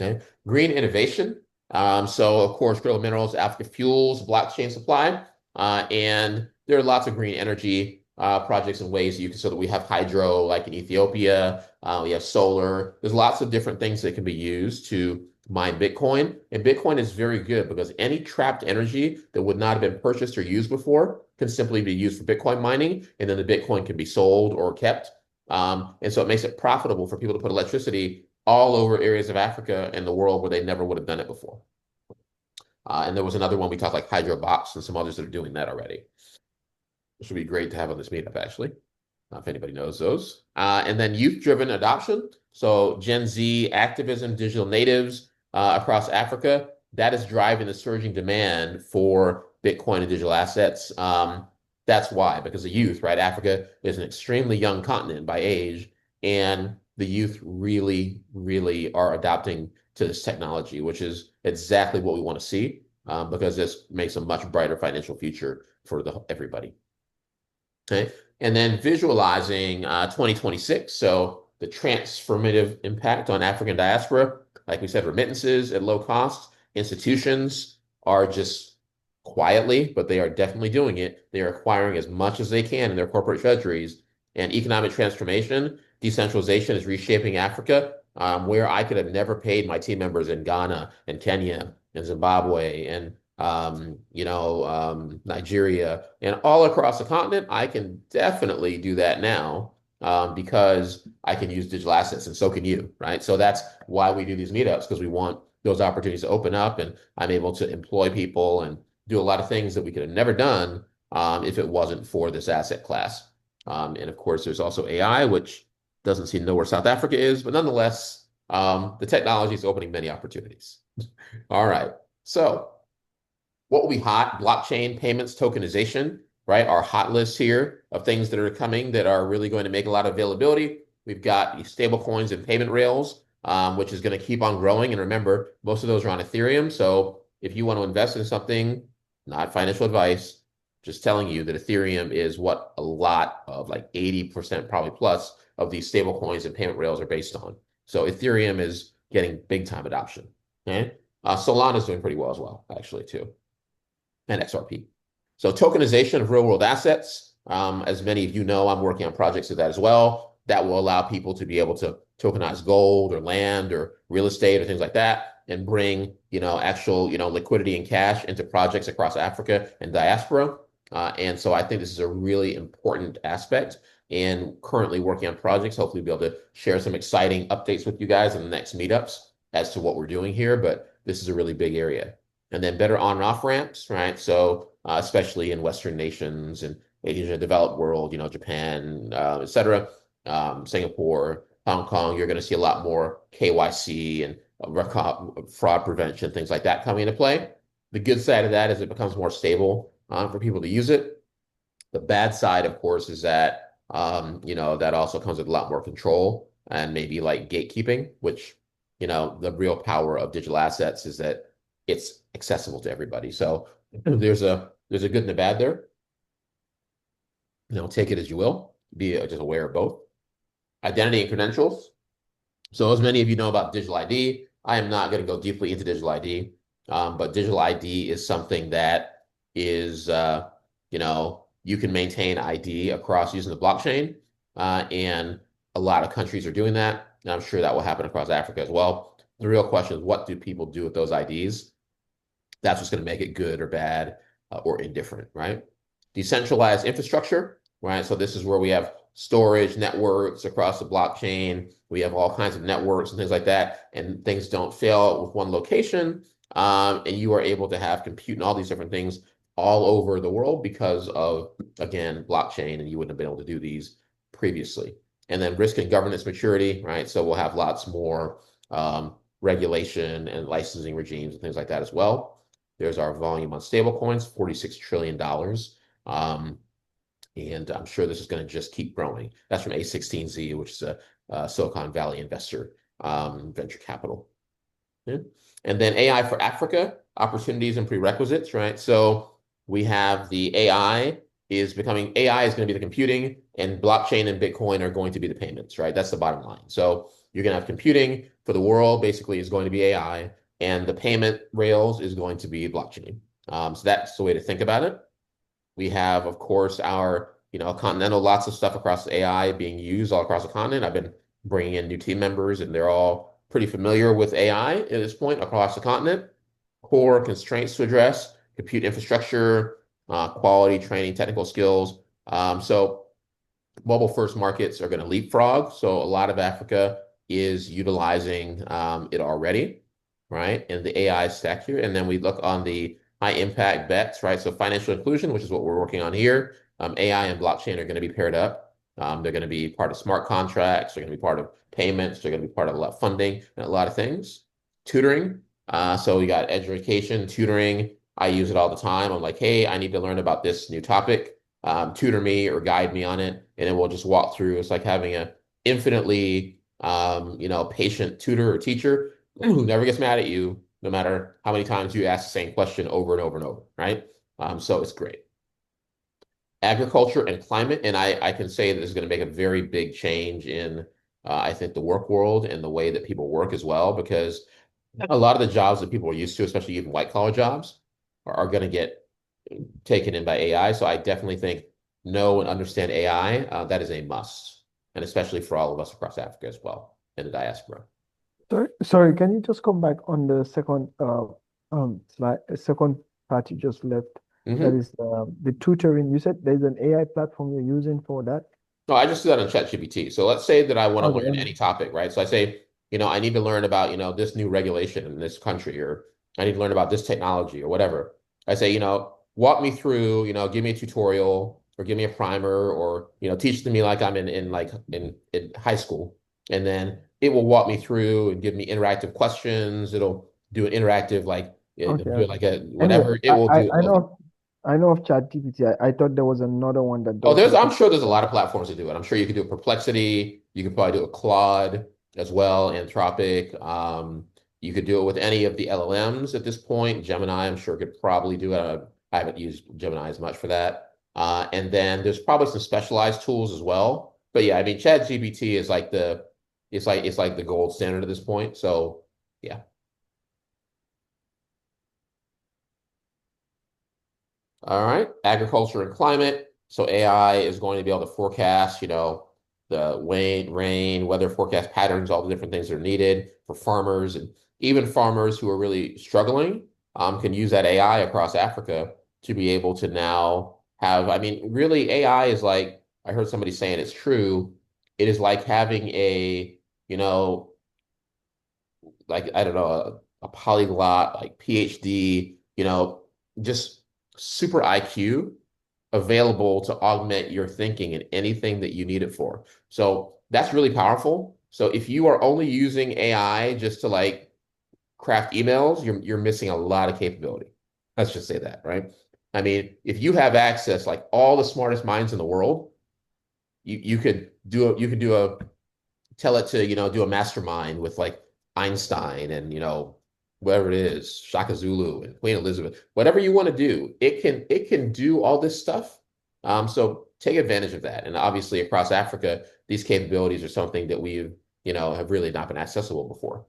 Okay. Green innovation. So of course, critical minerals, Africa fuels, blockchain supply, and there are lots of green energy projects and ways you can, so that we have hydro like in Ethiopia, we have solar. There's lots of different things that can be used to mine Bitcoin. And Bitcoin is very good because any trapped energy that would not have been purchased or used before can simply be used for Bitcoin mining, and then the Bitcoin can be sold or kept. And so it makes it profitable for people to put electricity all over areas of Africa and the world where they never would have done it before. And there was another one we talked like Hydrobox and some others that are doing that already. Which would be great to have on this meetup, actually, if anybody knows those. And then youth-driven adoption. So Gen Z activism, digital natives across Africa, that is driving the surging demand for Bitcoin and digital assets. That's why, because the youth, right? Africa is an extremely young continent by age, and the youth really, really are adopting to this technology, which is exactly what we want to see, because this makes a much brighter financial future for everybody. Okay. And then visualizing 2026. So the transformative impact on African diaspora, like we said, remittances at low cost. Institutions are just quietly, but they are definitely doing it. They are acquiring as much as they can in their corporate treasuries. And economic transformation, decentralization is reshaping Africa, where I could have never paid my team members in Ghana and Kenya and Zimbabwe and Nigeria and all across the continent. I can definitely do that now because I can use digital assets, and so can you, right? So that's why we do these meetups, because we want those opportunities to open up, and I'm able to employ people and do a lot of things that we could have never done if it wasn't for this asset class. And of course, there's also AI, which doesn't seem to know where South Africa is, but nonetheless, the technology is opening many opportunities. All right. So what will be hot? Blockchain, payments, tokenization, right? Our hot list here of things that are coming that are really going to make a lot of availability. We've got stable coins and payment rails, which is going to keep on growing. And remember, most of those are on Ethereum. So if you want to invest in something, not financial advice, just telling you that Ethereum is what a lot of, like 80% probably plus of these stable coins and payment rails are based on. So Ethereum is getting big time adoption. Okay. Solana is doing pretty well as well, actually, too. And XRP. So tokenization of real world assets. As many of you know, I'm working on projects of that as well. That will allow people to be able to tokenize gold or land or real estate or things like that, and bring, actual, liquidity and cash into projects across Africa and diaspora. And so I think this is a really important aspect, and currently working on projects. Hopefully we'll be able to share some exciting updates with you guys in the next meetups as to what we're doing here, but this is a really big area. And then better on and off ramps, right? So especially in Western nations and Asia, developed world, Japan, et cetera, Singapore, Hong Kong, you're going to see a lot more KYC and fraud prevention, things like that coming into play. The good side of that is it becomes more stable for people to use it. The bad side, of course, is that, that also comes with a lot more control and maybe like gatekeeping, which, the real power of digital assets is that it's accessible to everybody. So there's a good and a bad there. take it as you will. Be just aware of both. Identity and credentials. So as many of you know about digital ID, I am not going to go deeply into digital ID, but digital ID is something that is, you can maintain ID across using the blockchain, and a lot of countries are doing that, and I'm sure that will happen across Africa as well. The real question is, what do people do with those IDs? That's what's going to make it good or bad, or indifferent, right? Decentralized infrastructure, right? So this is where we have storage networks across the blockchain. We have all kinds of networks and things like that, and things don't fail with one location. And you are able to have compute and all these different things all over the world because of, again, blockchain, and you wouldn't have been able to do these previously. And then risk and governance maturity, right? So we'll have lots more regulation and licensing regimes and things like that as well. There's our volume on stablecoins, $46 trillion. And I'm sure this is going to just keep growing. That's from A16Z, which is a Silicon Valley investor, venture capital. Yeah. And then AI for Africa, opportunities and prerequisites, right? So we have the AI is going to be the computing, and blockchain and Bitcoin are going to be the payments, right? That's the bottom line. So you're going to have computing for the world, basically, is going to be AI, and the payment rails is going to be blockchain. So that's the way to think about it. We have, of course, our continental, lots of stuff across AI being used all across the continent. I've been bringing in new team members, and they're all pretty familiar with AI at this point across the continent. Core constraints to address: compute infrastructure, quality, training, technical skills. So mobile first markets are going to leapfrog. So a lot of Africa is utilizing it already, right? And the AI stack here. And then we look on the high impact bets, right? So financial inclusion, which is what we're working on here. AI and blockchain are going to be paired up. They're going to be part of smart contracts. They're going to be part of payments. They're going to be part of a lot of funding and a lot of things. Tutoring. So we got education, tutoring. I use it all the time. I'm like, hey, I need to learn about this new topic. Tutor me or guide me on it, and then we'll just walk through. It's like having a infinitely, patient tutor or teacher who never gets mad at you, no matter how many times you ask the same question over and over and over, right? So it's great. Agriculture and climate, and I can say that this is going to make a very big change in, I think, the work world and the way that people work as well, because a lot of the jobs that people are used to, especially even white-collar jobs, are going to get taken in by AI. So I definitely think know and understand AI, that is a must, and especially for all of us across Africa as well, in the diaspora. Sorry, can you just come back on the second second part you just left? That is the tutoring. You said there's an AI platform you're using for that? No, I just do that on ChatGPT. So let's say that I want to learn any topic, right? So I say, I need to learn about, this new regulation in this country, or I need to learn about this technology or whatever. I say, walk me through, give me a tutorial or give me a primer, or, teach it to me like I'm in high school. And then it will walk me through and give me interactive questions. It'll do an interactive, do it like a whatever. It will do. I know of ChatGPT. I thought there was another one that Oh, does I'm sure there's a lot of platforms that do it. I'm sure you could do a Perplexity. You could probably do a Claude as well, Anthropic. You could do it with any of the LLMs at this point. Gemini, I'm sure, could probably do it. I haven't used Gemini as much for that. And then there's probably some specialized tools as well. But yeah, I mean, ChatGPT is like it's like the gold standard at this point. So yeah. All right, agriculture and climate. So AI is going to be able to forecast, the rain, weather forecast patterns, all the different things that are needed for farmers, and even farmers who are really struggling can use that AI across Africa to be able to now have, I mean, really AI is like, I heard somebody saying it's true. It is like having a, like, I don't know, a polyglot, like PhD, just super IQ available to augment your thinking in anything that you need it for. So that's really powerful. So if you are only using AI just to craft emails, you're missing a lot of capability. Let's just say that, right? I mean, if you have access, like all the smartest minds in the world, you could tell it to, do a mastermind with Einstein and, whatever it is, Shaka Zulu and Queen Elizabeth, whatever you want to do, it can do all this stuff. So take advantage of that. And obviously across Africa, these capabilities are something that we've, have really not been accessible before.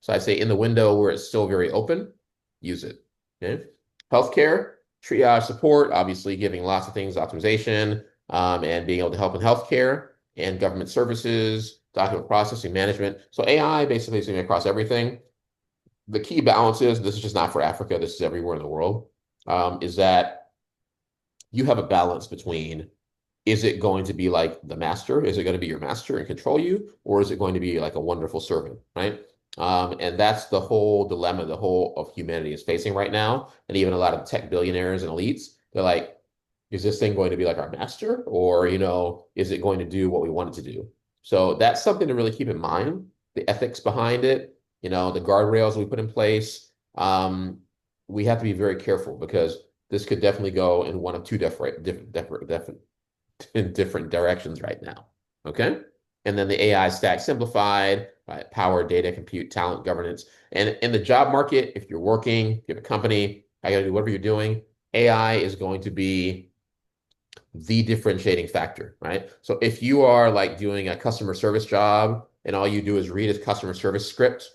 So I say in the window where it's still very open, use it. Okay? Healthcare, triage support, obviously giving lots of things, optimization, and being able to help in healthcare and government services, document processing management. So AI basically is going across everything. The key balance is, this is just not for Africa, this is everywhere in the world, is that you have a balance between, is it going to be like the master? Is it going to be your master and control you? Or is it going to be like a wonderful servant, right? And that's the whole dilemma the whole of humanity is facing right now. And even a lot of tech billionaires and elites, they're like, is this thing going to be like our master? Or, is it going to do what we want it to do? So that's something to really keep in mind, the ethics behind it, the guardrails we put in place. We have to be very careful because this could definitely go in one of two different directions right now. Okay. And then the AI stack simplified, right? Power, data, compute, talent, governance. And in the job market, if you're working, you have a company, I got to do whatever you're doing, AI is going to be the differentiating factor, right? So if you are like doing a customer service job and all you do is read a customer service script,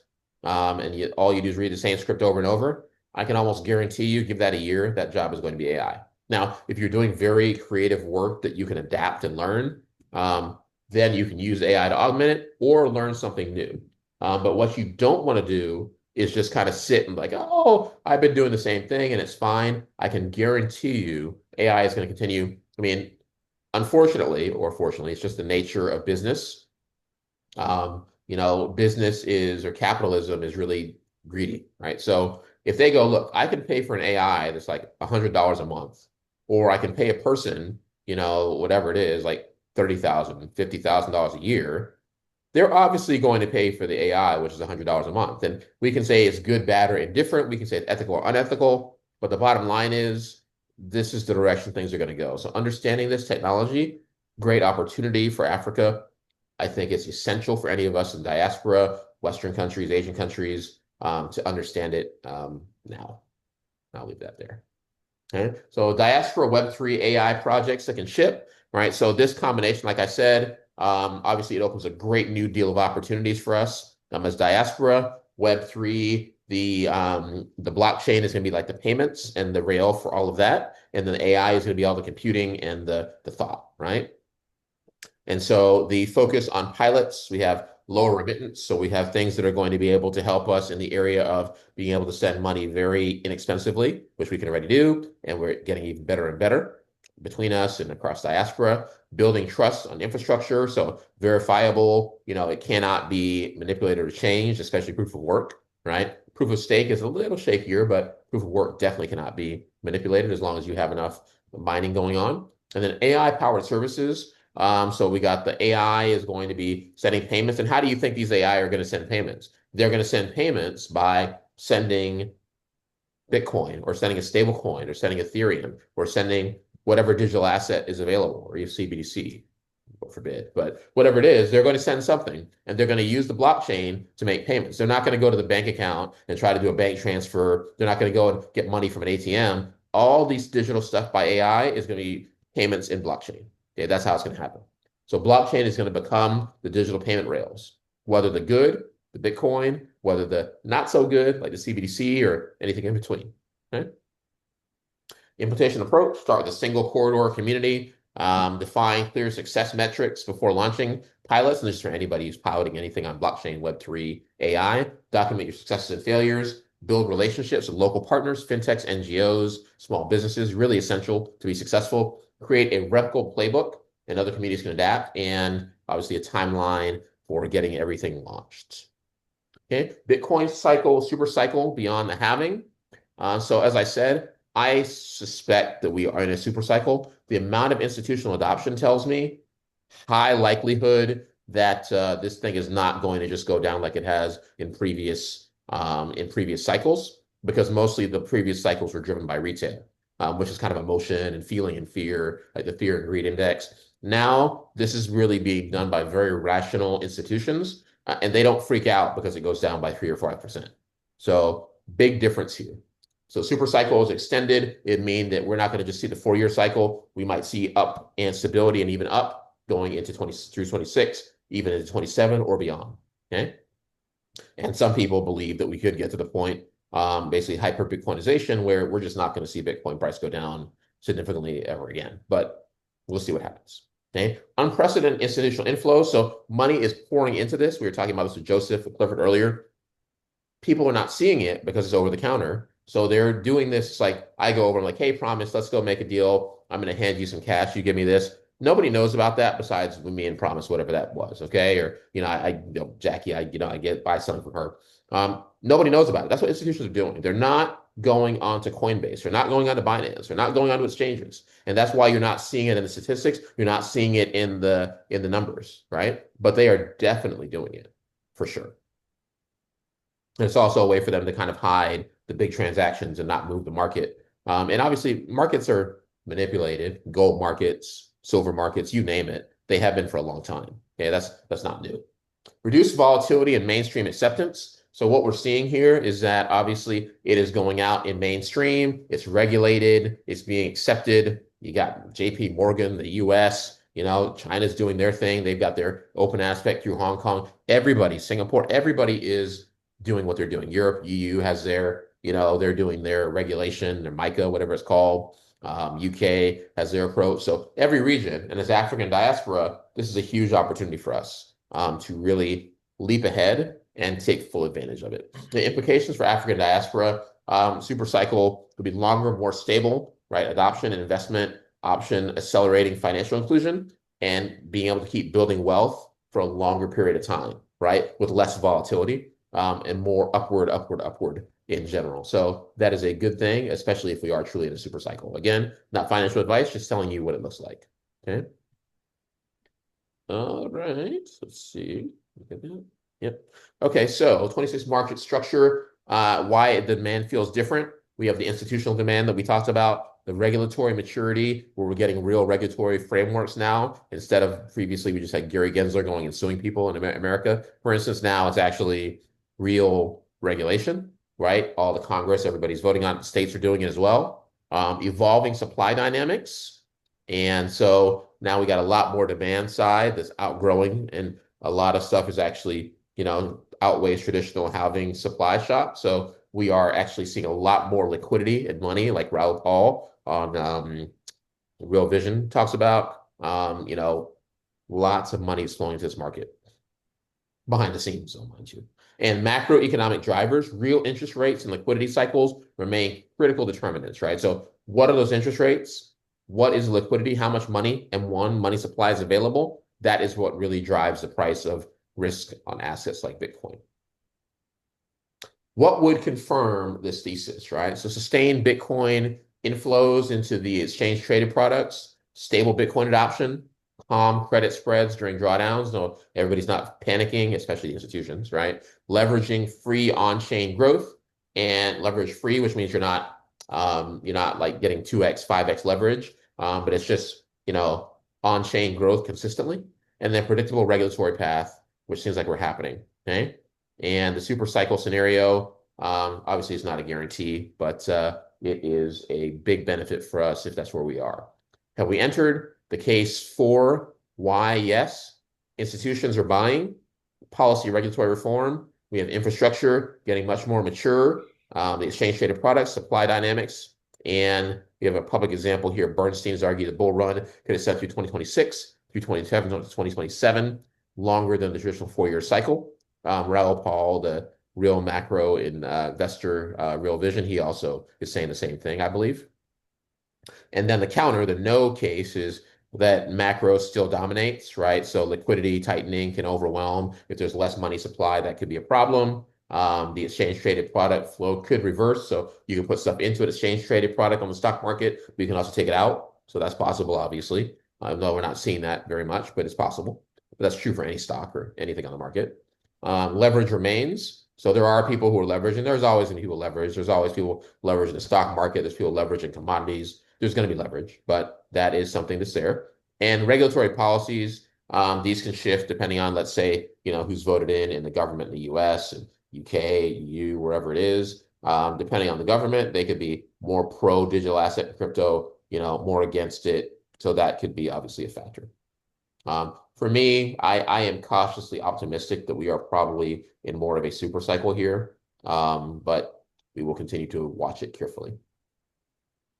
and all you do is read the same script over and over, I can almost guarantee you, give that a year, that job is going to be AI. Now, if you're doing very creative work that you can adapt and learn, then you can use AI to augment it or learn something new. But what you don't want to do is just kind of sit and like, oh, I've been doing the same thing and it's fine. I can guarantee you AI is going to continue. I mean, unfortunately, or fortunately, it's just the nature of business. Business is, or capitalism is really greedy, right? So if they go, look, I can pay for an AI that's like $100 a month, or I can pay a person, whatever it is, like $30,000, $50,000 a year, they're obviously going to pay for the AI, which is $100 a month. And we can say it's good, bad, or indifferent. We can say it's ethical or unethical. But the bottom line is, this is the direction things are going to go. So understanding this technology, great opportunity for Africa. I think it's essential for any of us in diaspora, Western countries, Asian countries, to understand it now. I'll leave that there. Okay. So Diaspora Web3 AI projects that can ship, right? So this combination, like I said, obviously it opens a great new deal of opportunities for us as Diaspora. Web3, the blockchain is going to be like the payments and the rail for all of that. And then the AI is going to be all the computing and the thought, right? And so the focus on pilots, we have lower remittance. So we have things that are going to be able to help us in the area of being able to send money very inexpensively, which we can already do. And we're getting even better and better between us and across diaspora, building trust on infrastructure. So verifiable, it cannot be manipulated or changed, especially proof of work, right? Proof of stake is a little shakier, but proof of work definitely cannot be manipulated as long as you have enough mining going on. And then AI powered services. So we got the AI is going to be sending payments. And how do you think these AI are going to send payments? They're going to send payments by sending Bitcoin or sending a stable coin or sending Ethereum or sending whatever digital asset is available, or CBDC, God forbid. But whatever it is, they're going to send something and they're going to use the blockchain to make payments. They're not going to go to the bank account and try to do a bank transfer. They're not going to go and get money from an ATM. All these digital stuff by AI is going to be payments in blockchain. Okay, that's how it's going to happen. So blockchain is going to become the digital payment rails, whether the good, the Bitcoin, whether the not so good, like the CBDC or anything in between. Okay? Implementation approach, start with a single corridor community, define clear success metrics before launching pilots. And this is for anybody who's piloting anything on blockchain, Web3, AI. Document your successes and failures. Build relationships with local partners, fintechs, NGOs, small businesses, really essential to be successful. Create a replicable playbook and other communities can adapt, and obviously a timeline for getting everything launched. Okay, Bitcoin cycle, super cycle beyond the halving. So as I said, I suspect that we are in a super cycle. The amount of institutional adoption tells me high likelihood that this thing is not going to just go down like it has in previous cycles, because mostly the previous cycles were driven by retail, which is kind of emotion and feeling and fear, like the fear and greed index. Now, this is really being done by very rational institutions, and they don't freak out because it goes down by 3 or 5%. So big difference here. So super cycle is extended. It means that we're not going to just see the 4-year cycle. We might see up and stability and even up going into 20 through 26, even into 27 or beyond. Okay. And some people believe that we could get to the point, basically hyper Bitcoinization, where we're just not going to see Bitcoin price go down significantly ever again. But we'll see what happens. Okay. Unprecedented institutional inflow. So money is pouring into this. We were talking about this with Joseph and Clifford earlier. People are not seeing it because it's over the counter. So they're doing this. It's like I go over, I'm like, hey, promise, let's go make a deal. I'm going to hand you some cash. You give me this. Nobody knows about that besides me and Promise, whatever that was. Okay. Or, Jackie, I buy something from her. Nobody knows about it. That's what institutions are doing. They're not going onto Coinbase. They're not going onto Binance. They're not going onto exchanges. And that's why you're not seeing it in the statistics. You're not seeing it in the numbers, right? But they are definitely doing it for sure. And it's also a way for them to kind of hide the big transactions and not move the market. And obviously, markets are manipulated. Gold markets, silver markets, you name it. They have been for a long time. Okay, that's not new. Reduced volatility and mainstream acceptance. So what we're seeing here is that obviously it is going out in mainstream. It's regulated. It's being accepted. You got JP Morgan, the US, China's doing their thing. They've got their open aspect through Hong Kong. Everybody, Singapore, everybody is doing what they're doing. Europe, EU has their, they're doing their regulation, their MiCA, whatever it's called. UK has their approach. So every region, and as African diaspora, this is a huge opportunity for us to really leap ahead and take full advantage of it. The implications for African diaspora, super cycle will be longer, more stable, right? Adoption and investment option, accelerating financial inclusion, and being able to keep building wealth for a longer period of time, right? With less volatility and more upward in general. So that is a good thing, especially if we are truly in a super cycle. Again, not financial advice, just telling you what it looks like. Okay. All right. Let's see. Look at that. Yep. Okay. So 26 market structure, why the demand feels different. We have the institutional demand that we talked about, the regulatory maturity, where we're getting real regulatory frameworks now. Instead of previously, we just had Gary Gensler going and suing people in America. For instance, now it's actually real regulation, right? All the Congress, everybody's voting on it. States are doing it as well. Evolving supply dynamics. And so now we got a lot more demand side that's outgrowing, and a lot of stuff is actually, outweighs traditional housing supply shock. So we are actually seeing a lot more liquidity and money, like Raoul Paul on Real Vision talks about. Lots of money is flowing into this market behind the scenes, so mind you. And macroeconomic drivers, real interest rates and liquidity cycles remain critical determinants, right? So what are those interest rates? What is liquidity? How much money and money supply is available? That is what really drives the price of risk on assets like Bitcoin. What would confirm this thesis, right? So sustained Bitcoin inflows into the exchange traded products, stable Bitcoin adoption, calm credit spreads during drawdowns. No, everybody's not panicking, especially the institutions, right? Leveraging free on-chain growth, and leverage free, which means you're not like getting 2x, 5x leverage, but it's just, on-chain growth consistently, and then predictable regulatory path, which seems like we're happening, okay? And the super cycle scenario, obviously it's not a guarantee, but it is a big benefit for us if that's where we are. Have we entered the case for why? Yes. Institutions are buying. Policy regulatory reform. We have infrastructure getting much more mature. The exchange traded products, supply dynamics, and we have a public example here. Bernstein's argued the bull run could extend through 2026, through 2027, 2027, longer than the traditional 4-year cycle. Raoul Paul, the real macro investor, Real Vision, he also is saying the same thing, I believe. And then the counter, the no case, is that macro still dominates, right? So liquidity tightening can overwhelm. If there's less money supply, that could be a problem. The exchange traded product flow could reverse. So you can put stuff into an exchange traded product on the stock market, but you can also take it out. So that's possible, obviously, though we're not seeing that very much, but it's possible. But that's true for any stock or anything on the market. Leverage remains. So there are people who are leveraging. There's always going to be people leverage. There's always people leveraging the stock market. There's people leveraging commodities. There's going to be leverage, but that is something that's there. And regulatory policies, these can shift depending on, let's say, who's voted in the government in the US and UK, EU, wherever it is. Depending on the government, they could be more pro digital asset and crypto, more against it. So that could be obviously a factor. For me, I am cautiously optimistic that we are probably in more of a super cycle here, but we will continue to watch it carefully.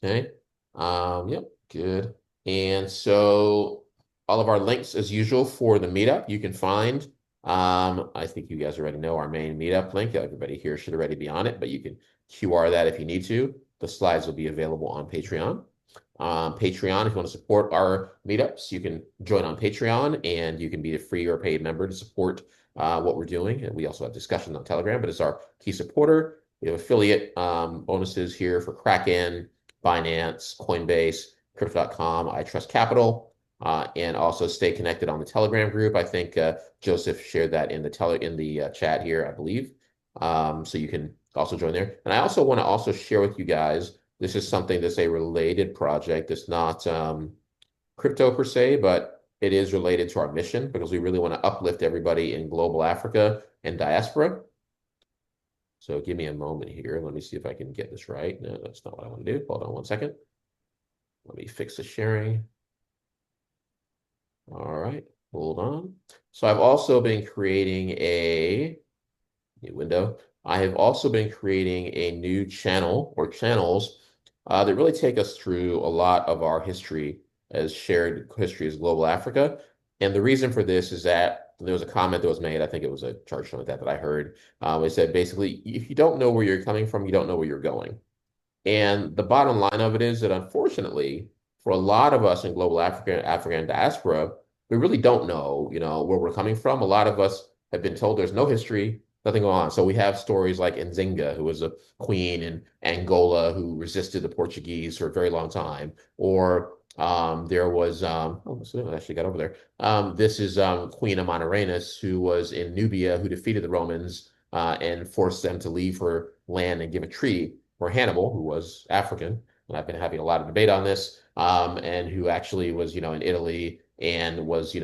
Okay. Yep, good. And so all of our links as usual for the meetup you can find. I think you guys already know our main meetup link. Everybody here should already be on it, but you can QR that if you need to. The slides will be available on Patreon. Patreon, if you want to support our meetups, you can join on Patreon and you can be a free or paid member to support what we're doing. And we also have discussions on Telegram, but it's our key supporter. We have affiliate bonuses here for Kraken, Binance, Coinbase, Crypto.com, I Trust Capital, and also stay connected on the Telegram group. I think Joseph shared that in the chat here, I believe. So you can also join there. And I also want to also share with you guys, this is something that's a related project. It's not crypto per se, but it is related to our mission because we really want to uplift everybody in global Africa and diaspora. So give me a moment here. Let me see if I can get this right. No, that's not what I want to do. Hold on one second. Let me fix the sharing. All right, hold on. So I've also been creating a new window. I have also been creating a new channel or channels that really take us through a lot of our history as shared history as global Africa. And the reason for this is that there was a comment that was made, I think it was a chart showing that I heard. It said basically, if you don't know where you're coming from, you don't know where you're going. And the bottom line of it is that unfortunately, for a lot of us in global African diaspora, we really don't know, where we're coming from. A lot of us have been told there's no history, nothing going on. So we have stories like Nzinga, who was a queen in Angola who resisted the Portuguese for a very long time. Or there was, so I actually got over there. This is Queen Amanirenas, who was in Nubia, who defeated the Romans and forced them to leave her land and give a treaty. Or Hannibal, who was African, and I've been having a lot of debate on this, and who actually was, in Italy and was,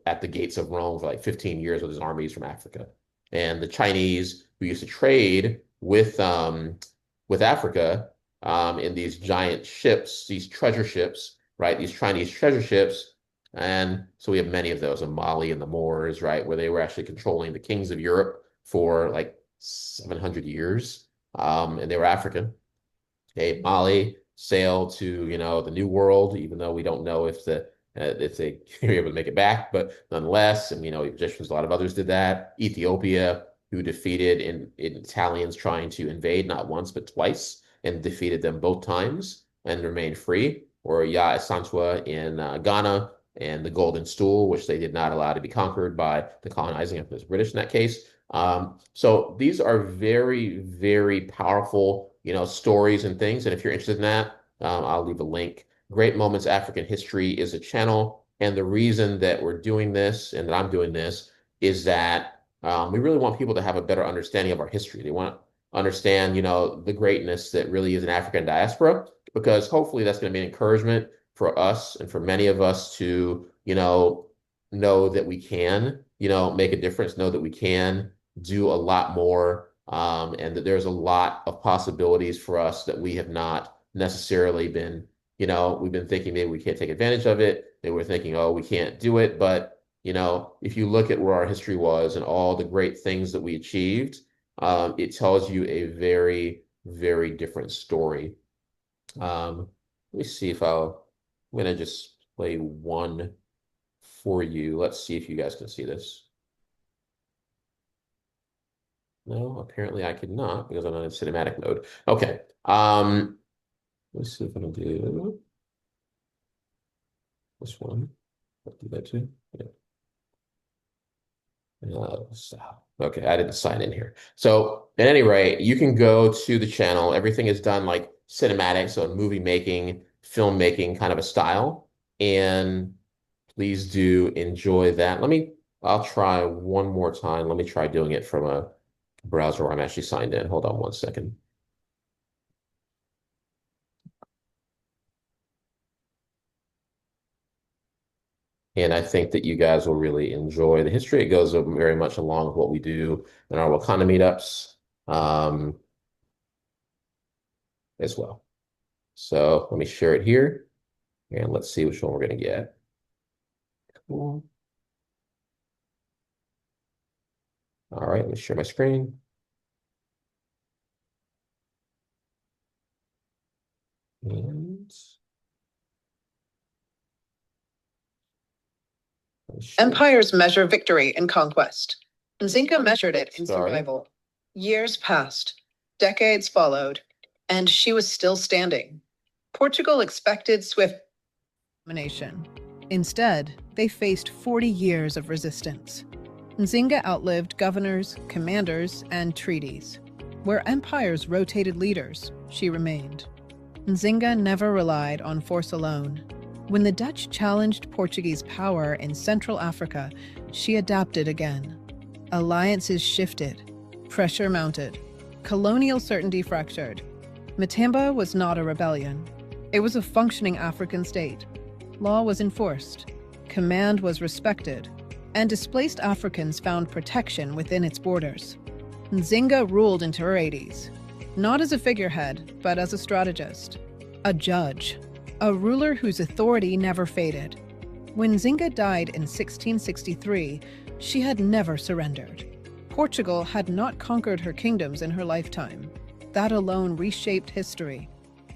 at the gates of Rome for like 15 years with his armies from Africa. And the Chinese, who used to trade with Africa in these giant ships, these treasure ships, right? These Chinese treasure ships. And so we have many of those in Mali and the Moors, right? Where they were actually controlling the kings of Europe for like 700 years. And they were African. Okay, Mali sailed to, the New World, even though we don't know if they were able to make it back, but nonetheless, and Egyptians, a lot of others did that. Ethiopia, who defeated in Italians trying to invade not once but twice, and defeated them both times and remained free. Or Ya Asantewaa in Ghana, and the Golden Stool, which they did not allow to be conquered by the colonizing of the British in that case. So these are very, very powerful, stories and things. And if you're interested in that, I'll leave a link. Great Moments African History is a channel. And the reason that we're doing this and that I'm doing this is that we really want people to have a better understanding of our history. They want to understand, the greatness that really is an African diaspora, because hopefully that's going to be an encouragement for us and for many of us to, know that we can, make a difference, know that we can do a lot more, and that there's a lot of possibilities for us that we have not necessarily been, we've been thinking maybe we can't take advantage of it. Maybe we're thinking, oh, we can't do it. But, if you look at where our history was and all the great things that we achieved, it tells you a very, very different story. Let me see if I'm going to just play one for you. Let's see if you guys can see this. No, apparently I cannot because I'm in cinematic mode. Okay. Let's see if I can do this one. I'll do that too. Yeah. Okay, I didn't sign in here. So at any rate, you can go to the channel. Everything is done like cinematic, so movie making, filmmaking kind of a style. And please do enjoy that. I'll try one more time. Let me try doing it from a browser where I'm actually signed in. Hold on one second. And I think that you guys will really enjoy the history. It goes very much along with what we do in our Wakanda meetups. as well. So let me share it here, and let's see which one we're going to get. Cool. All right, let me share my screen. And empires measure victory and conquest. Nzinga measured it in survival. Years passed, decades followed, and she was still standing. Portugal expected swift domination. Instead, they faced 40 years of resistance. Nzinga outlived governors, commanders, and treaties. Where empires rotated leaders, she remained. Nzinga never relied on force alone. When the Dutch challenged Portuguese power in Central Africa, she adapted again. Alliances shifted, pressure mounted, colonial certainty fractured. Matamba was not a rebellion. It was a functioning African state. Law was enforced, command was respected, and displaced Africans found protection within its borders. Nzinga ruled into her 80s, not as a figurehead, but as a strategist, a judge, a ruler whose authority never faded. When Nzinga died in 1663, she had never surrendered. Portugal had not conquered her kingdoms in her lifetime. That alone reshaped history.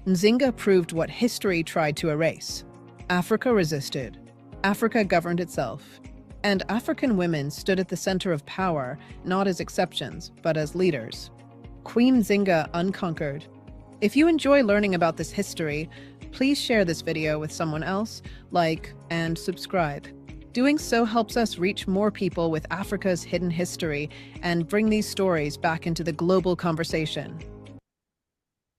Nzinga proved what history tried to erase. Africa resisted. Africa governed itself. And African women stood at the center of power, not as exceptions, but as leaders. Queen Nzinga unconquered. If you enjoy learning about this history, please share this video with someone else, like, and subscribe. Doing so helps us reach more people with Africa's hidden history and bring these stories back into the global conversation.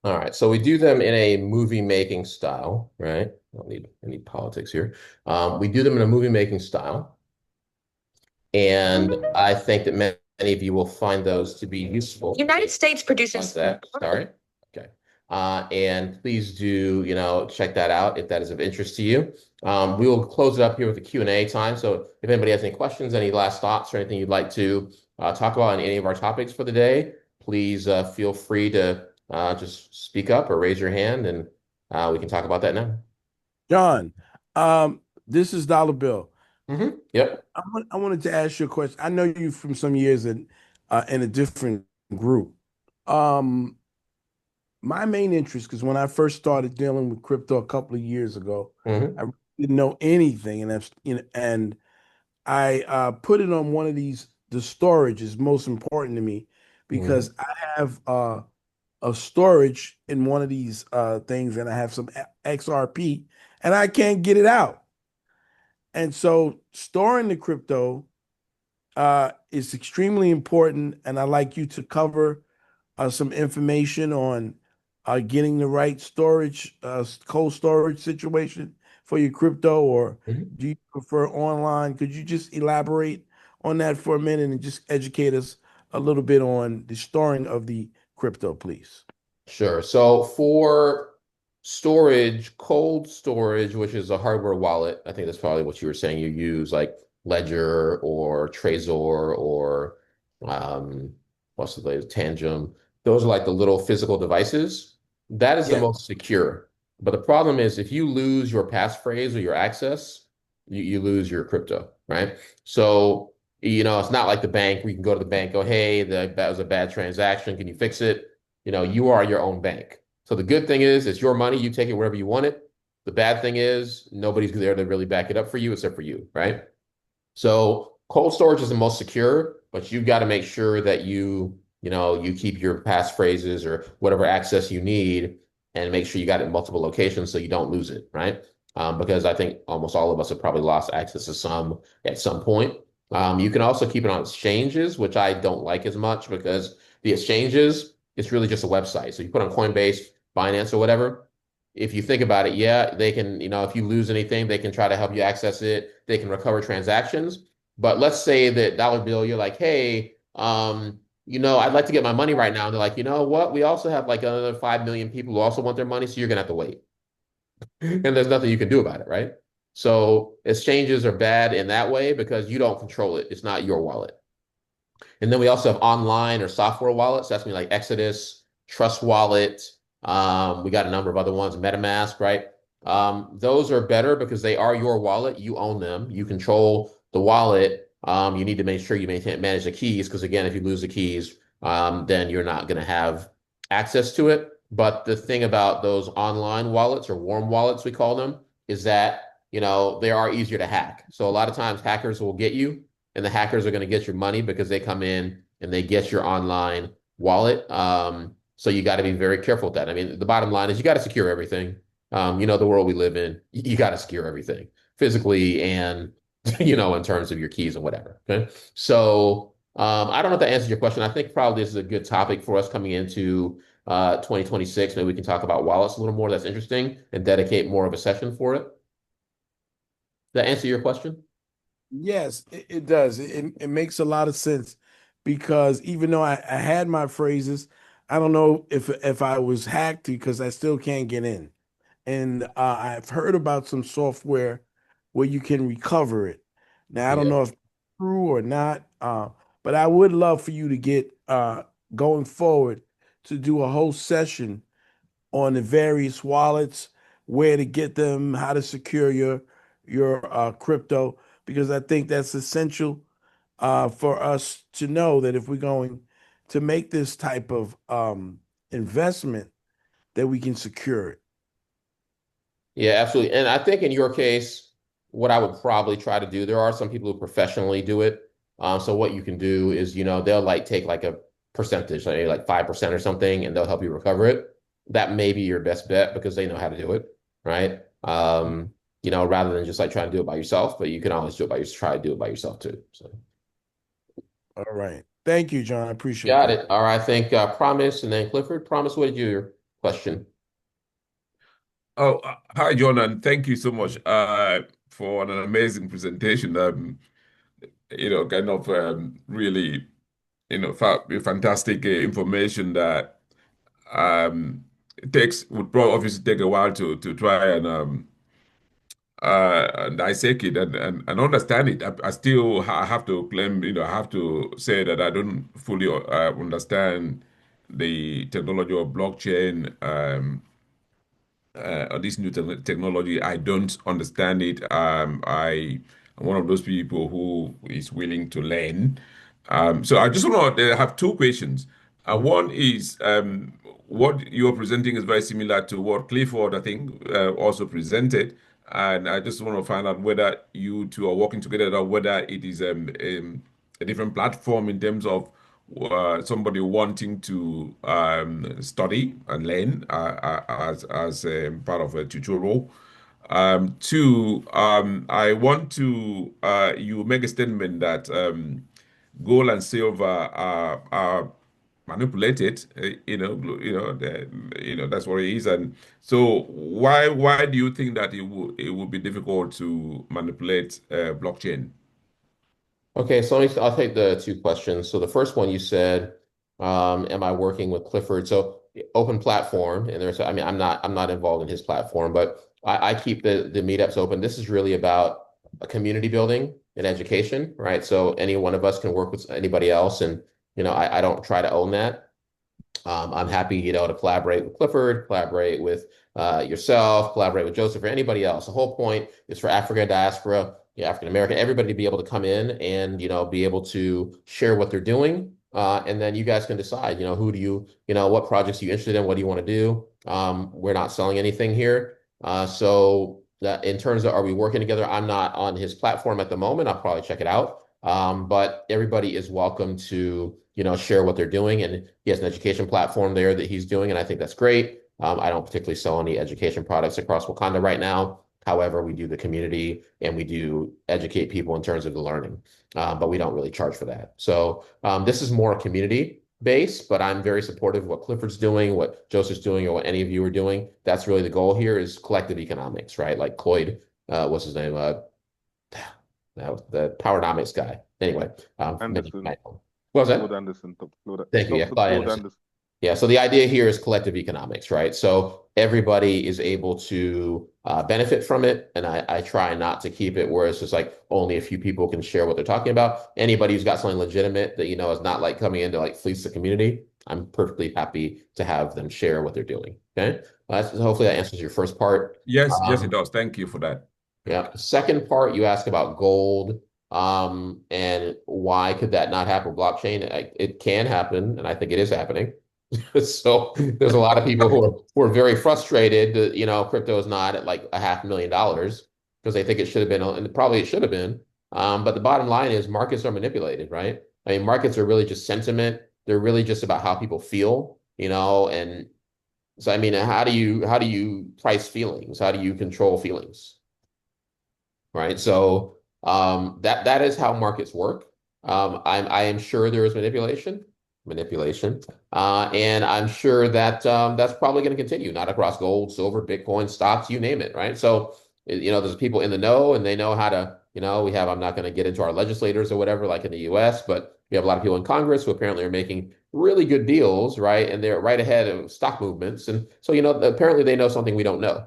all right, so we do them in a movie making style, right? I don't need any politics here. We do them in a movie making style. And I think that many of you will find those to be useful. United States produces that. Sorry. Okay. And please do, check that out if that is of interest to you. We will close it up here with the Q&A time. So if anybody has any questions, any last thoughts, or anything you'd like to talk about on any of our topics for the day, please feel free to just speak up or raise your hand, and we can talk about that now. John, this is Dollar Bill. Yep. I wanted to ask you a question. I know you from some years in a different group. My main interest, because when I first started dealing with crypto a couple of years ago, I didn't know anything, and I put it on one of these. The storage is most important to me because I have a storage in one of these things, and I have some XRP, and I can't get it out. And so storing the crypto is extremely important, and I'd like you to cover some information on getting the right storage, cold storage situation for your crypto, or do you prefer online? Could you just elaborate on that for a minute and just educate us a little bit on the storing of the crypto, please? Sure. So for storage, cold storage, which is a hardware wallet, I think that's probably what you were saying you use, like Ledger or Trezor or what's the latest, Tangem. Those are like the little physical devices. That is the most secure. But the problem is if you lose your passphrase or your access, you lose your crypto, right? So, it's not like the bank where you can go to the bank, go, hey, that was a bad transaction. Can you fix it? You are your own bank. So the good thing is it's your money. You take it wherever you want it. The bad thing is nobody's there to really back it up for you except for you, right? So cold storage is the most secure, but you've got to make sure that you keep your passphrases or whatever access you need and make sure you got it in multiple locations so you don't lose it, right? Because I think almost all of us have probably lost access to some at some point. You can also keep it on exchanges, which I don't like as much because the exchanges, it's really just a website. So you put on Coinbase, Binance, or whatever. If you think about it, yeah, they can, if you lose anything, they can try to help you access it. They can recover transactions. But let's say that Dollar Bill, you're like, hey, I'd like to get my money right now. And they're like, you know what? We also have like another 5 million people who also want their money. So you're going to have to wait. And there's nothing you can do about it, right? So exchanges are bad in that way because you don't control it. It's not your wallet. And then we also have online or software wallets. That's me like Exodus, Trust Wallet, We got a number of other ones, MetaMask, right? Those are better because they are your wallet. You own them. You control the wallet. You need to make sure you manage the keys because again, if you lose the keys, then you're not going to have access to it. But the thing about those online wallets or warm wallets, we call them, is that they are easier to hack. So a lot of times hackers will get you, and the hackers are going to get your money because they come in and they get your online wallet. So you got to be very careful with that. I mean, the bottom line is you got to secure everything. The world we live in, you got to secure everything physically and, in terms of your keys and whatever. Okay. So I don't know if that answers your question. I think probably this is a good topic for us coming into 2026. Maybe we can talk about wallets a little more. That's interesting and dedicate more of a session for it. Does that answer your question? Yes, it does. It makes a lot of sense because even though I had my phrases, I don't know if I was hacked because I still can't get in. And I've heard about some software where you can recover it. Now, I don't know if it's true or not, but I would love for you to get going forward to do a whole session on the various wallets, where to get them, how to secure your crypto, because I think that's essential for us to know that if we're going to make this type of investment, that we can secure it. Yeah, absolutely. And I think in your case, what I would probably try to do, there are some people who professionally do it. So what you can do is, they'll like take like a percentage, like 5% or something, and they'll help you recover it. That may be your best bet because they know how to do it, right? Rather than just like trying to do it by yourself, but you can always try to do it by yourself too. So. All right. Thank you, John. I appreciate Got that. it. All right. I think Promise and then Clifford. Promise, what did your question? Oh, hi, John, and thank you so much for an amazing presentation. Really, fantastic information that would probably obviously take a while to try and dissect it and understand it. I still have to claim, I have to say that I don't fully understand the technology of blockchain. This new technology, I don't understand it. I am one of those people who is willing to learn. So I just want to have two questions. One is what you're presenting is very similar to what Clifford, I think, also presented. And I just want to find out whether you two are working together or whether it is a different platform in terms of somebody wanting to study and learn as part of a tutorial. Two, I want to you make a statement that gold and silver are manipulated. That's what it is. And so, why do you think that it would be difficult to manipulate blockchain? Okay, so I'll take the two questions. So the first one you said, am I working with Clifford? So open platform, and I'm not involved in his platform, but I keep the meetups open. This is really about a community building and education, right? So any one of us can work with anybody else, and I don't try to own that. I'm happy, to collaborate with Clifford, collaborate with yourself, collaborate with Joseph, or anybody else. The whole point is for African Diaspora, African American, everybody to be able to come in and, be able to share what they're doing. And then you guys can decide, who do you, what projects are you interested in? What do you want to do? We're not selling anything here. So that in terms of, are we working together? I'm not on his platform at the moment. I'll probably check it out. But everybody is welcome to, share what they're doing. And he has an education platform there that he's doing. And I think that's great. I don't particularly sell any education products across Wakanda right now. However, we do the community and we do educate people in terms of the learning, but we don't really charge for that. So this is more community based, but I'm very supportive of what Clifford's doing, what Joseph's doing, or what any of you are doing. That's really the goal here is collective economics, right? Like Cloyd, what's his name? That was the Powernomics guy. Anyway, Anderson. What was that? Claude Anderson. Thank you. Yeah, Dr. Claude Claude Anderson. Anderson. Yeah, so the idea here is collective economics, right? So everybody is able to benefit from it. And I try not to keep it where it's just like only a few people can share what they're talking about. Anybody who's got something legitimate that, is not like coming in to like fleece the community, I'm perfectly happy to have them share what they're doing. Okay. Hopefully that answers your first part. Yes, yes, it does. Thank you for that. Yeah. Second part, you ask about gold, and why could that not happen with blockchain? It can happen, and I think it is happening. So there's a lot of people who are very frustrated that, crypto is not at like $500,000 because they think it should have been, and probably it should have been. But the bottom line is markets are manipulated, right? I mean, markets are really just sentiment. They're really just about how people feel, and so I mean, how do you price feelings? How do you control feelings? Right? So that is how markets work. I am sure there is manipulation, and I'm sure that that's probably going to continue, not across gold, silver, Bitcoin, stocks, you name it, right? So there's people in the know, and they know how to. I'm not going to get into our legislators or whatever, like in the U.S., but we have a lot of people in Congress who apparently are making really good deals, right? And they're right ahead of stock movements, and so apparently they know something we don't know.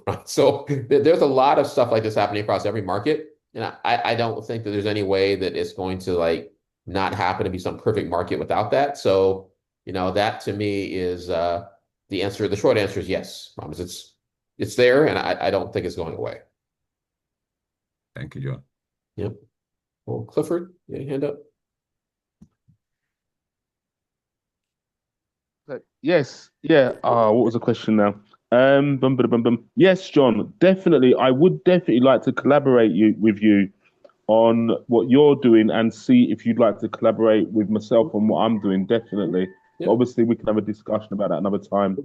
Right. So there's a lot of stuff like this happening across every market. And I don't think that there's any way that it's going to like not happen to be some perfect market without that. So, that to me is the answer. The short answer is yes. It's there, and I don't think it's going away. Thank you, John. Yep. Well, Clifford, your hand up. Yes. Yeah. What was the question now? Yes, John, definitely. I would definitely like to collaborate with you on what you're doing and see if you'd like to collaborate with myself on what I'm doing. Definitely. Yep. Obviously, we can have a discussion about that another time.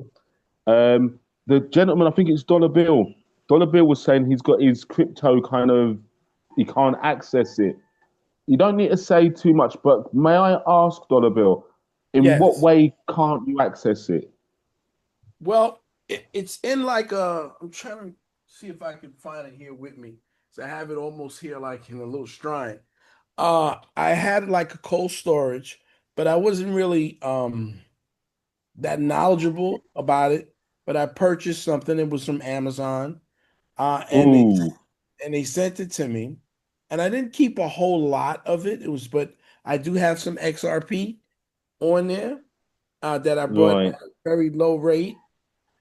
The gentleman, I think it's Dollar Bill. Dollar Bill was saying he's got his crypto he can't access it. You don't need to say too much, but may I ask, Dollar Bill, in what Yes. way can't you access it? Well, it's in like I'm trying to see if I can find it here with me. So I have it almost here like in a little shrine. I had like a cold storage, but I wasn't really that knowledgeable about it. But I purchased something. It was from Amazon. And Ooh. they sent it to me. And I didn't keep a whole lot of it. But I do have some XRP on there that I bought Right. at a very low rate.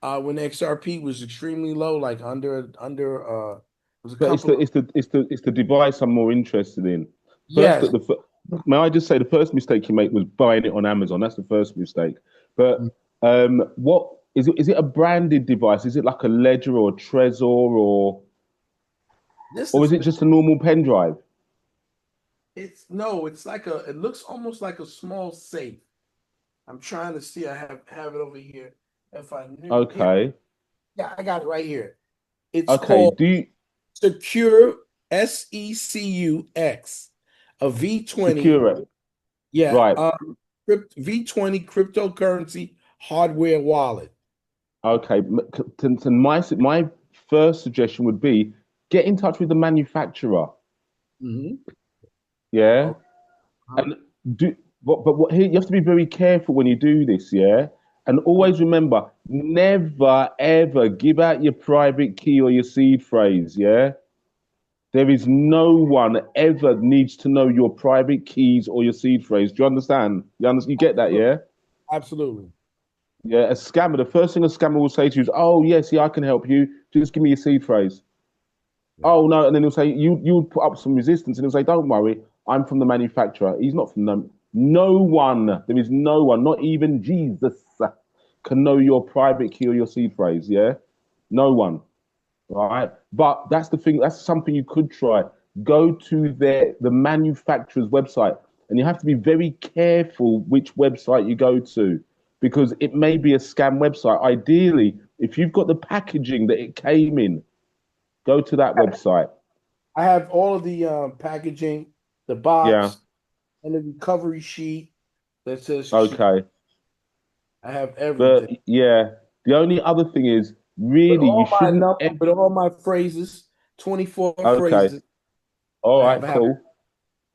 When XRP was extremely low, like under it was a But couple. it's the device I'm more interested in. Yes. May I just say the first mistake you make was buying it on Amazon. That's the first mistake. But what is it? Is it a branded device? Is it like a Ledger or a Trezor or is it just a normal pen drive? It's like it looks almost like a small safe. I'm trying to see. I have it over here. If I knew. Okay. Yeah, I got it right here. It's Okay. called Secure SECUX, a V20. Secure. Yeah. Right. V20 cryptocurrency hardware wallet. Okay. My first suggestion would be get in touch with the manufacturer. Mm-hmm. Yeah. And you have to be very careful when you do this, yeah? And always remember, never ever give out your private key or your seed phrase, yeah? There is no one ever needs to know your private keys or your seed phrase. Do you understand? You get that, yeah? Absolutely. Yeah, the first thing a scammer will say to you is, oh, yes, yeah, I can help you. Just give me your seed phrase. Yeah. Oh, no, and then he'll say, you would put up some resistance, and he'll say, don't worry, I'm from the manufacturer. He's not from them. There is no one, not even Jesus, can know your private key or your seed phrase, yeah? No one, all right? But that's the thing, that's something you could try. Go to the manufacturer's website, and you have to be very careful which website you go to, because it may be a scam website. Ideally, if you've got the packaging that it came in, go to that website. I have all of the packaging, the box, and the recovery sheet that says. Okay. I have everything. But the only other thing is really you shouldn't. But all my phrases, 24 phrases. All right, cool.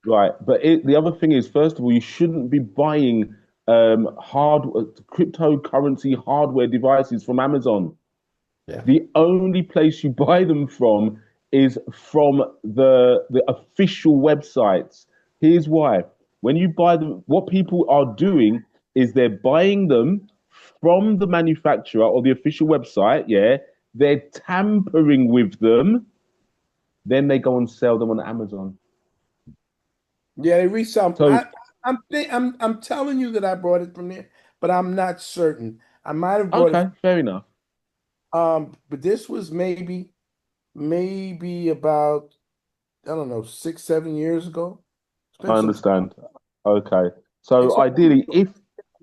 Right, but the other thing is, first of all, you shouldn't be buying cryptocurrency hardware devices from Amazon. Yeah. The only place you buy them from is from the official websites. Here's why. When you buy them, what people are doing is they're buying them from the manufacturer or the official website. Yeah, they're tampering with them. Then they go and sell them on Amazon. Yeah, they resell. So I'm telling you that I brought it from there, but I'm not certain. I might have brought okay, fair enough. but this was maybe about, I don't know, 6, 7 years ago. It's I been some time. understand. Okay. So It's always ideally, if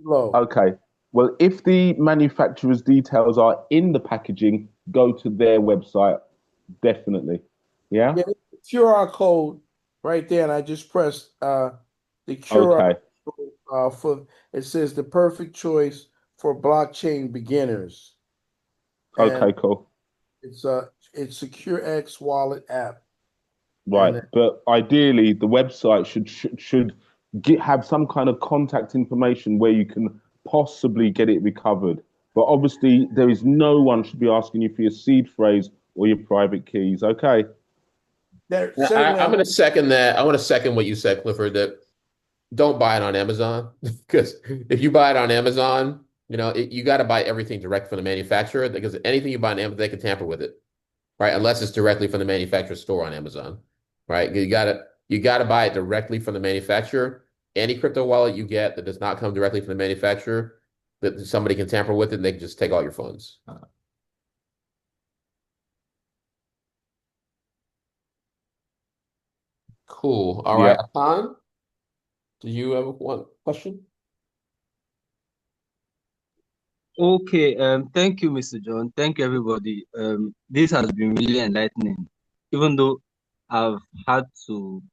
low. okay, well, if the manufacturer's details are in the packaging, go to their website, definitely. Yeah. Yeah, QR code right there, and I just pressed the QR Okay. code for it says the perfect choice for blockchain beginners, and Okay. Cool. it's SecureX wallet app, Right. and But ideally, the website should have some kind of contact information where you can possibly get it recovered. But obviously, there is no one should be asking you for your seed phrase or your private keys. Okay. there Now, certainly I'm going to second that. I want to second what you said, Clifford, that don't buy it on Amazon because if you buy it on Amazon, you got to buy everything direct from the manufacturer because anything you buy on Amazon, they can tamper with it, right? Unless it's directly from the manufacturer's store on Amazon, right? You got to buy it directly from the manufacturer. Any crypto wallet you get that does not come directly from the manufacturer, that somebody can tamper with it and they can just take all your funds. Cool. All right, Yeah. Hassan, do you have one question? Okay, thank you, Mr. John. Thank you, everybody. This has been really enlightening, even though I've had to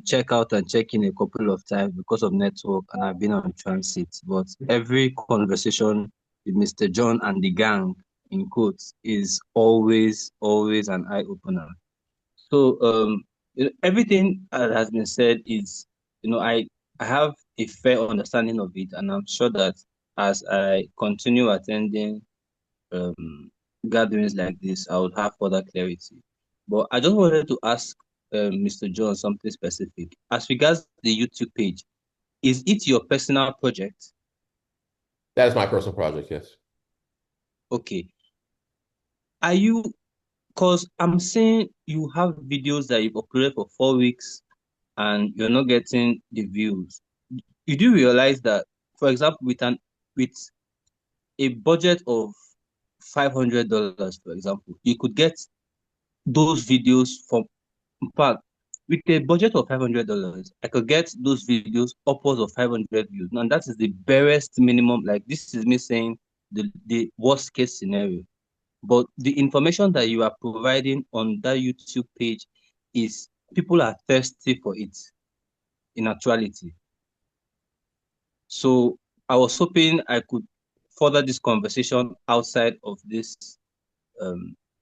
check out and check in a couple of times because of network and I've been on transit. But every conversation with Mr. John and the gang, in quotes, is always an eye opener. So everything that has been said is, I have a fair understanding of it, and I'm sure that as I continue attending gatherings like this, I would have further clarity. But I just wanted to ask Mr. John something specific. As regards the YouTube page, is it your personal project? That is my personal project, yes. Okay. Are you, because I'm seeing you have videos that you've uploaded for 4 weeks and you're not getting the views. You do realize that, for example, with a budget of $500, for example, you could get those videos from, in fact, with a budget of $500, I could get those videos upwards of 500 views. And that is the barest minimum. Like, this is me saying the worst case scenario. But the information that you are providing on that YouTube page is people are thirsty for it in actuality. So I was hoping I could further this conversation outside of this.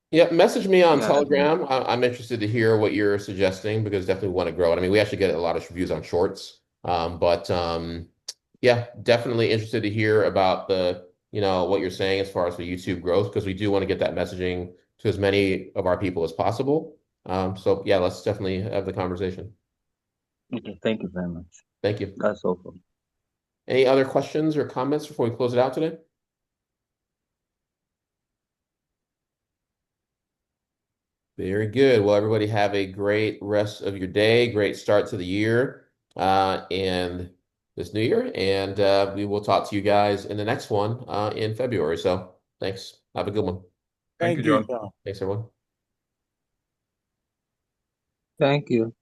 Yeah, message me on Yeah, Telegram. I'm interested to hear what you're suggesting because definitely want to grow it. I mean, we actually get a lot of reviews on shorts. But yeah, definitely interested to hear about what you're saying as far as the YouTube growth because we do want to get that messaging to as many of our people as possible. So yeah, let's definitely have the conversation. okay, thank you very much. Thank you. That's all from me. Any other questions or comments before we close it out today? Very good. Well, everybody have a great rest of your day, great start to the year and this new year. And we will talk to you guys in the next one in February. So thanks. Have a good one. Thank you, thank you, John. John. Thanks, everyone. Thank you.